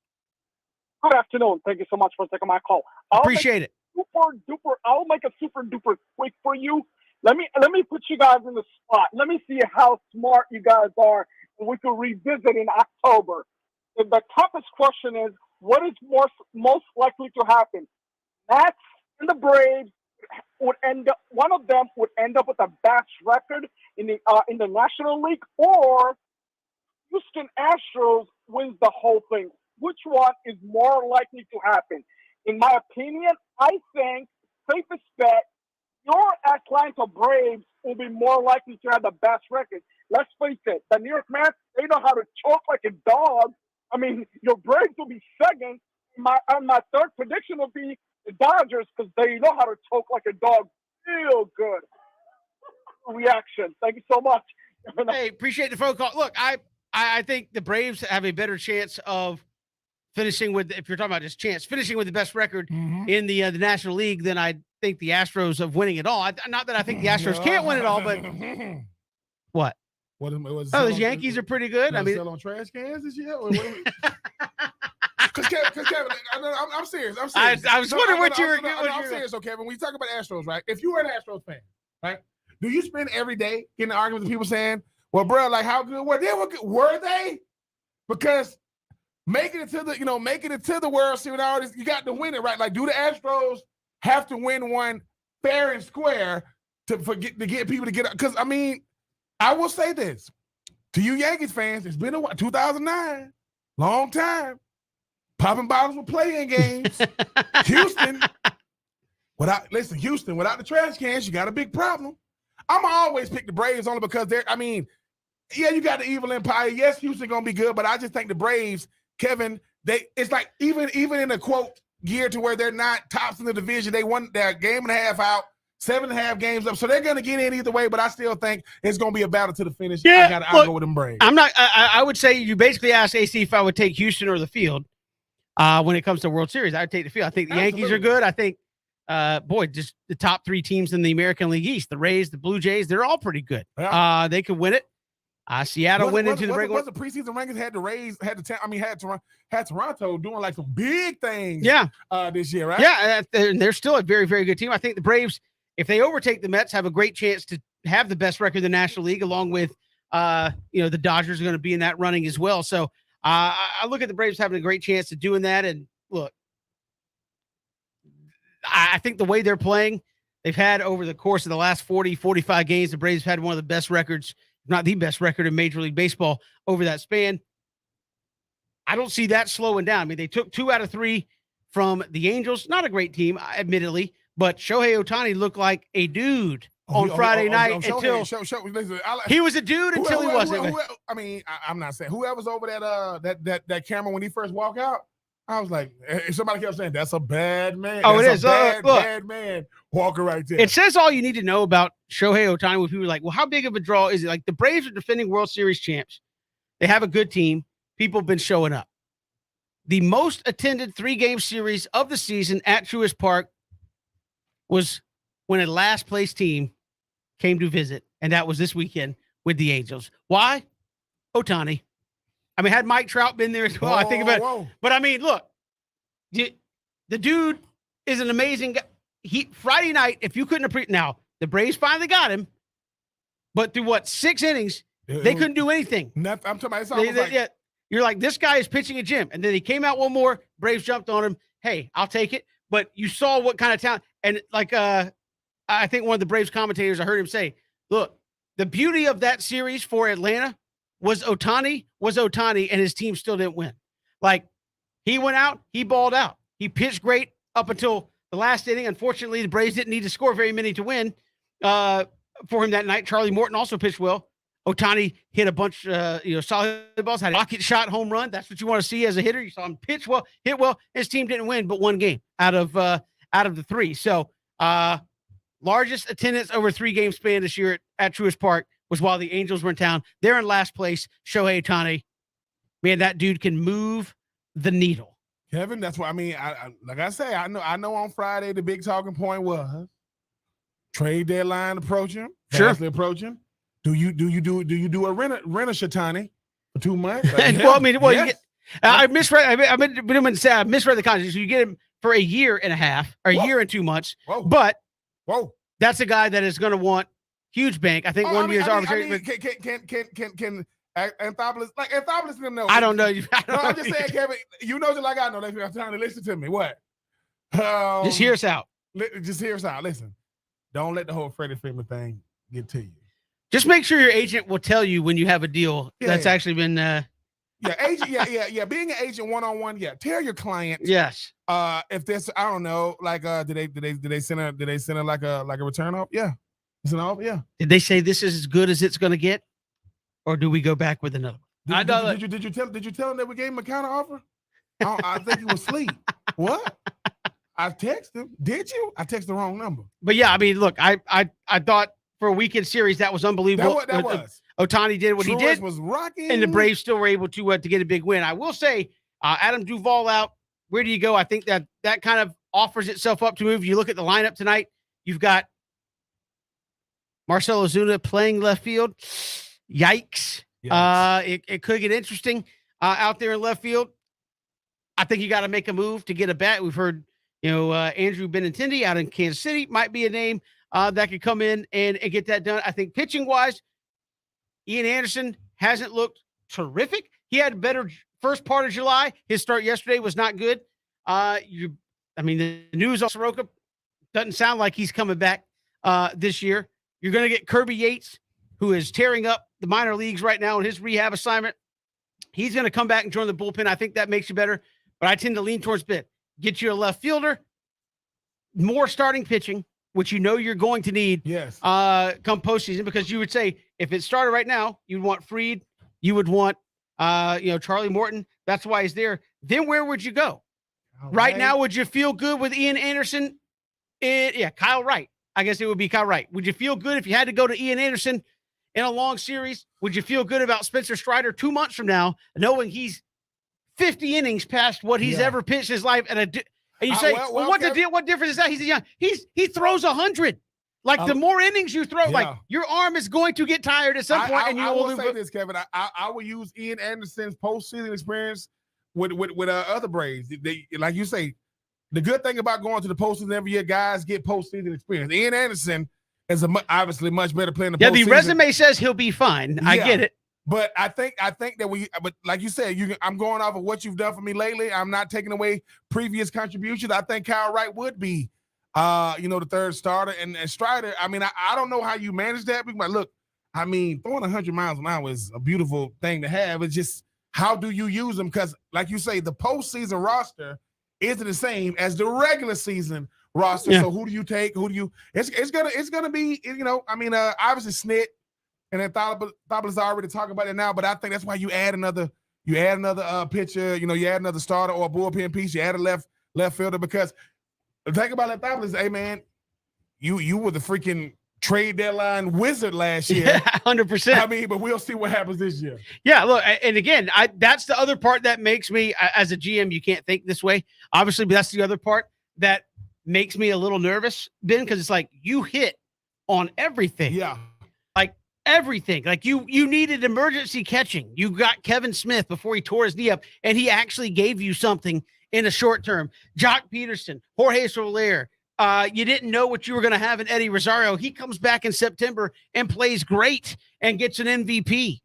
Good afternoon. Thank you so much for taking my call. Appreciate it. I'll make it super duper quick for you. Let me put you guys in the spot. Let me see how smart you guys are, and we can revisit in October. The toughest question is, what is most likely to happen? Nats and the Braves one of them would end up with a best record in the National League, or Houston Astros wins the whole thing. Which one is more likely to happen? In my opinion, I think safest bet, your Atlanta Braves will be more likely to have the best record. Let's face it, the New York Mets, they know how to choke like a dog. I mean, your Braves will be second. My third prediction will be the Dodgers, because they know how to choke like a dog real good. Reaction. Thank you so much. Hey, appreciate the phone call. Look, I think the Braves have a better chance of finishing with, if you're talking about just chance, finishing with the best record in the National League than I think the Astros of winning it all. Not that I think the Astros can't win it all, but what? The Yankees are pretty good. I mean, sell on trash cans this year. Because Kevin, I'm serious. I was wondering what you were. I'm serious, though, Kevin. When you talk about Astros, right? If you were an Astros fan, right? Do you spend every day getting arguments with people saying, "Well, bro, like how good were they? Were they?" Because making it to the World Series, all this, you got to win it, right? Like, do the Astros have to win one fair and square to get people to get up? Because I mean, I will say this to you Yankees fans, it's been a while, 2009, long time, popping bottles with playing games. Houston, without the trash cans, you got a big problem. I'm going to always pick the Braves only because you got the evil empire. Yes, Houston going to be good, but I just think the Braves, Kevin, it's like even in a quote year to where they're not tops in the division, they won their game and a half out, 7.5 games up. So they're going to get in either way, but I still think it's going to be a battle to the finish. Yeah, I'll go with them Braves. I would say you basically asked AC if I would take Houston or the field when it comes to World Series. I would take the field. I think the Yankees are good. I think, just the top 3 teams in the American League East, the Rays, the Blue Jays, they're all pretty good. Yeah. They could win it. Seattle went into the regular. Was the preseason rankings had the Rays, had Toronto doing like some big things. Yeah, this year, right? Yeah, they're still a very, very good team. I think the Braves, if they overtake the Mets, have a great chance to have the best record in the National League, along with the Dodgers are going to be in that running as well. So I look at the Braves having a great chance of doing that. And look, I think the way they're playing, they've had over the course of the last 40, 45 games, the Braves have had one of the best records, if not the best record in Major League Baseball over that span. I don't see that slowing down. I mean, they took 2 out of 3 from the Angels. Not a great team, admittedly, but Shohei Ohtani looked like a dude on Friday night until he was a dude until he wasn't. I'm not saying whoever's over that camera when he first walked out. I was like, somebody kept saying, that's a bad man. Oh, it is. Bad man walking right there. It says all you need to know about Shohei Ohtani when people are like, well, how big of a draw is it? Like, the Braves are defending World Series champs. They have a good team. People have been showing up. The most attended 3-game series of the season at Truist Park was when a last place team came to visit, and that was this weekend with the Angels. Why? Ohtani. I mean, had Mike Trout been there as well, I think about it. But I mean, look, the dude is an amazing guy. Friday night, if you couldn't now, the Braves finally got him, but through 6 innings, they couldn't do anything. I'm talking about it's almost you're like, this guy is pitching a gym. And then he came out one more, Braves jumped on him. Hey, I'll take it. But you saw what kind of talent. And I think one of the Braves commentators, I heard him say, look, the beauty of that series for Atlanta was Ohtani, and his team still didn't win. Like, he went out, he balled out. He pitched great up until the last inning. Unfortunately, the Braves didn't need to score very many to win for him that night. Charlie Morton also pitched well. Ohtani hit a bunch, solid balls, had a rocket shot home run. That's what you want to see as a hitter. You saw him pitch well, hit well. His team didn't win but one game out of the three. So, largest attendance over 3 game span this year at Truist Park was while the Angels were in town. They're in last place. Shohei Ohtani, man, that dude can move the needle. Kevin, that's what I mean. Like I say, I know on Friday the big talking point was trade deadline approaching, fastly approaching. Do you do a rent a Shatani for 2 months? Like, well, I mean, yes. I misread. I misread the contract. So you get him for a year and a half, or a year and 2 months. But that's a guy that is going to want huge bank. I think 1 year's arbitrary. Can Anthopoulos, like Anthopoulos didn't know. I don't know. I'm just saying, Kevin, you know, just like I know. Like, I'm trying to listen to me. What? Just hear us out. Just hear us out. Listen, don't let the whole Freddie Freeman thing get to you. Just make sure your agent will tell you when you have a deal that's actually been. Agent. Yeah. Being an agent one-on-one. Yeah. Tell your client. Yes. If there's, I don't know, like, did they send her like a return off? Yeah. It's an offer. Yeah. Did they say this is as good as it's going to get? Or do we go back with another one? Did you tell him that we gave him a counter offer? I think he was asleep. What? I texted him. Did you? I texted the wrong number. But yeah, I mean, look, I thought for a weekend series that was unbelievable. That was. Ohtani did what he did. Was rocking. And the Braves still were able to get a big win. I will say, Adam Duvall out. Where do you go? I think that kind of offers itself up to move. You look at the lineup tonight. You've got Marcell Ozuna playing left field. Yikes. It could get interesting out there in left field. I think you got to make a move to get a bat. We've heard, Andrew Benintendi out in Kansas City might be a name that could come in and get that done. I think pitching wise, Ian Anderson hasn't looked terrific. He had a better first part of July. His start yesterday was not good. The news on Soroka doesn't sound like he's coming back this year. You're going to get Kirby Yates, who is tearing up the minor leagues right now in his rehab assignment. He's going to come back and join the bullpen. I think that makes you better, but I tend to lean towards get you a left fielder, more starting pitching, which you're going to need come postseason, because you would say if it started right now, you'd want Fried, you would want Charlie Morton. That's why he's there. Then where would you go? Right now, would you feel good with Ian Anderson? Kyle Wright. I guess it would be Kyle Wright. Would you feel good if you had to go to Ian Anderson in a long series? Would you feel good about Spencer Strider 2 months from now, knowing he's 50 innings past what he's ever pitched in his life? And you say, what difference is that? He's young. He throws 100. Like, the more innings you throw, like, your arm is going to get tired at some point. And you will say this, Kevin. I will use Ian Anderson's postseason experience with other Braves. They, like you say, the good thing about going to the postseason every year, guys get postseason experience. Ian Anderson is obviously much better player in the postseason. The resume says he'll be fine. I get it. But I think that but like you said, I'm going off of what you've done for me lately. I'm not taking away previous contributions. I think Kyle Wright would be, the third starter, and Strider. I mean, I don't know how you manage that. But look, I mean, throwing 100 miles an hour is a beautiful thing to have. It's just, how do you use them? Because, like you say, the postseason roster isn't the same as the regular season roster. Yeah. So who do you take? It's gonna be, obviously Snit and then Anthopoulos already talking about it now, but I think that's why you add another pitcher, you add another starter or a bullpen piece, you add a left fielder, because think about Anthopoulos, hey man, you were the freaking trade deadline wizard last year. Yeah, 100%. I mean, but we'll see what happens this year. Yeah, look, and again, that's the other part that makes me, as a GM, you can't think this way, obviously, but that's the other part that makes me a little nervous, Ben, because it's like you hit on everything. Yeah. Like everything. Like you needed emergency catching. You got Kevin Smith before he tore his knee up, and he actually gave you something in a short term. Jock Peterson, Jorge Soler. You didn't know what you were going to have in Eddie Rosario. He comes back in September and plays great and gets an MVP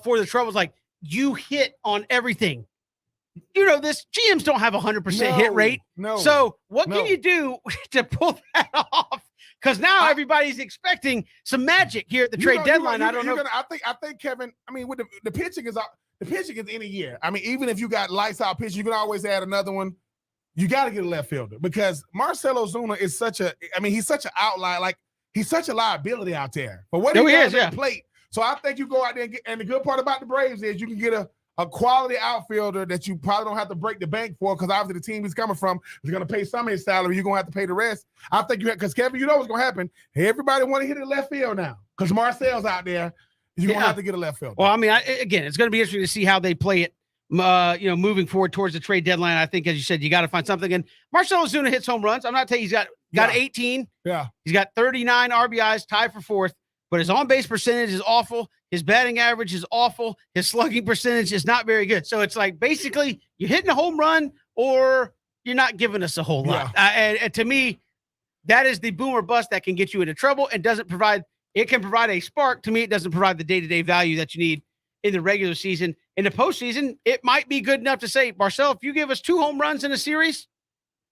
for the Troubles. Like, you hit on everything. This GMs don't have 100% hit rate. No. So what can you do to pull that off? Because now everybody's expecting some magic here at the trade deadline. I don't know. I think Kevin. I mean, with the pitching is the pitching is any year. I mean, even if you got lights out pitching, you can always add another one. You got to get a left fielder because Marcell Ozuna is he's such an outlier. Like, he's such a liability out there. But what he does at the plate. So I think you go out there and the good part about the Braves is you can get a quality outfielder that you probably don't have to break the bank for because obviously the team he's coming from is going to pay some of his salary. You're going to have to pay the rest. I think because Kevin, you know what's going to happen. Hey, everybody want to hit the left field now because Marcel's out there. You're going to have to get a left fielder. Well, I mean, again, it's going to be interesting to see how they play it. Moving forward towards the trade deadline, I think, as you said, you got to find something. And Marcell Ozuna hits home runs. I'm not telling you he's got 18. Yeah. He's got 39 RBIs, tied for fourth, but his on-base percentage is awful. His batting average is awful. His slugging percentage is not very good. So it's like, basically, you're hitting a home run or you're not giving us a whole lot. And to me, that is the boom or bust that can get you into trouble and it can provide a spark. To me, it doesn't provide the day-to-day value that you need in the regular season. In the postseason, it might be good enough to say, Marcell, if you give us 2 home runs in a series,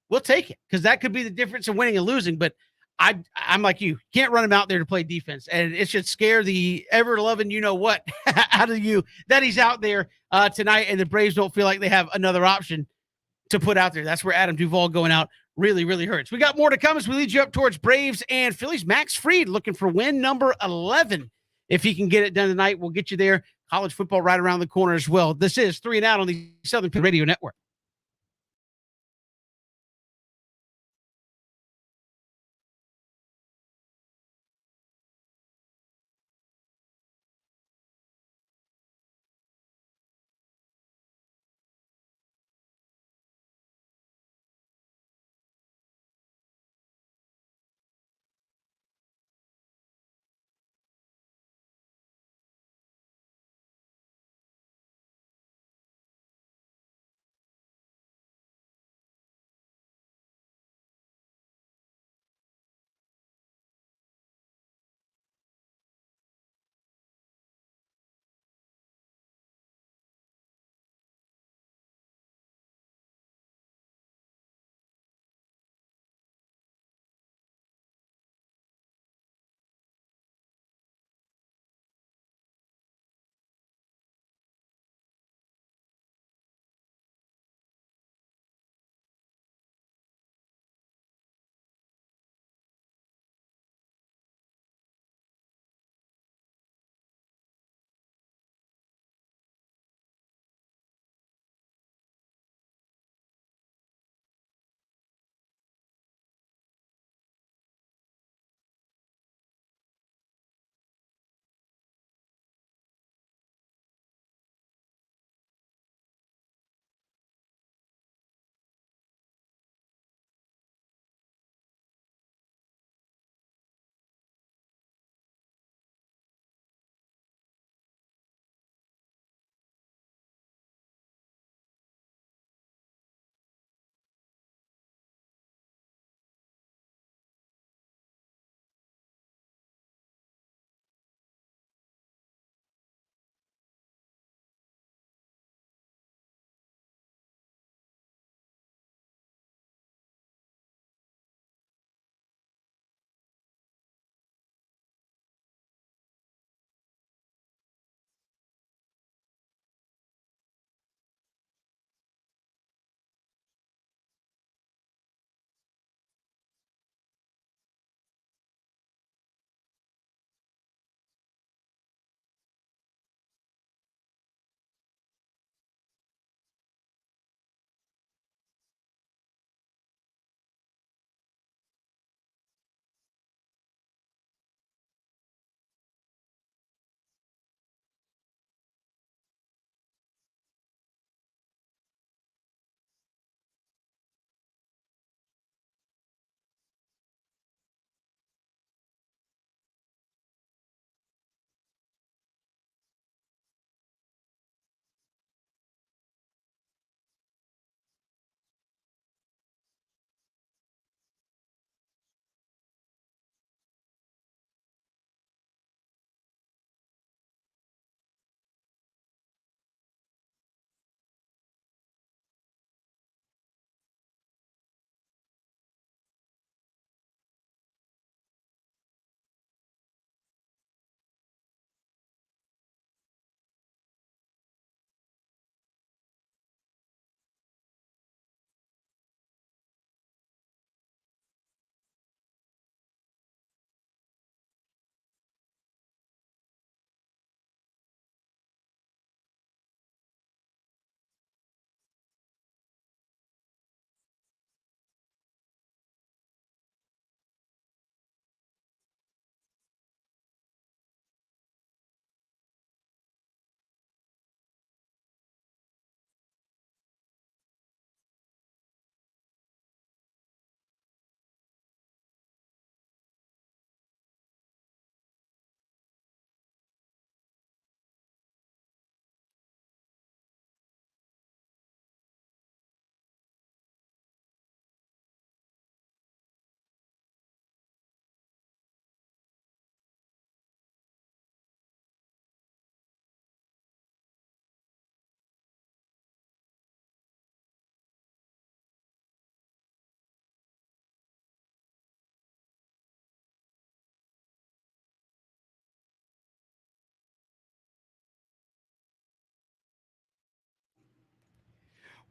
we'll take it, because that could be the difference in winning and losing. But I'm like you, can't run him out there to play defense, and it should scare the ever-loving you-know-what out of you that he's out there tonight, and the Braves don't feel like they have another option to put out there. That's where Adam Duvall going out really, really hurts. We got more to come as we lead you up towards Braves and Phillies. Max Fried looking for win number 11. If he can get it done tonight, we'll get you there. College football right around the corner as well. This is 3 and Out on the Southern Radio Network.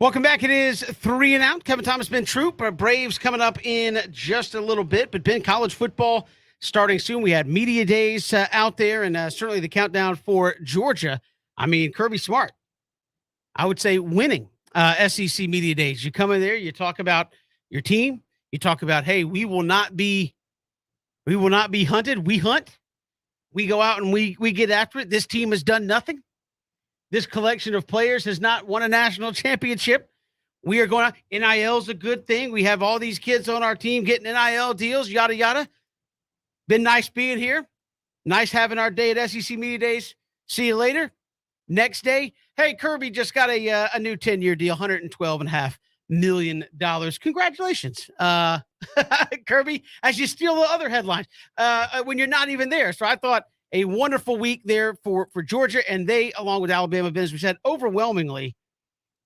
Welcome back. It is 3 and Out. Kevin Thomas, Ben Troop. Our Braves coming up in just a little bit. But Ben, college football starting soon. We had media days out there, and certainly the countdown for Georgia. I mean, Kirby Smart, I would say winning SEC media days. You come in there, you talk about your team. You talk about, hey, we will not be hunted. We hunt. We go out and we get after it. This team has done nothing. This collection of players has not won a national championship. We are going out. NIL is a good thing. We have all these kids on our team getting NIL deals, yada, yada. Been nice being here. Nice having our day at SEC Media Days. See you later. Next day, hey, Kirby just got a new 10-year deal, $112.5 million. Congratulations, Kirby, as you steal the other headlines when you're not even there. So I thought a wonderful week there for Georgia, and they, along with Alabama, as we said, overwhelmingly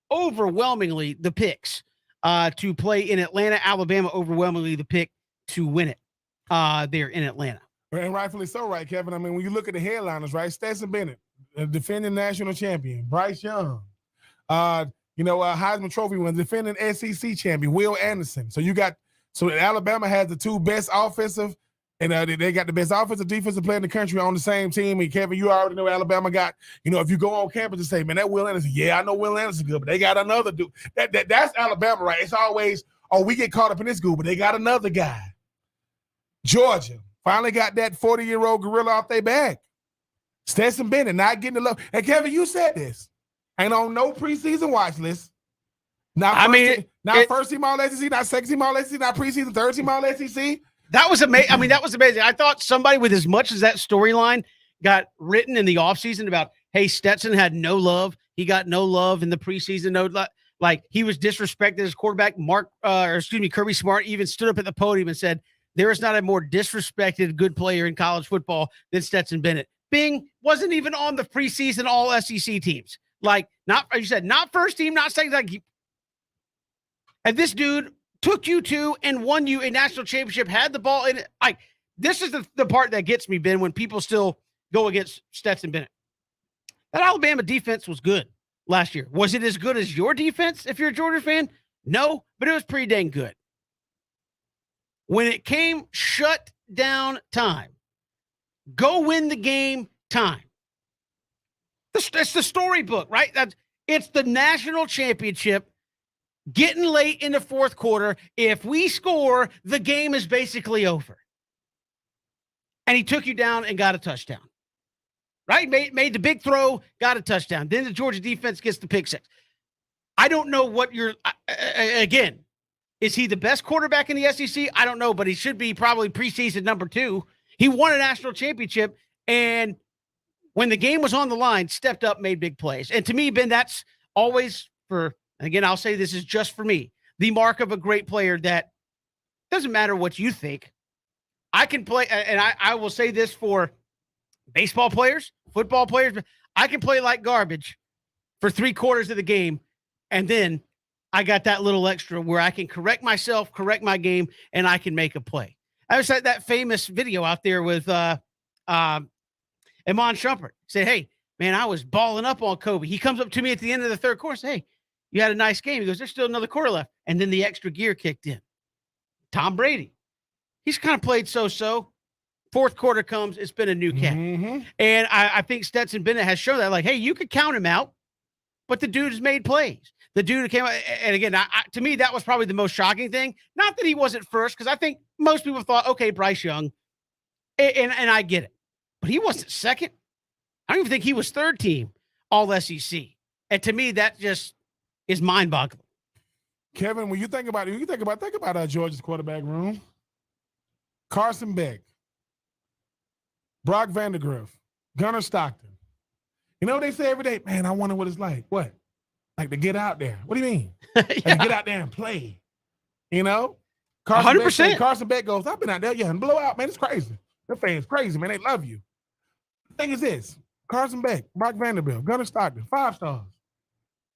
the picks to play in Atlanta. Alabama overwhelmingly the pick to win it there in Atlanta. And rightfully so, right, Kevin? I mean, when you look at the headliners, right, Stetson Bennett, defending national champion, Bryce Young, Heisman Trophy winner, defending SEC champion, Will Anderson. So Alabama has the two best offensive, and they got the best offensive defensive player in the country on the same team. And Kevin, you already know Alabama got, if you go on campus and say, man, that Will Anderson, yeah, I know Will Anderson good, but they got another dude. That's Alabama, right? It's always, we get caught up in this group, but they got another guy. Georgia finally got that 40-year-old gorilla off their back. Stetson Bennett not getting the love. And Kevin, you said this. Ain't on no preseason watch list. First team all SEC, not second team all SEC, not preseason, third team all SEC. That was amazing. That was amazing. I thought somebody with as much as that storyline got written in the offseason about, hey, Stetson had no love. He got no love in the preseason. Like he was disrespected as quarterback. Kirby Smart even stood up at the podium and said, there is not a more disrespected good player in college football than Stetson Bennett. Bing wasn't even on the preseason all SEC teams. Like, not, as you said, not first team, not second. Like, and this dude took you to and won you a national championship, had the ball in it. Like, this is the part that gets me, Ben, when people still go against Stetson Bennett. That Alabama defense was good last year. Was it as good as your defense if you're a Georgia fan? No, but it was pretty dang good. When it came shut down time, go win the game time. It's the storybook, right? It's the national championship. Getting late in the fourth quarter, if we score, the game is basically over. And he took you down and got a touchdown. Right? Made the big throw, got a touchdown. Then the Georgia defense gets the pick six. I don't know what again, is he the best quarterback in the SEC? I don't know, but he should be probably preseason number 2. He won a national championship, and when the game was on the line, stepped up, made big plays. And to me, Ben, that's always again, I'll say this is just for me, the mark of a great player that doesn't matter what you think. I can play, and I will say this for baseball players, football players, I can play like garbage for 3/4 of the game, and then I got that little extra where I can correct myself, correct my game, and I can make a play. I was at that famous video out there with Iman Shumpert. Said, hey, man, I was balling up on Kobe. He comes up to me at the end of the third quarter, hey, you had a nice game. He goes, there's still another quarter left. And then the extra gear kicked in. Tom Brady. He's kind of played so-so. Fourth quarter comes, it's been a new cat. Mm-hmm. And I think Stetson Bennett has shown that, like, hey, you could count him out, but the dude has made plays. The dude who came out, and again, to me, that was probably the most shocking thing. Not that he wasn't first, because I think most people thought, okay, Bryce Young, and I get it. But he wasn't second. I don't even think he was third team all SEC. And to me, that just is mind-boggling. Kevin, when you think about Georgia's quarterback room, Carson Beck, Brock Vandagriff, Gunnar Stockton. You know what they say every day? Man, I wonder what it's like. What? Like to get out there. What do you mean? Yeah. Like to get out there and play. You know? 100%. Carson Beck goes, I've been out there, and blow out, man. It's crazy. The fans crazy, man. They love you. The thing is this. Carson Beck, Brock Vanderbilt, Gunnar Stockton, 5 stars.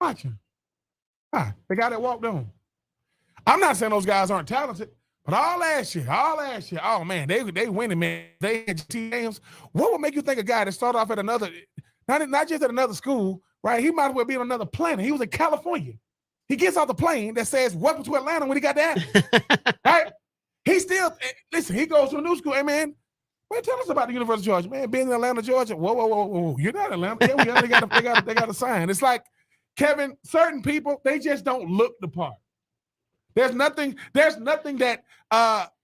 Watch him. They got that walked on. I'm not saying those guys aren't talented, but all last year, oh man, they winning, man. They had teams. What would make you think a guy that started off at another, not just at another school, right? He might as well be on another planet. He was in California. he gets off the plane that says "Welcome to Atlanta" when he got that. Right? He still listen. He goes to a new school. Hey man, tell us about the University of Georgia, man. Being in Atlanta, Georgia. Whoa. You're not Atlanta. Yeah, they got a sign. It's like, Kevin, certain people, they just don't look the part. There's nothing that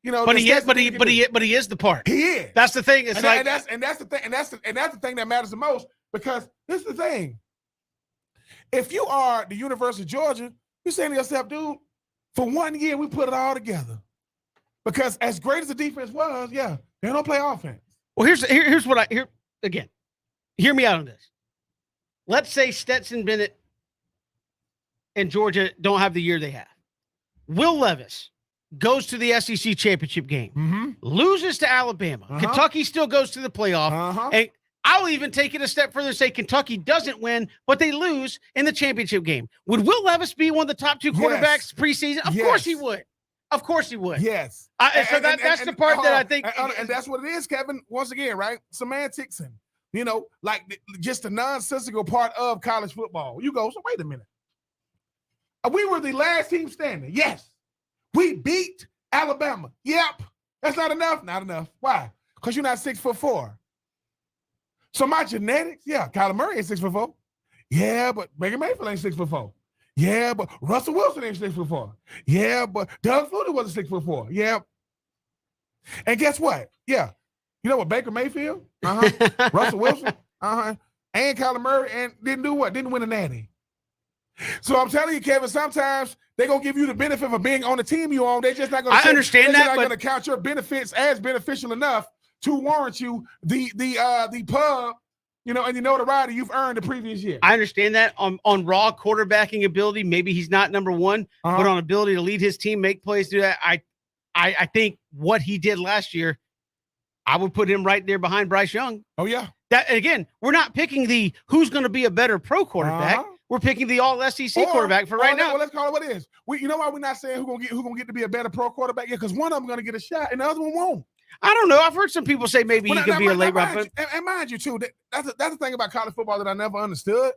But he is the part. He is. That's the thing. It's that's the thing that matters the most, because this is the thing. If you are the University of Georgia, you're saying to yourself, dude, for 1 year we put it all together. Because as great as the defense was, yeah, they don't play offense. Well, here's what again. Hear me out on this. Let's say Stetson Bennett and Georgia don't have the year they have. Will Levis goes to the SEC championship game, loses to Alabama. Kentucky still goes to the playoff. And I'll even take it a step further and say Kentucky doesn't win, but they lose in the championship game. Would Will Levis be one of the top 2 quarterbacks preseason? Of course he would. Of course he would. Yes. That's the part that I think. And that's what it is, Kevin. Once again, right? Semantics and, like just the nonsensical part of college football. You go, so wait a minute. We were the last team standing. Yes. We beat Alabama. Yep. That's not enough. Not enough. Why? Because you're not 6'4". So my genetics, yeah, Kyler Murray ain't 6'4". Yeah, but Baker Mayfield ain't 6'4". Yeah, but Russell Wilson ain't 6'4". Yeah, but Doug Flutie wasn't 6'4". Yeah. And guess what? Yeah. You know what, Baker Mayfield? Russell Wilson? And Kyler Murray, and didn't do what? Didn't win a natty. So I'm telling you, Kevin, sometimes they're going to give you the benefit of being on the team you're on. They're just not going to going to count your benefits as beneficial enough to warrant you the pub, and the notoriety you've earned the previous year. I understand that on raw quarterbacking ability. Maybe he's not number one, but on ability to lead his team, make plays, do that. I think what he did last year, I would put him right there behind Bryce Young. Oh yeah. That again, we're not picking the who's going to be a better pro quarterback. We're picking the all SEC quarterback for right now. Well, let's call it what it is. You know why we're not saying who's gonna get to be a better pro quarterback? Yeah, because one of them going to get a shot and the other one won't. I don't know. I've heard some people say maybe he could be a late round. And mind you, too, that's the thing about college football that I never understood.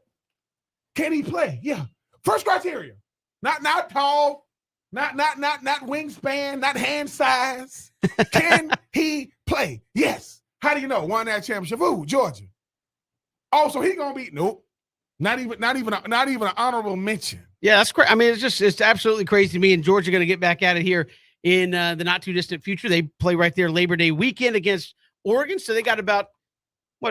Can he play? Yeah. First criteria. Not tall, not wingspan, not hand size. Can he play? Yes. How do you know? Won that championship. Ooh, Georgia. Oh, so he gonna be nope. Not even an honorable mention. Yeah, that's great. I mean, it's absolutely crazy to me. And Georgia going to get back at it here in the not too distant future. They play right there Labor Day weekend against Oregon, so they got about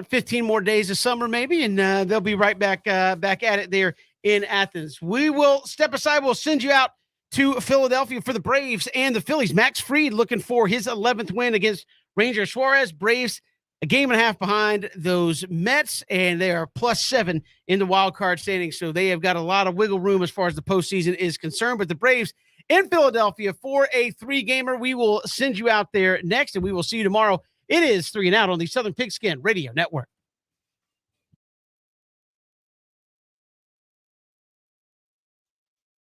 15 more days of summer maybe, and they'll be right back at it there in Athens. We will step aside. We'll send you out to Philadelphia for the Braves and the Phillies. Max Fried looking for his 11th win against Ranger Suarez. Braves a game and a half behind those Mets, and they are +7 in the wild card standings. So they have got a lot of wiggle room as far as the postseason is concerned. But the Braves in Philadelphia for a 3-gamer. We will send you out there next, and we will see you tomorrow. It is 3 and Out on the Southern Pigskin Radio Network.